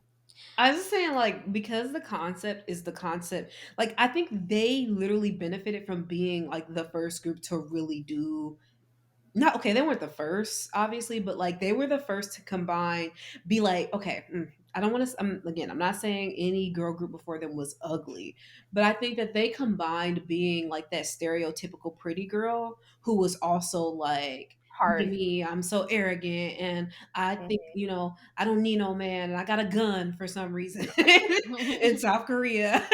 Speaker 2: I was just saying, like, because the concept is the concept, like, I think they literally benefited from being like the first group to really do not okay, they weren't the first, obviously, but like they were the first to combine, be like, okay, I don't want to. Again, I'm not saying any girl group before them was ugly, but I think that they combined being like that stereotypical pretty girl who was also like, look at
Speaker 1: Hard.
Speaker 2: me, I'm so arrogant, and I think
Speaker 1: Mhm.
Speaker 2: I don't need no man, and I got a gun for some reason in South Korea.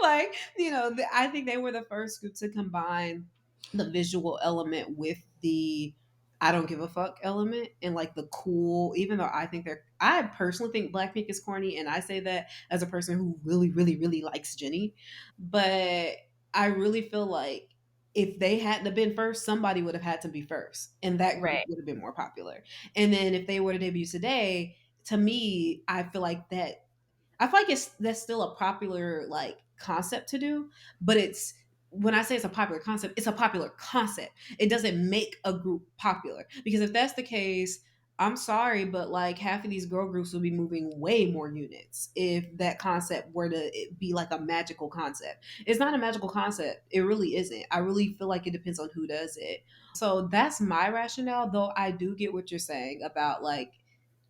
Speaker 2: I think they were the first group to combine the visual element with the I don't give a fuck element and like the cool, even though I personally think Blackpink is corny, and I say that as a person who really, really, really likes Jennie. But I really feel like if they hadn't have been first, somebody would have had to be first, and that group
Speaker 1: Right.
Speaker 2: would have been more popular. And then if they were to debut today, to me, I feel like that's still a popular like concept to do, but it's when I say it's a popular concept, it's a popular concept. It doesn't make a group popular because if that's the case, I'm sorry, but like half of these girl groups will be moving way more units if that concept were to be like a magical concept. It's not a magical concept. It really isn't. I really feel like it depends on who does it. So that's my rationale, though I do get what you're saying about like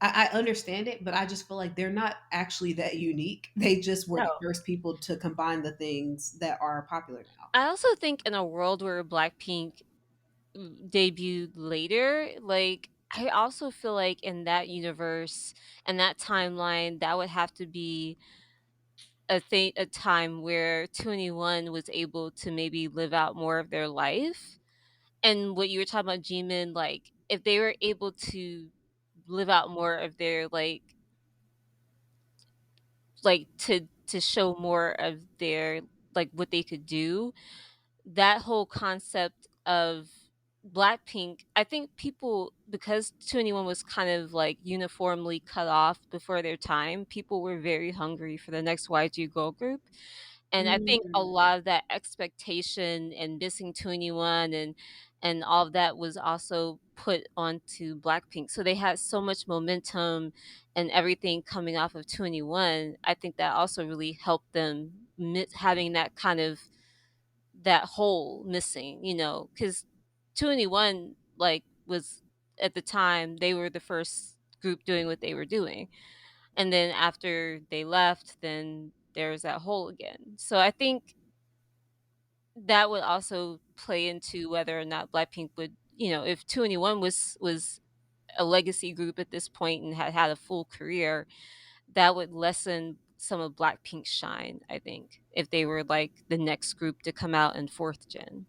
Speaker 2: I understand it, but I just feel like they're not actually that unique. They just were
Speaker 1: No.
Speaker 2: the first people to combine the things that are popular now.
Speaker 3: I also think in a world where Blackpink debuted later, like I also feel like in that universe and that timeline, that would have to be a time where 21 was able to maybe live out more of their life. And what you were talking about, Jimin, like if they were able to live out more of their to show more of their like what they could do, that whole concept of Blackpink, I think people, because 2NE1 was kind of like uniformly cut off before their time, people were very hungry for the next YG girl group. And I think a
Speaker 2: Mm.
Speaker 3: lot of that expectation and missing 2NE1 and all of that was also put onto Blackpink. So they had so much momentum and everything coming off of 2NE1. I think that also really helped them having that kind of that hole missing, because 2NE1 like was at the time they were the first group doing what they were doing, and then after they left, then there's that hole again. So I think that would also play into whether or not Blackpink would, if 2NE1 was a legacy group at this point and had had a full career, that would lessen some of Blackpink's shine, I think, if they were like the next group to come out in fourth gen.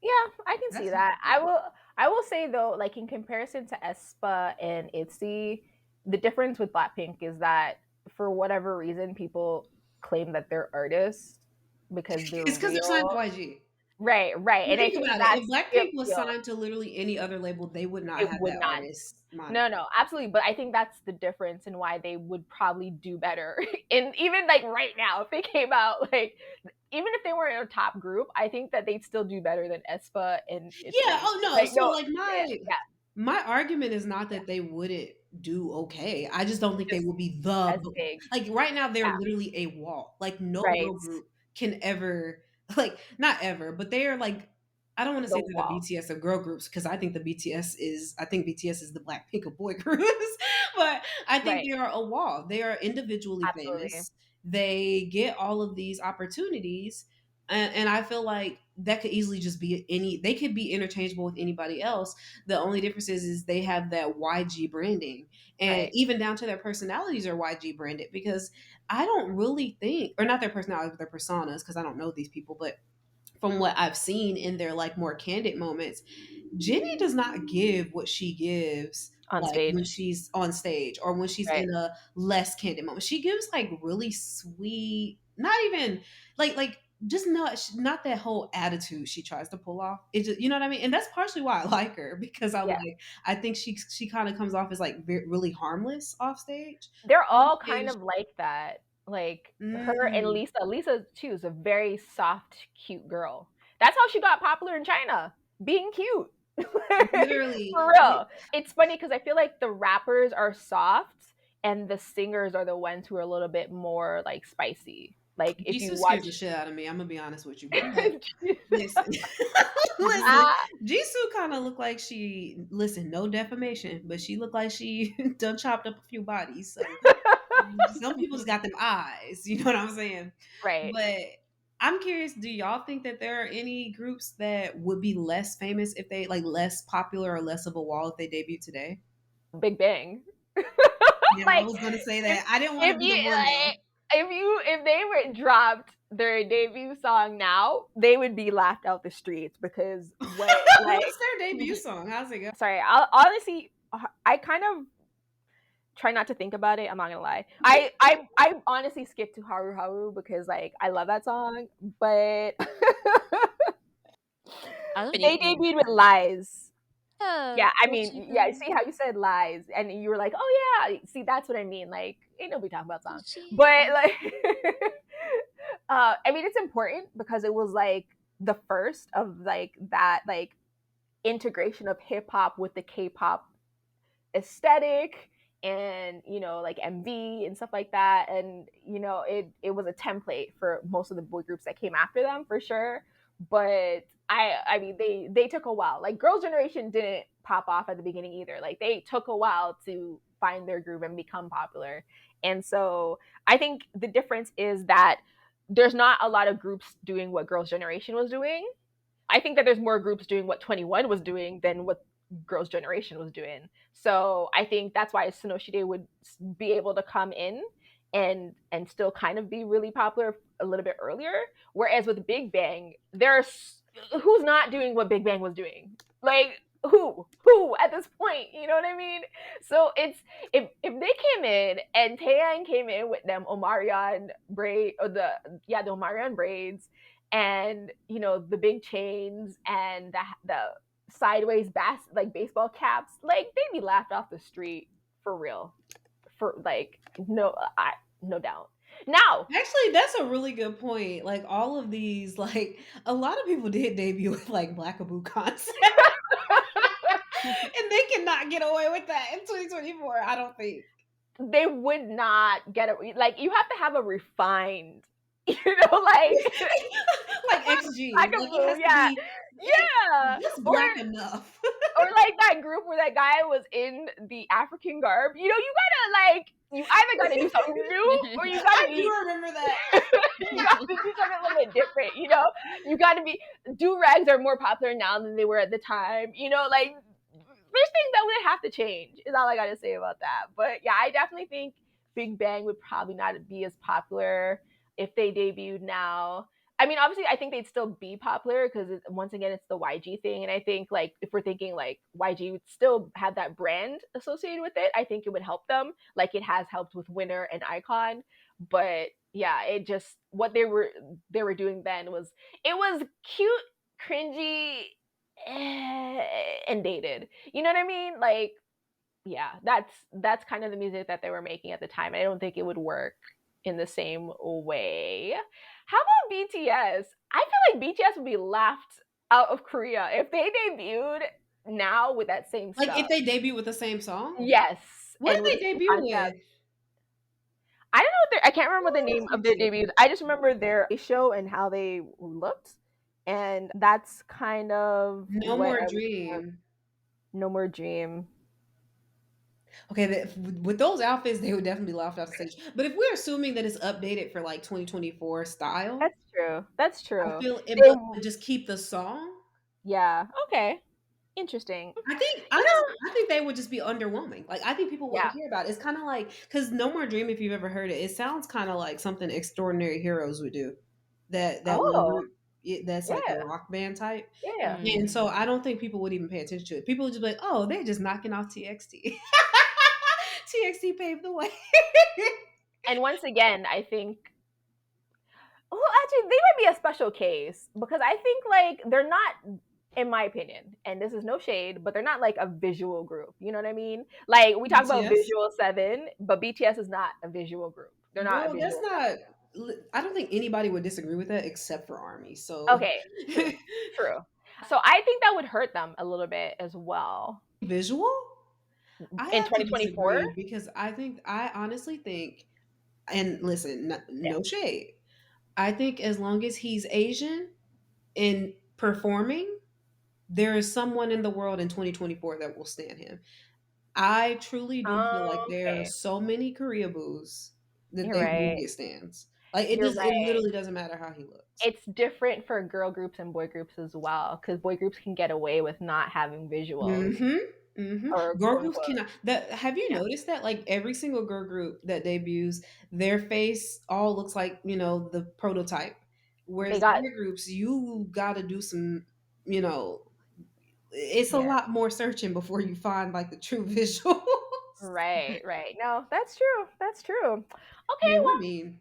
Speaker 1: Yeah, I can see
Speaker 2: That's
Speaker 1: that. I will say though, like in comparison to aespa and Itzy, the difference with Blackpink is that for whatever reason people claim that they're artists because they're
Speaker 2: it's because they're signed to
Speaker 1: real.
Speaker 2: YG.
Speaker 1: Right, right.
Speaker 2: You
Speaker 1: And I
Speaker 2: think
Speaker 1: think
Speaker 2: about it. If
Speaker 1: that's the
Speaker 2: Blackpink was
Speaker 1: appeal.
Speaker 2: signed to literally any other label, they would not
Speaker 1: It
Speaker 2: have
Speaker 1: would
Speaker 2: that
Speaker 1: not.
Speaker 2: artist
Speaker 1: No,
Speaker 2: moniker.
Speaker 1: no, absolutely. But I think that's the difference in why they would probably do better. And even like right now, if they came out like even if they were in a top group, I think that they'd still do better than aespa and
Speaker 2: Yeah.
Speaker 1: Itzy.
Speaker 2: Oh no.
Speaker 1: Like
Speaker 2: So
Speaker 1: no,
Speaker 2: like my argument is not
Speaker 1: yeah,
Speaker 2: that they wouldn't do okay. I just don't think they
Speaker 1: just
Speaker 2: will be
Speaker 1: as big.
Speaker 2: like right now they're
Speaker 1: Yeah,
Speaker 2: literally a wall. Like no
Speaker 1: right.
Speaker 2: girl group can ever like not ever, but they are like I don't want to
Speaker 1: The
Speaker 2: say they're the
Speaker 1: wall.
Speaker 2: BTS of girl groups because I think BTS is the Blackpink of boy groups, but I think
Speaker 1: Right.
Speaker 2: they are a wall. They are individually
Speaker 1: Absolutely.
Speaker 2: famous. They get all of these opportunities, and I feel like that could easily just be they could be interchangeable with anybody else. The only difference is they have that YG branding, and
Speaker 1: Right.
Speaker 2: even down to their personalities are YG branded because I don't really think, or not their personalities, but their personas, because I don't know these people, but from what I've seen in their like more candid moments, Jenny does not give what she gives
Speaker 1: On
Speaker 2: like when
Speaker 1: stage.
Speaker 2: she's on stage or when she's
Speaker 1: Right.
Speaker 2: in a less candid moment. She gives like really sweet, not even like just not that whole attitude she tries to pull off. It just, you know what I mean? And that's partially why I like her because I'm
Speaker 1: Yeah.
Speaker 2: like I think she kind of comes off as like really harmless off stage.
Speaker 1: They're
Speaker 2: On
Speaker 1: all kind
Speaker 2: stage,
Speaker 1: of like that. Like her and
Speaker 2: Mm,
Speaker 1: Lisa. Lisa too is a very soft, cute girl. That's how she got popular in China, being cute.
Speaker 2: literally.
Speaker 1: For real. It's funny because I feel like the rappers are soft and the singers are the ones who are a little bit more like spicy. Like if you
Speaker 2: Jisoo scares the
Speaker 1: watch
Speaker 2: shit out of me. I'm gonna be honest with you. But listen, listen.
Speaker 1: Ah,
Speaker 2: Jisoo kind of looked like she. Listen, no defamation, but she looked like she done chopped up a few bodies. So some people's got them eyes. You know what I'm saying?
Speaker 1: right.
Speaker 2: But I'm curious. Do y'all think that there are any groups that would be less famous if they like less popular or less of a wall if they debut today?
Speaker 1: Big Bang.
Speaker 2: Yeah, I
Speaker 1: Like
Speaker 2: was gonna say
Speaker 1: if
Speaker 2: that. I didn't want
Speaker 1: if
Speaker 2: to be
Speaker 1: you
Speaker 2: the one though.
Speaker 1: like, if they were dropped their debut song now, they would be laughed out the streets because what like
Speaker 2: What's their debut song? How's it go?
Speaker 1: sorry, I'll honestly I kind of try not to think about it. I'm not gonna lie. I honestly skip to Haru Haru because like I love that song, but
Speaker 3: I don't
Speaker 1: they
Speaker 3: even.
Speaker 1: debuted with Lies.
Speaker 3: Yeah,
Speaker 1: Yeah, I
Speaker 3: what you
Speaker 1: mean, yeah.
Speaker 3: gonna
Speaker 1: See how you said Lies, and you were like, "Oh yeah." See, that's what I mean. Like, ain't nobody talking about songs,
Speaker 3: see?
Speaker 1: but like, I mean, it's important because it was like the first of like that like integration of hip hop with the K-pop aesthetic and like MV and stuff like that, and it was a template for most of the boy groups that came after them for sure. But I mean they took a while. Like Girls' Generation didn't pop off at the beginning either. Like they took a while to find their groove and become popular. And so I think the difference is that there's not a lot of groups doing what Girls' Generation was doing. I think that there's more groups doing what 21 was doing than what Girls' Generation was doing. So I think that's why Sonoshide would be able to come in and still kind of be really popular a little bit earlier. Whereas with Big Bang, there's who's not doing what Big Bang was doing? Like who at this point? You know what I mean? So it's if they came in and Taeyang came in with them Omarion braid or the Omarion braids and the big chains and the sideways like baseball caps, like they'd be laughed off the street for real, for like no doubt. Now
Speaker 2: Actually, that's a really good point. Like all of these, like a lot of people did debut with like Blackaboo concept, and they cannot get away with that in 2024. I don't think.
Speaker 1: they would not get it. Like you have to have a refined, like
Speaker 2: Like XG, like it
Speaker 1: Blackaboo,
Speaker 2: has to
Speaker 1: yeah,
Speaker 2: be
Speaker 1: yeah,
Speaker 2: just
Speaker 1: or
Speaker 2: black enough.
Speaker 1: or like that group where that guy was in the African garb. You gotta like you either gotta do something new or you gotta
Speaker 2: I
Speaker 1: be
Speaker 2: do remember that.
Speaker 1: you got to do something a little bit different. You got to be do rags are more popular now than they were at the time. Like there's things that would have to change. Is all I got to say about that. But yeah, I definitely think Big Bang would probably not be as popular if they debuted now. I mean, obviously, I think they'd still be popular because once again, it's the YG thing, and I think like if we're thinking like YG would still have that brand associated with it, I think it would help them, like it has helped with Winner and Icon. But yeah, it just what they were doing then was it was cute, cringy, and dated. You know what I mean? Like, yeah, that's kind of the music that they were making at the time. I don't think it would work in the same way. How about BTS? I feel like BTS would be laughed out of Korea if they debuted now with that same
Speaker 2: Like
Speaker 1: stuff.
Speaker 2: if they debut with the same song,
Speaker 1: Yes,
Speaker 2: what
Speaker 1: and
Speaker 2: did
Speaker 1: with
Speaker 2: they
Speaker 1: the same
Speaker 2: debut with?
Speaker 1: concept. I don't know what I can't remember the name
Speaker 2: Let me
Speaker 1: of their
Speaker 2: see.
Speaker 1: debuts. I just remember their show and how they looked, and that's kind of
Speaker 2: No
Speaker 1: what
Speaker 2: More
Speaker 1: I was.
Speaker 2: Dream.
Speaker 1: No More Dream.
Speaker 2: Okay, with those outfits, they would definitely be laughed off the stage. But if we're assuming that it's updated for like 2024 style,
Speaker 1: That's true. That's
Speaker 2: I
Speaker 1: true.
Speaker 2: feel it
Speaker 1: They,
Speaker 2: would just keep the song.
Speaker 1: yeah. Okay. Interesting.
Speaker 2: I think
Speaker 1: You know,
Speaker 2: honestly, I think they would just be underwhelming. Like I think people wouldn't
Speaker 1: yeah.
Speaker 2: care about it. It's kind of like because No More Dream, if you've ever heard it, it sounds kind of like something Extraordinary Heroes would do. That one
Speaker 1: Oh,
Speaker 2: group that's like
Speaker 1: yeah.
Speaker 2: a rock band type,
Speaker 1: Yeah.
Speaker 2: and
Speaker 3: Mm.
Speaker 2: so I don't think people would even pay attention to it. People would just be like, "Oh, they're just knocking off TXT." TXT paved the way.
Speaker 1: And once again, I think well, actually, they might be a special case because I think like they're not, in my opinion, and this is no shade, but they're not like a visual group. You know what I mean? Like we talk about
Speaker 2: BTS.
Speaker 1: Visual Seven, but BTS is not a visual group. They're not a
Speaker 2: Well, that's
Speaker 1: visual.
Speaker 2: not. I don't think anybody would disagree with that except for Army. So
Speaker 1: Okay, true, true. So I think that would hurt them a little bit as well
Speaker 2: visual, I
Speaker 1: in
Speaker 2: have to
Speaker 1: 2024.
Speaker 2: disagree because I honestly think, and listen,
Speaker 1: Yeah.
Speaker 2: no shade. I think as long as he's Asian and performing, there is someone in the world in 2024 that will stand him. I truly do feel like there are
Speaker 1: Okay.
Speaker 2: so many Korea boos that
Speaker 1: You're
Speaker 2: they will
Speaker 1: right.
Speaker 2: get stands. Like
Speaker 1: You're
Speaker 2: it
Speaker 1: right.
Speaker 2: literally doesn't matter how he looks.
Speaker 1: It's different for girl groups and boy groups as well, because boy groups can get away with not having visuals
Speaker 2: Mm-hmm. Mm-hmm.
Speaker 1: or
Speaker 2: Girl
Speaker 1: quote
Speaker 2: groups
Speaker 1: unquote.
Speaker 2: cannot. That have you
Speaker 1: Yeah,
Speaker 2: noticed that like every single girl group that debuts, their face all looks like the prototype.
Speaker 1: they
Speaker 2: Whereas
Speaker 1: got
Speaker 2: boy groups, you got to do some, you know, it's a
Speaker 1: yeah.
Speaker 2: lot more searching before you find like the true visuals.
Speaker 1: Right, right. No, that's true. That's true. Okay,
Speaker 2: Yeah, we're
Speaker 1: well,
Speaker 2: mean.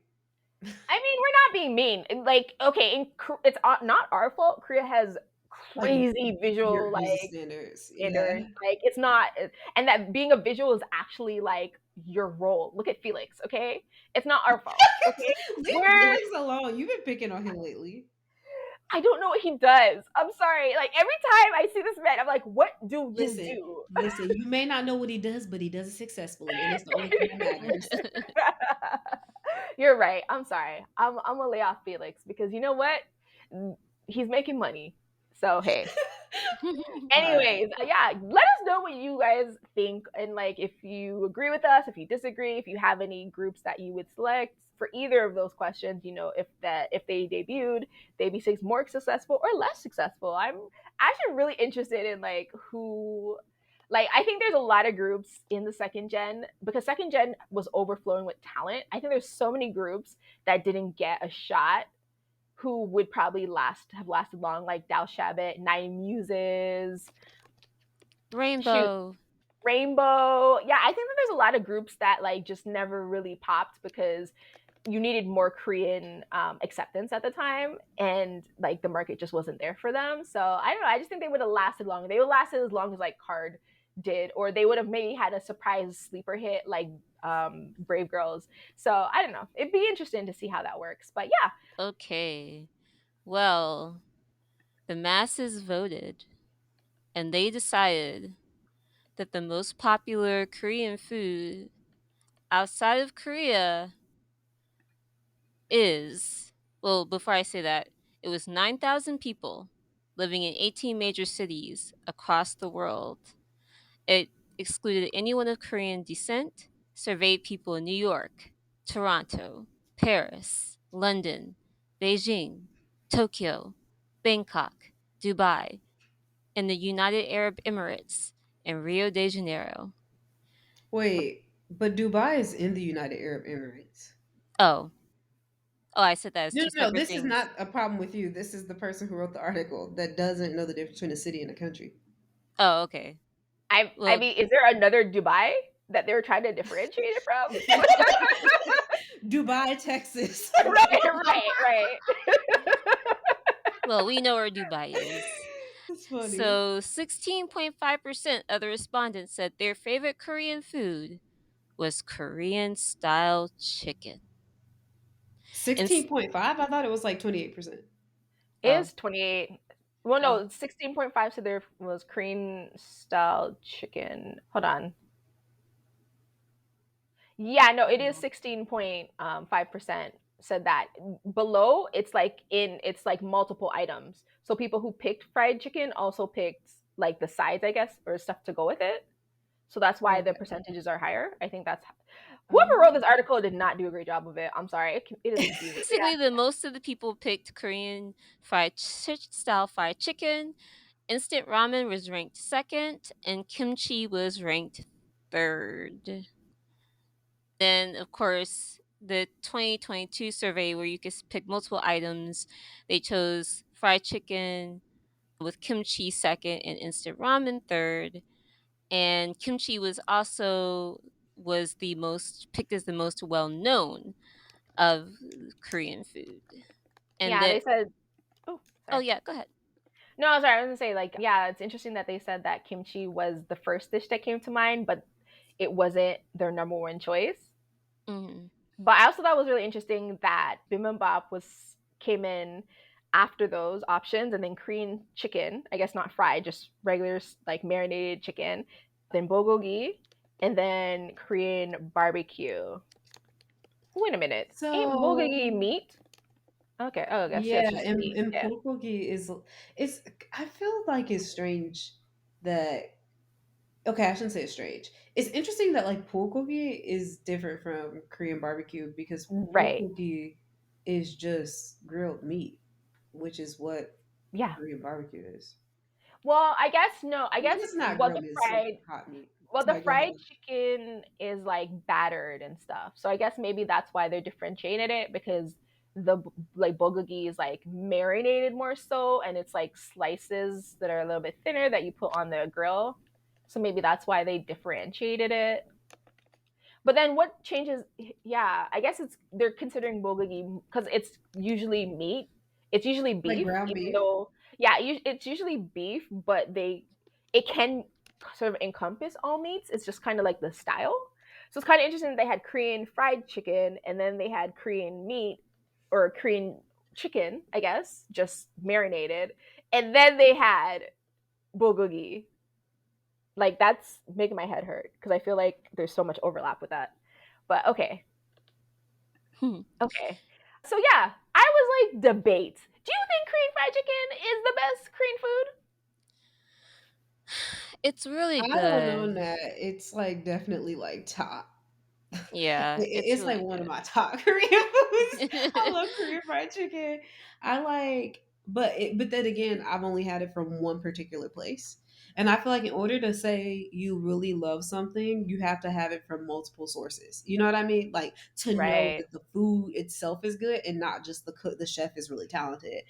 Speaker 1: I mean, we're not being mean. Like, okay, it's not our fault. Korea has
Speaker 2: Like
Speaker 1: crazy
Speaker 2: weird
Speaker 1: visual
Speaker 2: music
Speaker 1: like
Speaker 2: standards. Yeah.
Speaker 1: standards. Like, it's not, and that being a visual is actually like your role. Look at Felix. Okay, it's not our fault. Okay,
Speaker 2: Leave
Speaker 1: we're
Speaker 2: Felix alone. You've been picking on him lately.
Speaker 1: I don't know what he does. I'm sorry. Like every time I see this man, I'm like, what do they
Speaker 2: Listen,
Speaker 1: do?
Speaker 2: listen, you may not know what he does, but he does it successfully, and it's the only thing that matters.
Speaker 1: You're right. I'm sorry. I'm gonna lay off Felix because you know what? He's making money. So hey.
Speaker 2: All right.
Speaker 1: Anyways, yeah, let us know what you guys think and like if you agree with us, if you disagree, if you have any groups that you would select for either of those questions. If they debuted, they'd be six more successful or less successful. I'm actually really interested in like who. Like I think there's a lot of groups in the second gen because second gen was overflowing with talent. I think there's so many groups that didn't get a shot who would probably have lasted long, like Dao Shabbat, Nine Muses, shoot,
Speaker 3: Rainbow.
Speaker 1: Rainbow. Yeah, I think that there's a lot of groups that like just never really popped because you needed more Korean acceptance at the time, and like the market just wasn't there for them. So I don't know. I just think they would have lasted longer. They would have lasted as long as like Card did, or they would have maybe had a surprise sleeper hit like Brave Girls. So I don't know. It'd be interesting to see how that works. But yeah,
Speaker 3: Okay. Well, the masses voted and they decided that the most popular Korean food outside of Korea is, well, before I say that, it was 9,000 people living in 18 major cities across the world. It excluded anyone of Korean descent, surveyed people in New York, Toronto, Paris, London, Beijing, Tokyo, Bangkok, Dubai, and the United Arab Emirates, and Rio de Janeiro.
Speaker 2: Wait, but Dubai is in the United Arab Emirates.
Speaker 3: Oh, oh, I said that as
Speaker 2: No,
Speaker 3: two
Speaker 2: no, no.
Speaker 3: separate
Speaker 2: This is
Speaker 3: things.
Speaker 2: not a problem with you. This is the person who wrote the article that doesn't know the difference between a city and a country.
Speaker 3: Oh, okay.
Speaker 1: I
Speaker 3: Well,
Speaker 1: mean, is there another Dubai that they were trying to differentiate it from?
Speaker 2: Dubai, Texas.
Speaker 1: Right, right, right.
Speaker 3: well, we know where Dubai is.
Speaker 2: That's funny.
Speaker 3: So, 16.5% of the respondents said their favorite Korean food was Korean style chicken. And
Speaker 2: 16.5? I thought it was like 28%.
Speaker 3: oh,
Speaker 1: Is 28. Well,
Speaker 3: oh,
Speaker 1: no, 16.5. So there was Korean style chicken. Hold on. Yeah, no, it is 16.5% said that. Below, it's like multiple items. So people who picked fried chicken also picked like the sides, I guess, or stuff to go with it. So that's why the
Speaker 2: Okay.
Speaker 1: percentages are higher. I think that's whoever wrote
Speaker 2: Um,
Speaker 1: this article did not do a great job of it. I'm sorry, it is confusing. But
Speaker 3: basically, the most of the people picked Korean style fried chicken. Instant ramen was ranked second, and kimchi was ranked third. Then, of course, the 2022 survey where you could pick multiple items, they chose fried chicken with kimchi second and instant ramen third. And kimchi was the most picked as the most well known of Korean food. And
Speaker 1: yeah, they
Speaker 3: that
Speaker 1: said. Oh,
Speaker 3: oh
Speaker 1: sorry.
Speaker 3: yeah, go ahead.
Speaker 1: No, sorry. I was gonna say like yeah, it's interesting that they said that kimchi was the first dish that came to mind, but it wasn't their number one choice.
Speaker 3: Mhm.
Speaker 1: But I also thought it was really interesting that bibimbap was came in after those options, and then Korean chicken, I guess not fried, just regular like marinated chicken, then bulgogi, and then Korean barbecue. Wait a minute, ain't
Speaker 2: So
Speaker 1: bulgogi meat? Okay, oh, I guess
Speaker 2: yeah,
Speaker 1: it's just
Speaker 2: and
Speaker 1: meat. Yeah,
Speaker 2: bulgogi is it's I feel like it's strange that okay, I shouldn't say it's strange. It's interesting that like bulgogi is different from Korean barbecue because
Speaker 1: right.
Speaker 2: bulgogi is just grilled meat, which is what
Speaker 1: Yeah.
Speaker 2: Korean barbecue is.
Speaker 1: Well, I guess no. I guess
Speaker 2: It's not
Speaker 1: well, the
Speaker 2: grilled meat, it's like
Speaker 1: fried
Speaker 2: hot meat.
Speaker 1: well, the
Speaker 2: Sorry, go ahead.
Speaker 1: fried chicken is like battered and stuff. So I guess maybe that's why they're differentiated it because the like bulgogi is like marinated more so, and it's like slices that are a little bit thinner that you put on the grill. So maybe that's why they differentiated it. But then what changes? Yeah, I guess it's they're considering bulgogi because it's usually meat. It's usually
Speaker 2: Like
Speaker 1: beef,
Speaker 2: ground
Speaker 1: even
Speaker 2: beef.
Speaker 1: though yeah, it's usually beef, but they it can sort of encompass all meats. It's just kind of like the style. So it's kind of interesting that they had Korean fried chicken and then they had Korean meat or Korean chicken, I guess, just marinated, and then they had bulgogi. Like that's making my head hurt because I feel like there's so much overlap with that. But okay,
Speaker 3: Hmm.
Speaker 1: okay. So yeah, I was like debate. Do you think Korean fried chicken is the best Korean food?
Speaker 3: It's really
Speaker 2: I don't know,
Speaker 3: good.
Speaker 2: Nat. It's like definitely like top.
Speaker 3: Yeah, it's
Speaker 2: It's like
Speaker 3: really
Speaker 2: one of
Speaker 3: good.
Speaker 2: my top Korean foods. I love Korean fried chicken. I like, but then again, I've only had it from one particular place, and I feel like in order to say you really love something, you have to have it from multiple sources. You know what I mean? Like to know
Speaker 1: Right,
Speaker 2: that the food itself is good and not just the cook. The chef is really talented.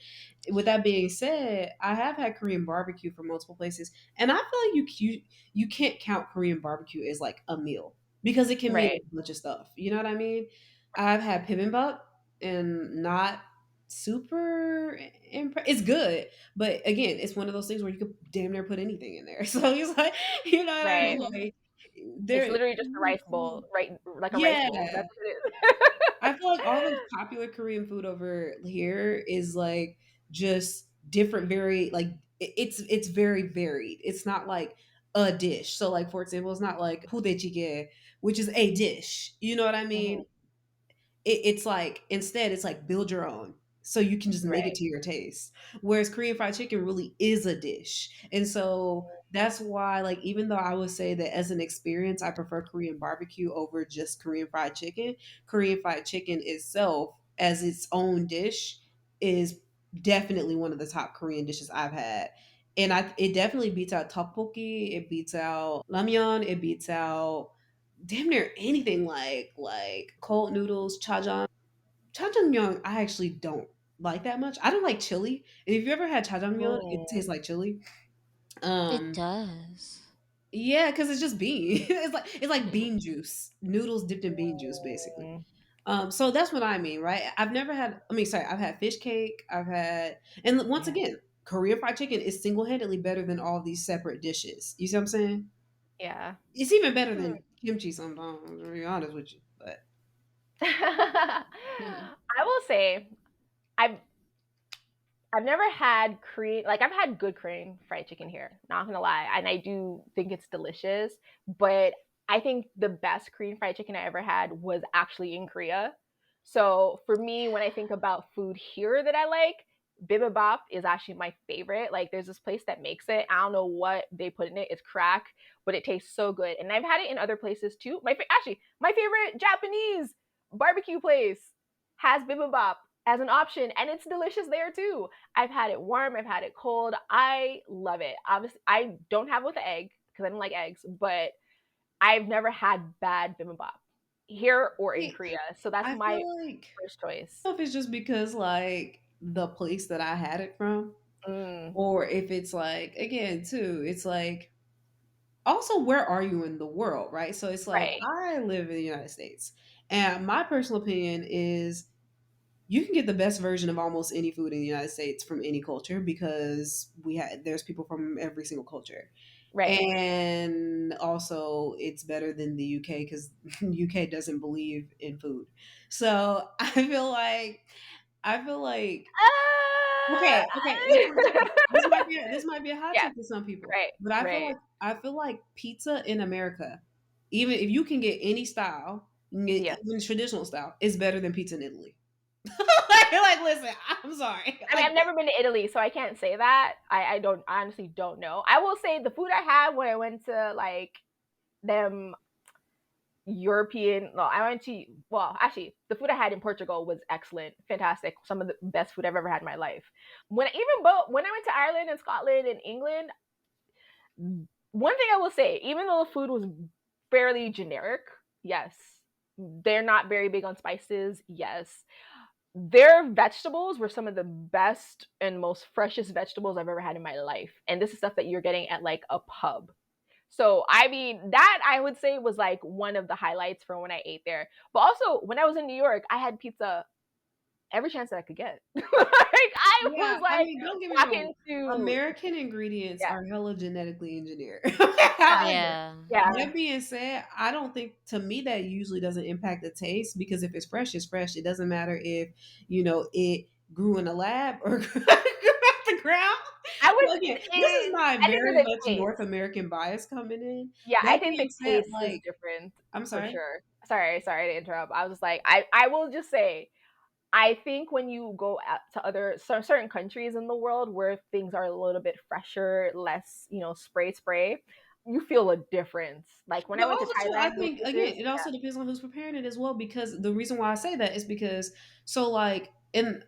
Speaker 2: With that being said, I have had Korean barbecue from multiple places, and I feel like you can't count Korean barbecue as like a meal because it can mean
Speaker 1: right,
Speaker 2: a bunch of stuff. You know what I mean? I've had bibimbap and not super impressed. It's good, but again, it's one of those things where you could damn near put anything in there. So it's like, you know what I mean?
Speaker 1: right.
Speaker 2: Like
Speaker 1: It's
Speaker 2: there,
Speaker 1: literally just a rice bowl, right? Like a rice
Speaker 2: yeah.
Speaker 1: bowl. That's what it is.
Speaker 2: I feel like all the popular Korean food over here is like just different, very like it's very varied. It's not like a dish. So like for example, it's not like jjigae, which is a dish. You know what I mean?
Speaker 1: Mhm.
Speaker 2: It's like instead it's like build your own so you can just make it
Speaker 1: Right,
Speaker 2: to your taste, whereas Korean fried chicken really is a dish. And so that's why, like, even though I would say that as an experience I prefer Korean barbecue over just Korean fried chicken, Korean fried chicken itself as its own dish is definitely one of the top Korean dishes I've had. And it definitely beats out tteokbokki, it beats out ramyeon, it beats out damn near anything like cold noodles, chajan. Jajangmyeon, I actually don't like that much. I don't like chili. And if you ever had jajangmyeon, it
Speaker 1: mm,
Speaker 2: tastes like chili.
Speaker 3: It
Speaker 2: Um,
Speaker 3: does.
Speaker 2: yeah, because it's just bean. It's like bean juice, noodles dipped in bean juice, basically.
Speaker 1: mm,
Speaker 2: So that's what I mean, right? I've never had. I mean, sorry, I've had fish cake. I've had, and once
Speaker 1: yeah,
Speaker 2: again, Korean fried chicken is single handedly better than all these separate dishes. You see what I'm saying?
Speaker 1: yeah.
Speaker 2: It's even better
Speaker 1: Hmm.
Speaker 2: than kimchi sometimes. To be honest with you, but
Speaker 1: I
Speaker 3: Mhm.
Speaker 1: will say I've I've never had Korean like I've had good Korean fried chicken here, not gonna lie, and I do think it's delicious. But I think the best Korean fried chicken I ever had was actually in Korea. So for me, when I think about food here that I like, bibimbap is actually my favorite. Like there's this place that makes it. I don't know what they put in it. It's crack, but it tastes so good. And I've had it in other places too. Actually my favorite Japanese barbecue place has bibimbap as an option, and it's delicious there too. I've had it warm, I've had it cold. I love it. Obviously, I don't have it with the egg because I don't like eggs, but I've never had bad bibimbap here or in
Speaker 2: see,
Speaker 1: Korea. So that's
Speaker 2: I
Speaker 1: my
Speaker 2: feel like
Speaker 1: first choice.
Speaker 2: I don't know if it's just because like the place that I had it from,
Speaker 1: Mm,
Speaker 2: or if it's like again too, it's like also where are you in the world, right? So it's like
Speaker 1: right.
Speaker 2: I live in the United States, and my personal opinion is you can get the best version of almost any food in the United States from any culture because there's people from every single culture.
Speaker 1: Right.
Speaker 2: And also it's better than the UK because UK doesn't believe in food. So I feel like okay, okay. This might be a hot
Speaker 1: Yeah.
Speaker 2: take for some people,
Speaker 1: Right.
Speaker 2: but I feel
Speaker 1: Right.
Speaker 2: like I feel like pizza in America, even if you can get any style, you can get
Speaker 1: Yes.
Speaker 2: even traditional style, is better than pizza in Italy. like, listen, I'm sorry.
Speaker 1: I mean,
Speaker 2: Like,
Speaker 1: I've never been to Italy, so I can't say that. I don't I honestly don't know. I will say the food I had when I went to like them European. Well, I went to well, actually, the food I had in Portugal was excellent, fantastic. Some of the best food I've ever had in my life. When I went to Ireland and Scotland and England, one thing I will say, even though the food was fairly generic, yes, they're not very big on spices. Yes, their vegetables were some of the best and most freshest vegetables I've ever had in my life. And this is stuff that you're getting at like a pub. So, I mean, that I would say was like one of the highlights from when I ate there. But also, when I was in New York, I had pizza every chance that I could get. Like, I
Speaker 2: yeah,
Speaker 1: was
Speaker 2: I
Speaker 1: like
Speaker 2: mean, don't get me wrong.
Speaker 1: walking to,
Speaker 2: American ingredients
Speaker 1: yeah,
Speaker 2: are hella genetically engineered.
Speaker 1: yeah,
Speaker 2: However,
Speaker 3: Yeah.
Speaker 1: yeah,
Speaker 2: that being said, I don't think to me that usually doesn't impact the taste because if it's fresh, it's fresh. It doesn't matter if it grew in a lab or grew off the ground.
Speaker 1: I
Speaker 2: Well,
Speaker 1: would,
Speaker 2: again, this is my
Speaker 1: I think
Speaker 2: very
Speaker 1: there's
Speaker 2: much
Speaker 1: a
Speaker 2: North
Speaker 1: taste.
Speaker 2: American bias coming in.
Speaker 1: Yeah, I
Speaker 2: That
Speaker 1: think the
Speaker 2: being said,
Speaker 1: taste is
Speaker 2: like,
Speaker 1: different
Speaker 2: I'm
Speaker 1: for
Speaker 2: sorry.
Speaker 1: sure. Sorry to interrupt. I was just like, I will just say, I think when you go out to other certain countries in the world where things are a little bit fresher, less, spray, you feel a difference. Like when I
Speaker 2: But
Speaker 1: went to
Speaker 2: also too, I
Speaker 1: Thailand, those
Speaker 2: think again,
Speaker 1: places,
Speaker 2: it also depends on who's preparing it as well. Because the reason why I say that is because so like and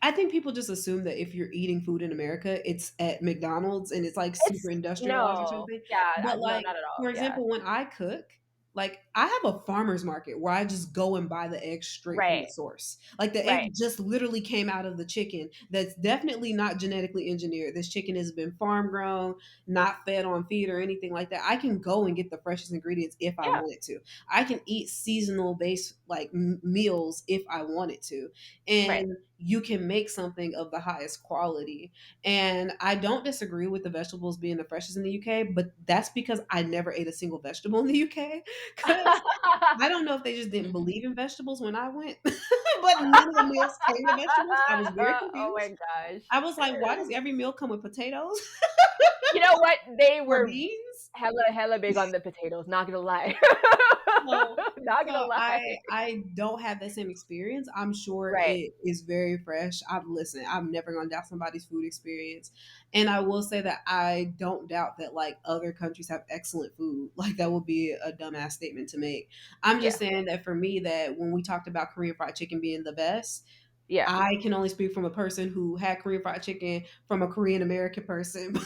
Speaker 2: I think people just assume that if you're eating food in America, it's at McDonald's and it's like super
Speaker 1: it's
Speaker 2: industrialized or
Speaker 1: no,
Speaker 2: something.
Speaker 1: yeah,
Speaker 2: But
Speaker 1: no,
Speaker 2: like,
Speaker 1: not at all.
Speaker 2: for
Speaker 1: Yeah,
Speaker 2: example, when I cook, like I have a farmer's market where I just go and buy the eggs straight from the
Speaker 1: right,
Speaker 2: source. Like the egg
Speaker 1: right,
Speaker 2: just literally came out of the chicken that's definitely not genetically engineered. This chicken has been farm grown, not fed on feed or anything like that. I can go and get the freshest ingredients if I
Speaker 1: yeah,
Speaker 2: wanted to. I can eat seasonal based like meals if I wanted to.
Speaker 1: right.
Speaker 2: And you can make something of the highest quality. And I don't disagree with the vegetables being the freshest in the UK, but that's because I never ate a single vegetable in the UK. Because I don't know if they just didn't believe in vegetables when I went, but none of the meals came with vegetables. I was very
Speaker 1: Oh my
Speaker 2: confused.
Speaker 1: gosh.
Speaker 2: I was like, why does every meal come with potatoes
Speaker 1: You know what? They
Speaker 2: or
Speaker 1: were
Speaker 2: beans?
Speaker 1: hella big on the potatoes. Not gonna lie.
Speaker 2: So,
Speaker 1: Not gonna
Speaker 2: so
Speaker 1: lie.
Speaker 2: I don't have that same experience. I'm sure
Speaker 1: Right.
Speaker 2: it is very fresh. I'm never gonna doubt somebody's food experience, and I will say that I don't doubt that like other countries have excellent food. Like that would be a dumbass statement to make. I'm just
Speaker 1: Yeah.
Speaker 2: saying that for me, that when we talked about Korean fried chicken being the best,
Speaker 1: Yeah.
Speaker 2: I can only speak from a person who had Korean fried chicken from a Korean American person.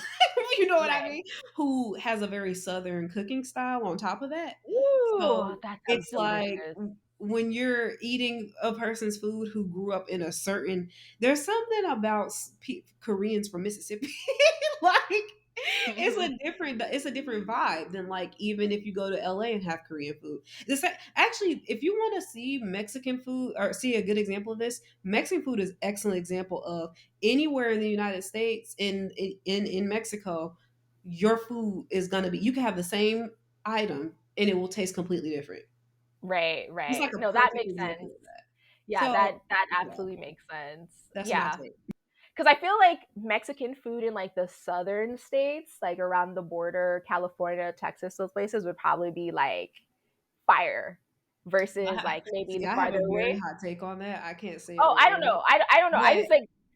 Speaker 2: You know what I
Speaker 1: Right.
Speaker 2: mean? Who has a very southern cooking style on top of that.
Speaker 1: Ooh,
Speaker 2: So
Speaker 1: that sounds
Speaker 2: it's like
Speaker 1: delicious.
Speaker 2: when you're eating a person's food who grew up in a certain, there's something about Koreans from Mississippi, like it's a different vibe than like even if you go to LA and have Korean food. This actually, if you want to see Mexican food or see a good example of this, Mexican food is excellent example of anywhere in the United States in Mexico, your food is gonna be you can have the same item and it will taste completely different.
Speaker 1: Right,
Speaker 2: It's like
Speaker 1: right.
Speaker 2: a
Speaker 1: No, that
Speaker 2: perfect
Speaker 1: makes sense.
Speaker 2: example of that.
Speaker 1: Yeah,
Speaker 2: So
Speaker 1: that
Speaker 2: yeah,
Speaker 1: absolutely makes sense.
Speaker 2: that's my
Speaker 1: Yeah.
Speaker 2: take.
Speaker 1: Because I feel like Mexican food in like the southern states, like around the border, California, Texas, those places would probably be like fire
Speaker 2: I
Speaker 1: versus
Speaker 2: ha-
Speaker 1: like maybe
Speaker 2: See,
Speaker 1: the
Speaker 2: I have
Speaker 1: farther
Speaker 2: a very
Speaker 1: away.
Speaker 2: hot take on that. I can't say it
Speaker 1: Oh,
Speaker 2: right
Speaker 1: I don't
Speaker 2: now,
Speaker 1: know. I don't know. I
Speaker 2: but
Speaker 1: just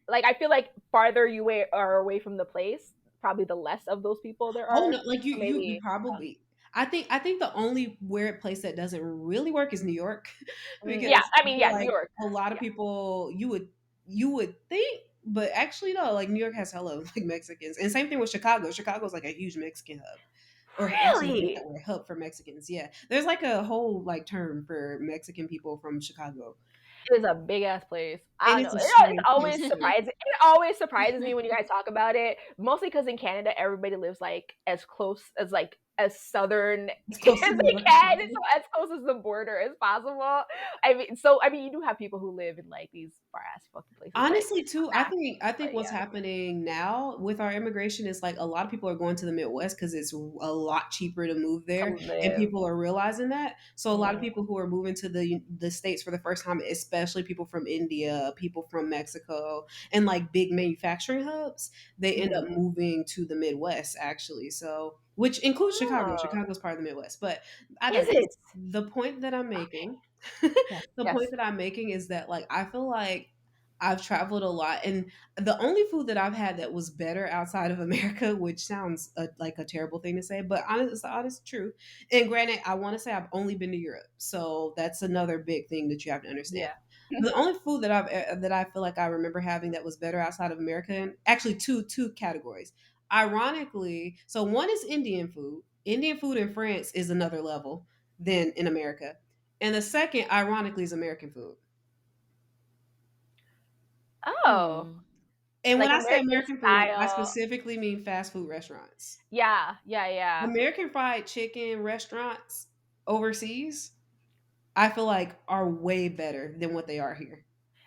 Speaker 1: like I feel like farther are away from the place, probably the less of those people there
Speaker 2: oh
Speaker 1: are.
Speaker 2: no, like you
Speaker 1: Maybe.
Speaker 2: probably. I think the only weird place that doesn't really work is New York,
Speaker 1: Yeah,
Speaker 2: because
Speaker 1: I
Speaker 2: I
Speaker 1: mean,
Speaker 2: feel
Speaker 1: yeah, New
Speaker 2: like
Speaker 1: York.
Speaker 2: a lot of
Speaker 1: Yeah.
Speaker 2: people you would think, but actually no, like New York has hella like Mexicans, and same thing with Chicago. Chicago's like a huge Mexican hub, or actually what's
Speaker 1: Really?
Speaker 2: that word? Hub for Mexicans. Yeah, there's like a whole like term for Mexican people from Chicago,
Speaker 1: It is a big ass place. I
Speaker 2: and
Speaker 1: don't
Speaker 2: it's
Speaker 1: know.
Speaker 2: a
Speaker 1: It's
Speaker 2: strange
Speaker 1: always
Speaker 2: place too.
Speaker 1: surprising. It always surprises me when you guys talk about it. Mostly because in Canada, everybody lives like as close as like as southern
Speaker 2: As
Speaker 1: as
Speaker 2: close to New
Speaker 1: they
Speaker 2: York as
Speaker 1: can, so
Speaker 2: possible.
Speaker 1: as close as the border as possible. I mean, you do have people who live in like these far ass fucking places, like
Speaker 2: Honestly, too, I think
Speaker 1: but
Speaker 2: what's
Speaker 1: yeah,
Speaker 2: happening now with our immigration is like a lot of people are going to the Midwest because it's a lot cheaper to move
Speaker 1: to
Speaker 2: there, and
Speaker 1: live.
Speaker 2: people are realizing that. So a lot of
Speaker 1: Mm,
Speaker 2: people who are moving to the states for the first time, especially people from India, people from Mexico, and like big manufacturing hubs, they end up
Speaker 1: mhm.
Speaker 2: moving to the Midwest actually. So which includes Chicago.
Speaker 1: Oh,
Speaker 2: Chicago's part of the Midwest, but I
Speaker 1: is
Speaker 2: digress.
Speaker 1: it?
Speaker 2: The point that I'm making,
Speaker 1: Yes,
Speaker 2: the point
Speaker 1: yes,
Speaker 2: that I'm making is that like I feel like I've traveled a lot, and the only food that I've had that was better outside of America, which sounds like a terrible thing to say, but honest, it's the honest truth. And granted, I want to say I've only been to Europe, so that's another big thing that you have to understand.
Speaker 1: yeah.
Speaker 2: The only food that that I feel like I remember having that was better outside of America, and actually two categories. Ironically, so one is Indian food. Indian food in France is another level than in America, and the second, ironically, is American food.
Speaker 1: Oh,
Speaker 3: Hmm.
Speaker 2: And when
Speaker 1: like
Speaker 2: I say
Speaker 1: American
Speaker 2: American food, I
Speaker 1: style.
Speaker 2: specifically mean fast food restaurants.
Speaker 1: Yeah, yeah, yeah.
Speaker 2: American fried chicken restaurants overseas, I feel like are way better than what they are here.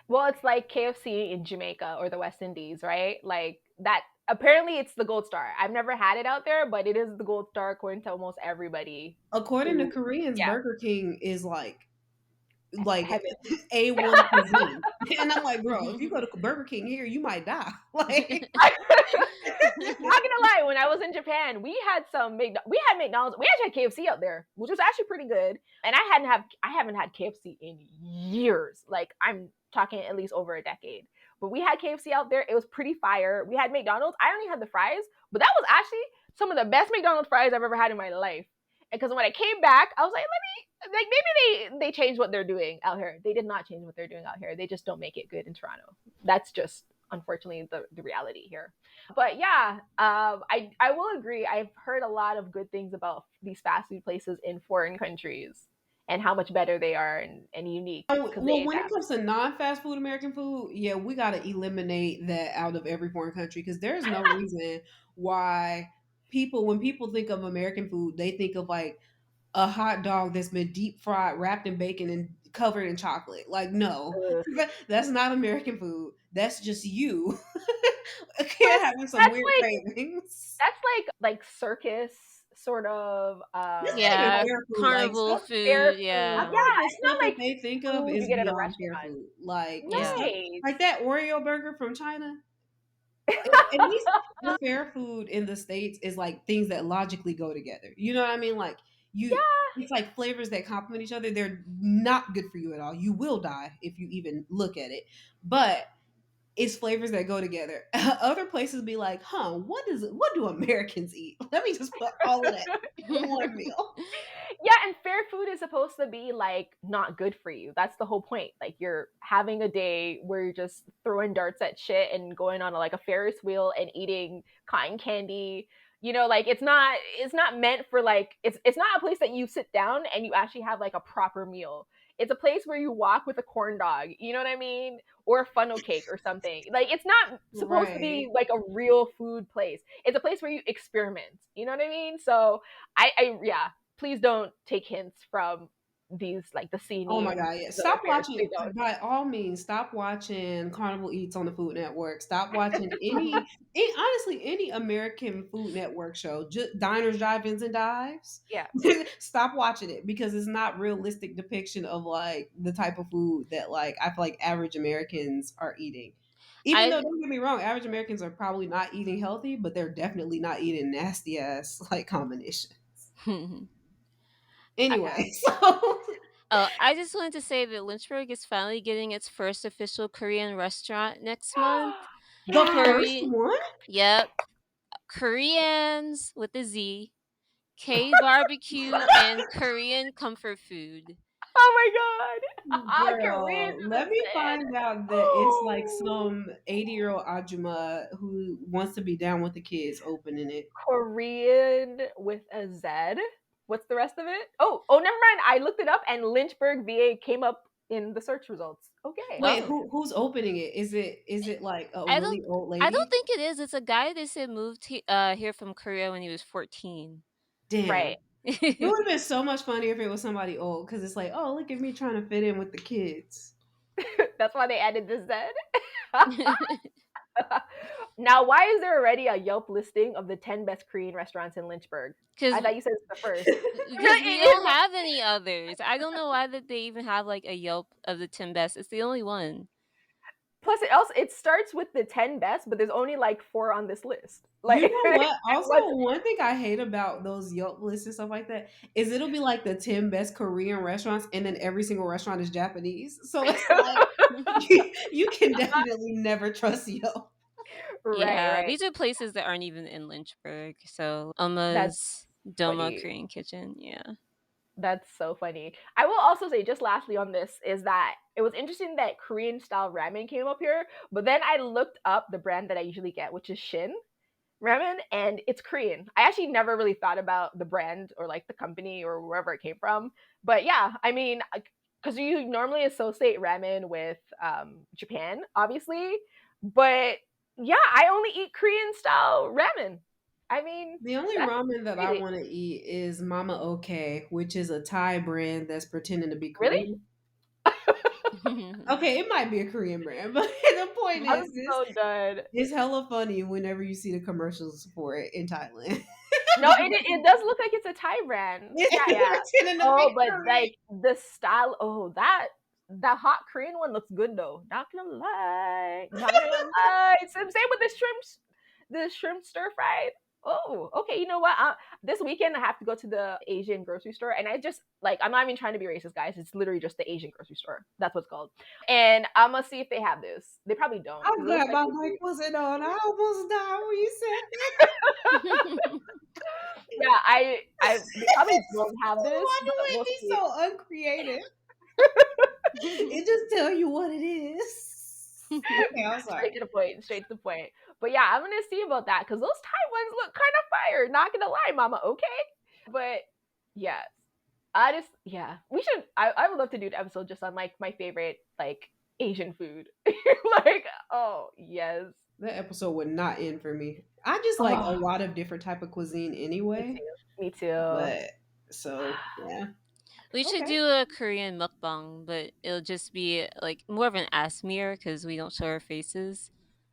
Speaker 1: Well, it's like KFC in Jamaica or the West Indies, right? Like that. Apparently, it's the gold star. I've never had it out there, but it is the gold star according to almost everybody.
Speaker 2: According to
Speaker 1: Who,
Speaker 2: Koreans,
Speaker 1: yeah,
Speaker 2: Burger King is like
Speaker 1: heaven.
Speaker 2: A1 cuisine. And I'm like, bro, if you go to Burger King here, you might die. Like
Speaker 1: Not gonna lie, when I was in Japan, we had McDonald's. We actually had KFC out there, which was actually pretty good. And I haven't had KFC in years. Like I'm talking at least over a decade. But we had KFC out there. It was pretty fire. We had McDonald's. I only had the fries, but that was actually some of the best McDonald's fries I've ever had in my life. And because when I came back, I was like, let me like maybe they changed what they're doing out here. They did not change what they're doing out here. They just don't make it good in Toronto. That's just unfortunately the reality here. But yeah, I will agree. I've heard a lot of good things about these fast food places in foreign countries and how much better they are and unique because
Speaker 2: Well,
Speaker 1: they
Speaker 2: when it
Speaker 1: adapt.
Speaker 2: comes to non-fast food American food, yeah, we got to eliminate that out of every foreign country because there's no reason why when people think of American food, they think of like a hot dog that's been deep fried, wrapped in bacon, and covered in chocolate. Like, no,
Speaker 1: Ugh.
Speaker 2: that's not American food. That's just you
Speaker 1: Plus,
Speaker 2: having some
Speaker 1: that's
Speaker 2: weird
Speaker 1: like
Speaker 2: cravings.
Speaker 1: that's like circus sort of
Speaker 2: That's not even
Speaker 3: Yeah,
Speaker 1: type
Speaker 2: fair food. Like
Speaker 3: carnival
Speaker 2: stuff,
Speaker 1: fair
Speaker 3: food.
Speaker 2: I
Speaker 1: food.
Speaker 3: Yeah,
Speaker 2: feel like
Speaker 1: Yeah,
Speaker 2: the
Speaker 1: it's
Speaker 2: stuff
Speaker 1: not
Speaker 2: that
Speaker 1: like
Speaker 2: they think of
Speaker 1: food
Speaker 2: is
Speaker 1: you get at a
Speaker 2: beyond fair
Speaker 1: restaurant.
Speaker 2: food. Like the
Speaker 3: yeah.
Speaker 2: stuff
Speaker 1: Nice.
Speaker 2: like that Oreo burger from China. At least the fair food in the states is like things that logically go together. You know what I mean? Like you,
Speaker 1: Yeah,
Speaker 2: it's like flavors that complement each other. They're not good for you at all. You will die if you even look at it. But it's flavors that go together. Other places be like, huh, what do Americans eat? Let me just put all of that in one meal.
Speaker 1: yeah, and fair food is supposed to be like not good for you. That's the whole point. Like you're having a day where you're just throwing darts at shit and going on like a Ferris wheel and eating cotton candy. You know, like it's not meant for like it's not a place that you sit down and you actually have like a proper meal. It's a place where you walk with a corn dog. You know what I mean? Or a funnel cake or something. Like it's not supposed to be
Speaker 2: Right.
Speaker 1: like a real food place. It's a place where you experiment. You know what I mean? So I yeah, please don't take hints from these like the C
Speaker 2: Oh my
Speaker 1: news,
Speaker 2: god, yeah.
Speaker 1: these other
Speaker 2: Stop
Speaker 1: fairs.
Speaker 2: watching
Speaker 1: Please don't.
Speaker 2: by all means, stop watching Carnival Eats on the Food Network. Stop watching honestly any American Food Network show. Just diners, drive-ins and dives.
Speaker 1: Yeah.
Speaker 2: Stop watching it because it's not realistic depiction of like the type of food that like I feel like average Americans are eating. Even though
Speaker 3: I
Speaker 2: don't get me wrong, average Americans are probably not eating healthy, but they're definitely not eating nasty ass like combination.
Speaker 1: Yeah.
Speaker 2: Anyway, so
Speaker 3: I just wanted to say that Lynchburg is finally getting its first official Korean restaurant next month.
Speaker 2: the
Speaker 1: Yes.
Speaker 2: first
Speaker 3: Korean,
Speaker 2: one.
Speaker 3: yep, Koreans with a Z, K barbecue, and Korean comfort food.
Speaker 1: Oh my god. I can read
Speaker 2: Girl,
Speaker 1: to the
Speaker 2: let me
Speaker 1: set.
Speaker 2: find out that it's like
Speaker 1: Oh.
Speaker 2: some 80-year-old Ajuma who wants to be down with the kids opening it.
Speaker 1: Korean with a Z. What's the rest of it? Oh, never mind. I looked it up and Lynchburg, VA came up in the search results. Okay.
Speaker 2: Wait,
Speaker 3: Oh,
Speaker 2: who's opening it? Is it like a
Speaker 3: I don't,
Speaker 2: really old
Speaker 3: I don't
Speaker 2: lady?
Speaker 3: think it is. It's a guy they said moved here from Korea when he was 14.
Speaker 2: Damn.
Speaker 1: Right.
Speaker 2: It would have been so much funnier if it was somebody old because it's like, oh, look at me trying to fit in with the kids.
Speaker 1: That's why they added this then. Now, why is there already a Yelp listing of the 10 best Korean restaurants in Lynchburg? I
Speaker 3: Because
Speaker 1: thought you said it's the first.
Speaker 3: because we don't have any others. I don't know why that they even have like a Yelp of the 10 best. It's the only one.
Speaker 1: Plus, it starts with the 10 best, but there's only like four on this list.
Speaker 2: You
Speaker 1: Like,
Speaker 2: know what? Also,
Speaker 1: what's
Speaker 2: one thing I hate about those Yelp lists and stuff like that is it'll be like the 10 best Korean restaurants, and then every single restaurant is Japanese. So it's like you can definitely never trust Yelp.
Speaker 1: right,
Speaker 3: Yeah,
Speaker 1: right.
Speaker 3: these are places that aren't even in Lynchburg. So
Speaker 1: That's
Speaker 3: Alma's Doma
Speaker 1: funny.
Speaker 3: Korean Kitchen. Yeah.
Speaker 1: That's so funny. I will also say, just lastly on this, is that it was interesting that Korean style ramen came up here, but then I looked up the brand that I usually get, which is Shin ramen, and it's Korean. I actually never really thought about the brand or like the company or wherever it came from. But yeah, I mean, because you normally associate ramen with Japan, obviously. But yeah, I only eat Korean style ramen. I mean,
Speaker 2: The only
Speaker 1: that's
Speaker 2: ramen that I
Speaker 1: crazy.
Speaker 2: want to eat is Mama OK, which is a Thai brand that's pretending to be
Speaker 1: Really?
Speaker 2: Korean. Okay, it might be a Korean brand, but the point
Speaker 1: I'm
Speaker 2: is this
Speaker 1: so done.
Speaker 2: it's hella funny whenever you see the commercials for it in Thailand.
Speaker 1: No, it does look like it's a Thai brand.
Speaker 2: It's
Speaker 1: Yeah, yeah.
Speaker 2: pretending to
Speaker 1: Oh,
Speaker 2: be
Speaker 1: but
Speaker 2: Korean.
Speaker 1: like the style, oh, that hot Korean one looks good though. Not gonna lie. Not gonna lie. Same with the shrimp stir fried. Oh, okay. You know what? This weekend I have to go to the Asian grocery store, and I just like I'm not even trying to be racist, guys. It's literally just the Asian grocery store. That's what's called. And I'm gonna see if they have this. They probably don't
Speaker 2: I'm
Speaker 1: because it looks
Speaker 2: glad
Speaker 1: like
Speaker 2: my
Speaker 1: they
Speaker 2: mic
Speaker 1: do.
Speaker 2: wasn't on. I almost died when you said
Speaker 1: Yeah, I they probably don't have this,
Speaker 2: why
Speaker 1: but
Speaker 2: do it
Speaker 1: we'll
Speaker 2: be
Speaker 1: see.
Speaker 2: so uncreative? It just tell you what it is. Okay, I'm
Speaker 1: Straight
Speaker 2: sorry.
Speaker 1: to the point, straight to the point. But yeah, I'm gonna see about that because those Thai ones look kind of fire. Not gonna lie, Mama. Okay, but yes, I just yeah, we should. I would love to do an episode just on like my favorite like Asian food. Like oh yes,
Speaker 2: That episode would not end for me. I just like a
Speaker 1: oh
Speaker 2: lot of different type of cuisine
Speaker 1: me
Speaker 2: anyway.
Speaker 1: too, me too.
Speaker 2: But so yeah.
Speaker 3: We should
Speaker 2: Okay.
Speaker 3: do a Korean mukbang, but it'll just be like more of an ASMR because we don't show our faces.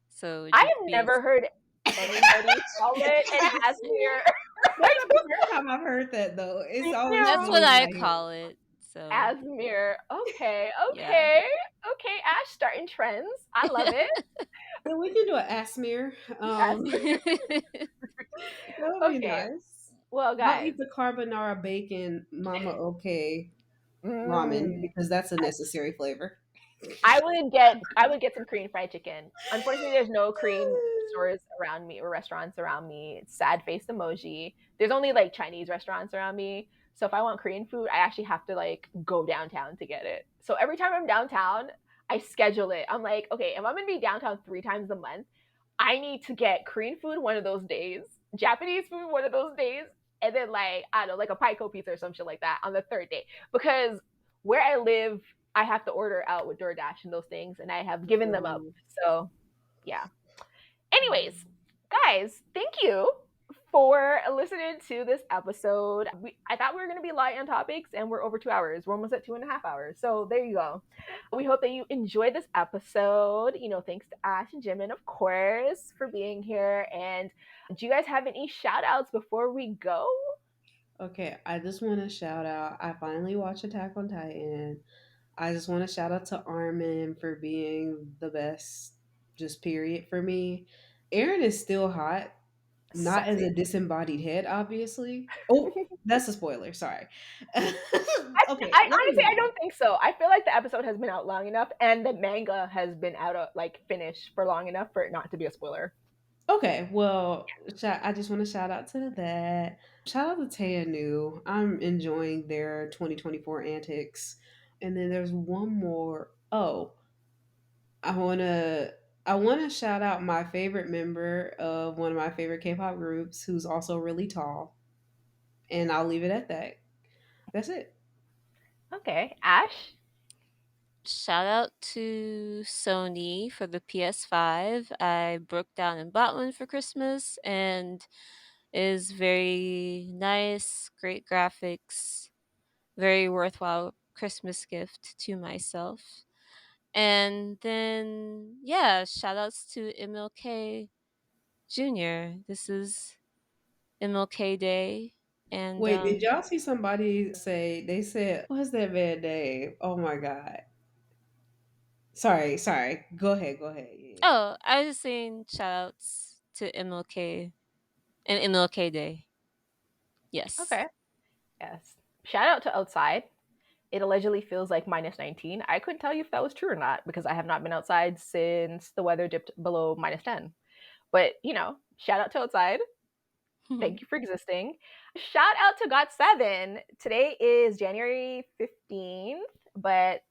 Speaker 3: So it'd
Speaker 1: I
Speaker 3: just
Speaker 1: have
Speaker 3: be
Speaker 1: never heard anybody call it an
Speaker 2: Asmir.
Speaker 1: Asmir.
Speaker 2: That's not the first time I've heard that though. It's always
Speaker 3: that's
Speaker 1: Yeah.
Speaker 3: what
Speaker 2: funny in
Speaker 3: I
Speaker 2: my head.
Speaker 3: call it. So
Speaker 1: Asmir. Okay,
Speaker 3: yeah.
Speaker 1: okay, okay. Ash starting trends. I love it.
Speaker 2: Yeah, we can do an Asmir.
Speaker 1: Asmir.
Speaker 2: That would be
Speaker 1: Okay.
Speaker 2: nice.
Speaker 1: Well,
Speaker 2: I'll
Speaker 1: guys.
Speaker 2: eat the carbonara bacon Mama Okay ramen
Speaker 1: Mm,
Speaker 2: because that's a necessary flavor.
Speaker 1: I would get some Korean fried chicken. Unfortunately, there's no Korean stores around me or restaurants around me. It's sad face emoji. There's only like Chinese restaurants around me. So if I want Korean food, I actually have to like go downtown to get it. So every time I'm downtown, I schedule it. I'm like, okay, if I'm gonna be downtown 3 times a month, I need to get Korean food one of those days, Japanese food one of those days, and then like I don't know, like a Pico pizza or some shit like that on the third day. Because where I live, I have to order out with DoorDash and those things, and I have given them up.
Speaker 2: Um,
Speaker 1: So yeah. Anyways, guys, thank you for listening to this episode. I thought we were going to be light on topics, and we're over 2 hours. We're almost at 2.5 hours. So there you go. We hope that you enjoyed this episode. Thanks to Ash and Jimin, of course, for being here. And do you guys have any shout outs before we go?
Speaker 2: okay, I just want to shout out. I finally watched Attack on Titan. I just want to shout out to Armin for being the best, just period for me. Aaron is still hot, not as a
Speaker 1: Sexy.
Speaker 2: disembodied head, obviously. Oh, that's a spoiler. Sorry. Okay,
Speaker 1: I
Speaker 2: let me
Speaker 1: honestly,
Speaker 2: move
Speaker 1: I
Speaker 2: on.
Speaker 1: don't think so. I feel like the episode has been out long enough, and the manga has been out of like finished for long enough for it not to be a spoiler.
Speaker 2: Okay, well, I just want to shout out to that. Shout out to Taya New. I'm enjoying their 2024 antics. And then there's one more. Oh, I wanna I wanna shout out my favorite member of one of my favorite K-pop groups, who's also really tall. And I'll leave it at that. That's it.
Speaker 1: Okay, Ash.
Speaker 3: Shout out to Sony for the PS5. I broke down and bought one for Christmas, and is very nice, great graphics, very worthwhile Christmas gift to myself. And then, yeah, shout outs to MLK Jr. This is MLK Day. And,
Speaker 2: Wait, did y'all see somebody say, they said, what's that man name? Oh my God. Sorry. Go ahead. Yeah.
Speaker 3: oh, I was just saying shout outs to MLK and MLK Day. Yes.
Speaker 1: Okay. Yes. Shout out to outside. It allegedly feels like minus 19. I couldn't tell you if that was true or not because I have not been outside since the weather dipped below minus 10. But, shout out to outside. Thank you for existing. Shout out to Got7. Today is January 15th, but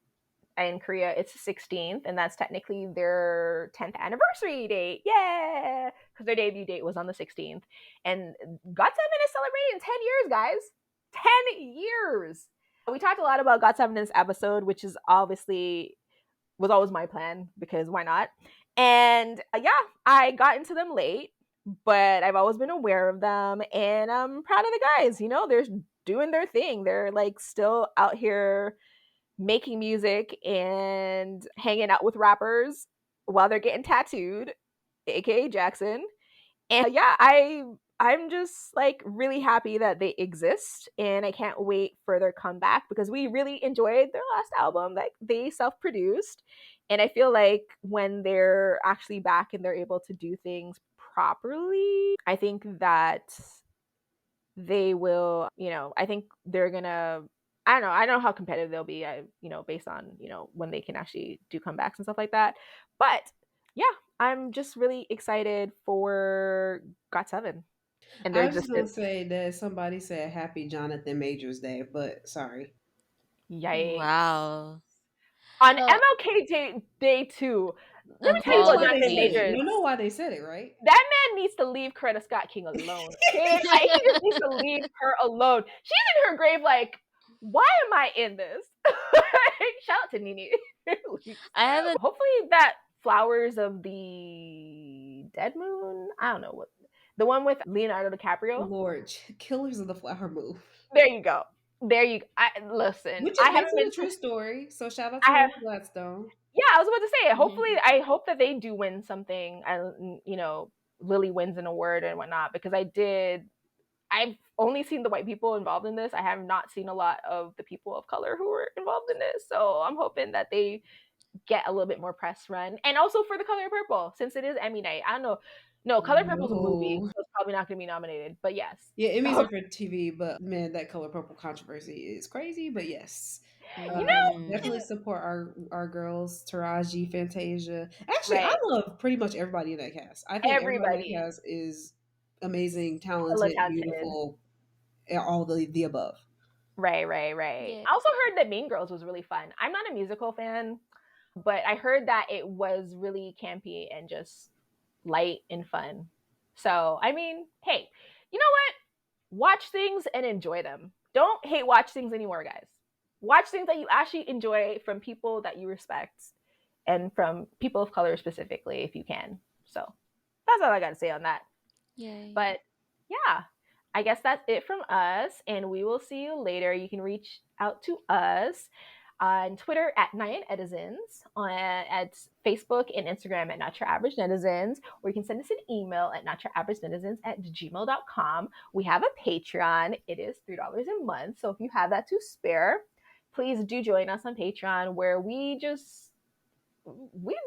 Speaker 1: in Korea it's the 16th, and that's technically their 10th anniversary date. Yeah! Because their debut date was on the 16th. And Got7 is celebrating 10 years, guys. 10 years! We talked a lot about Got7 in this episode, which is obviously was always my plan because why not? And yeah, I got into them late, but I've always been aware of them, and I'm proud of the guys. They're doing their thing. They're like still out here making music and hanging out with rappers while they're getting tattooed, aka Jackson. And yeah, I'm just like really happy that they exist, and I can't wait for their comeback because we really enjoyed their last album that they self-produced. And I feel like when they're actually back and they're able to do things properly, I think that they will, I think they're gonna, I don't know how competitive they'll be, based on, when they can actually do comebacks and stuff like that. But yeah, I'm just really excited for Got7 and their
Speaker 2: I was just gonna
Speaker 1: existence.
Speaker 2: say that somebody said Happy Jonathan Majors Day, but sorry.
Speaker 1: Yikes.
Speaker 3: Wow.
Speaker 1: On
Speaker 3: Well,
Speaker 1: MLK Day 2, let me
Speaker 2: You
Speaker 1: tell you
Speaker 2: know
Speaker 1: about
Speaker 2: why they
Speaker 1: Jonathan
Speaker 2: said it.
Speaker 3: Unfortunately.
Speaker 1: Majors.
Speaker 2: You know why they said it, right?
Speaker 1: That man needs to leave Coretta Scott King alone. Okay, he just needs to leave her alone. She's in her grave, like, why am I in this? Shout out to Nene.
Speaker 3: I haven't.
Speaker 1: Hopefully, that Flowers of the Dead Moon. I don't know what the one with Leonardo DiCaprio.
Speaker 2: Lord, Killers of the Flower Moon.
Speaker 1: There you go. There you. I listen.
Speaker 2: Which is
Speaker 1: I
Speaker 2: based
Speaker 1: haven't
Speaker 2: on
Speaker 1: been
Speaker 2: a
Speaker 1: to.
Speaker 2: true story. So shout out to
Speaker 1: I have.
Speaker 2: Lily Gladstone.
Speaker 1: Yeah, I was about to say. Hopefully, I hope that they do win something, and Lily wins an award and whatnot because I did. I've only seen the white people involved in this. I have not seen a lot of the people of color who were involved in this. So I'm hoping that they get a little bit more press run. And also for The Color Purple, since it is Emmy night. I don't know. No, Color Purple's a movie,
Speaker 2: No.
Speaker 1: so it's probably not going to be nominated. But yes.
Speaker 2: Yeah, Emmys are for TV, but man, that Color Purple controversy is crazy. But yes,
Speaker 1: you know,
Speaker 2: definitely
Speaker 1: and
Speaker 2: support our girls, Taraji, Fantasia. Actually, I
Speaker 1: right.
Speaker 2: love pretty much everybody in that cast. I think everybody in that
Speaker 1: Everybody.
Speaker 2: cast is amazing,
Speaker 1: Hella
Speaker 2: talented,
Speaker 1: talented.
Speaker 2: beautiful, and all the above.
Speaker 1: Right.
Speaker 3: Yeah.
Speaker 1: I also heard that Mean Girls was really fun. I'm not a musical fan, but I heard that it was really campy and just light and fun. So, I mean, hey, you know what? Watch things and enjoy them. Don't hate watch things anymore, guys. Watch things that you actually enjoy from people that you respect and from people of color specifically, if you can. So, that's all I got to say on that.
Speaker 3: Yay.
Speaker 1: But yeah, I guess that's it from us, and we will see you later. You can reach out to us on Twitter at Nyan Edizens, at Facebook and Instagram at Not Your Average Netizens, or you can send us an email at notyouraveragenetizens at gmail.com. We have a Patreon. It is $3 a month, so if you have that to spare, please do join us on Patreon, where we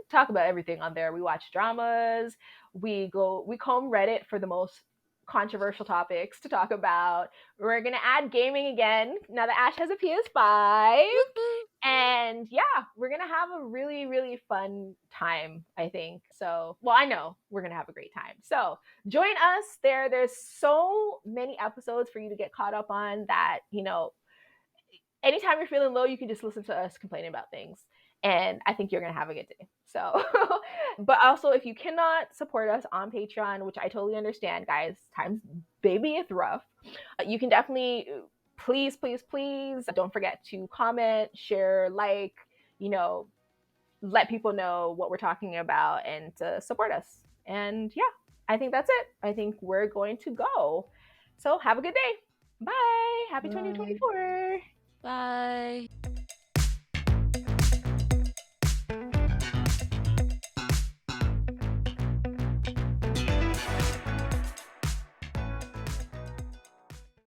Speaker 1: talk about everything on there. We watch dramas. We comb Reddit for the most controversial topics to talk about. We're gonna add gaming again now that Ash has a PS5.
Speaker 3: Woohoo.
Speaker 1: And yeah, we're gonna have a really, really fun time, I think. So, well, I know we're gonna have a great time. So join us there. There's so many episodes for you to get caught up on that, anytime you're feeling low, you can just listen to us complaining about things. And I think you're going to have a good day. So, but also, if you cannot support us on Patreon, which I totally understand, guys, times baby it's rough, you can definitely, please, don't forget to comment, share, like, you know, let people know what we're talking about and to support us. And yeah, I think that's it. I think we're going to go. So have a good day. Bye. Happy
Speaker 2: Bye.
Speaker 1: 2024.
Speaker 3: Bye.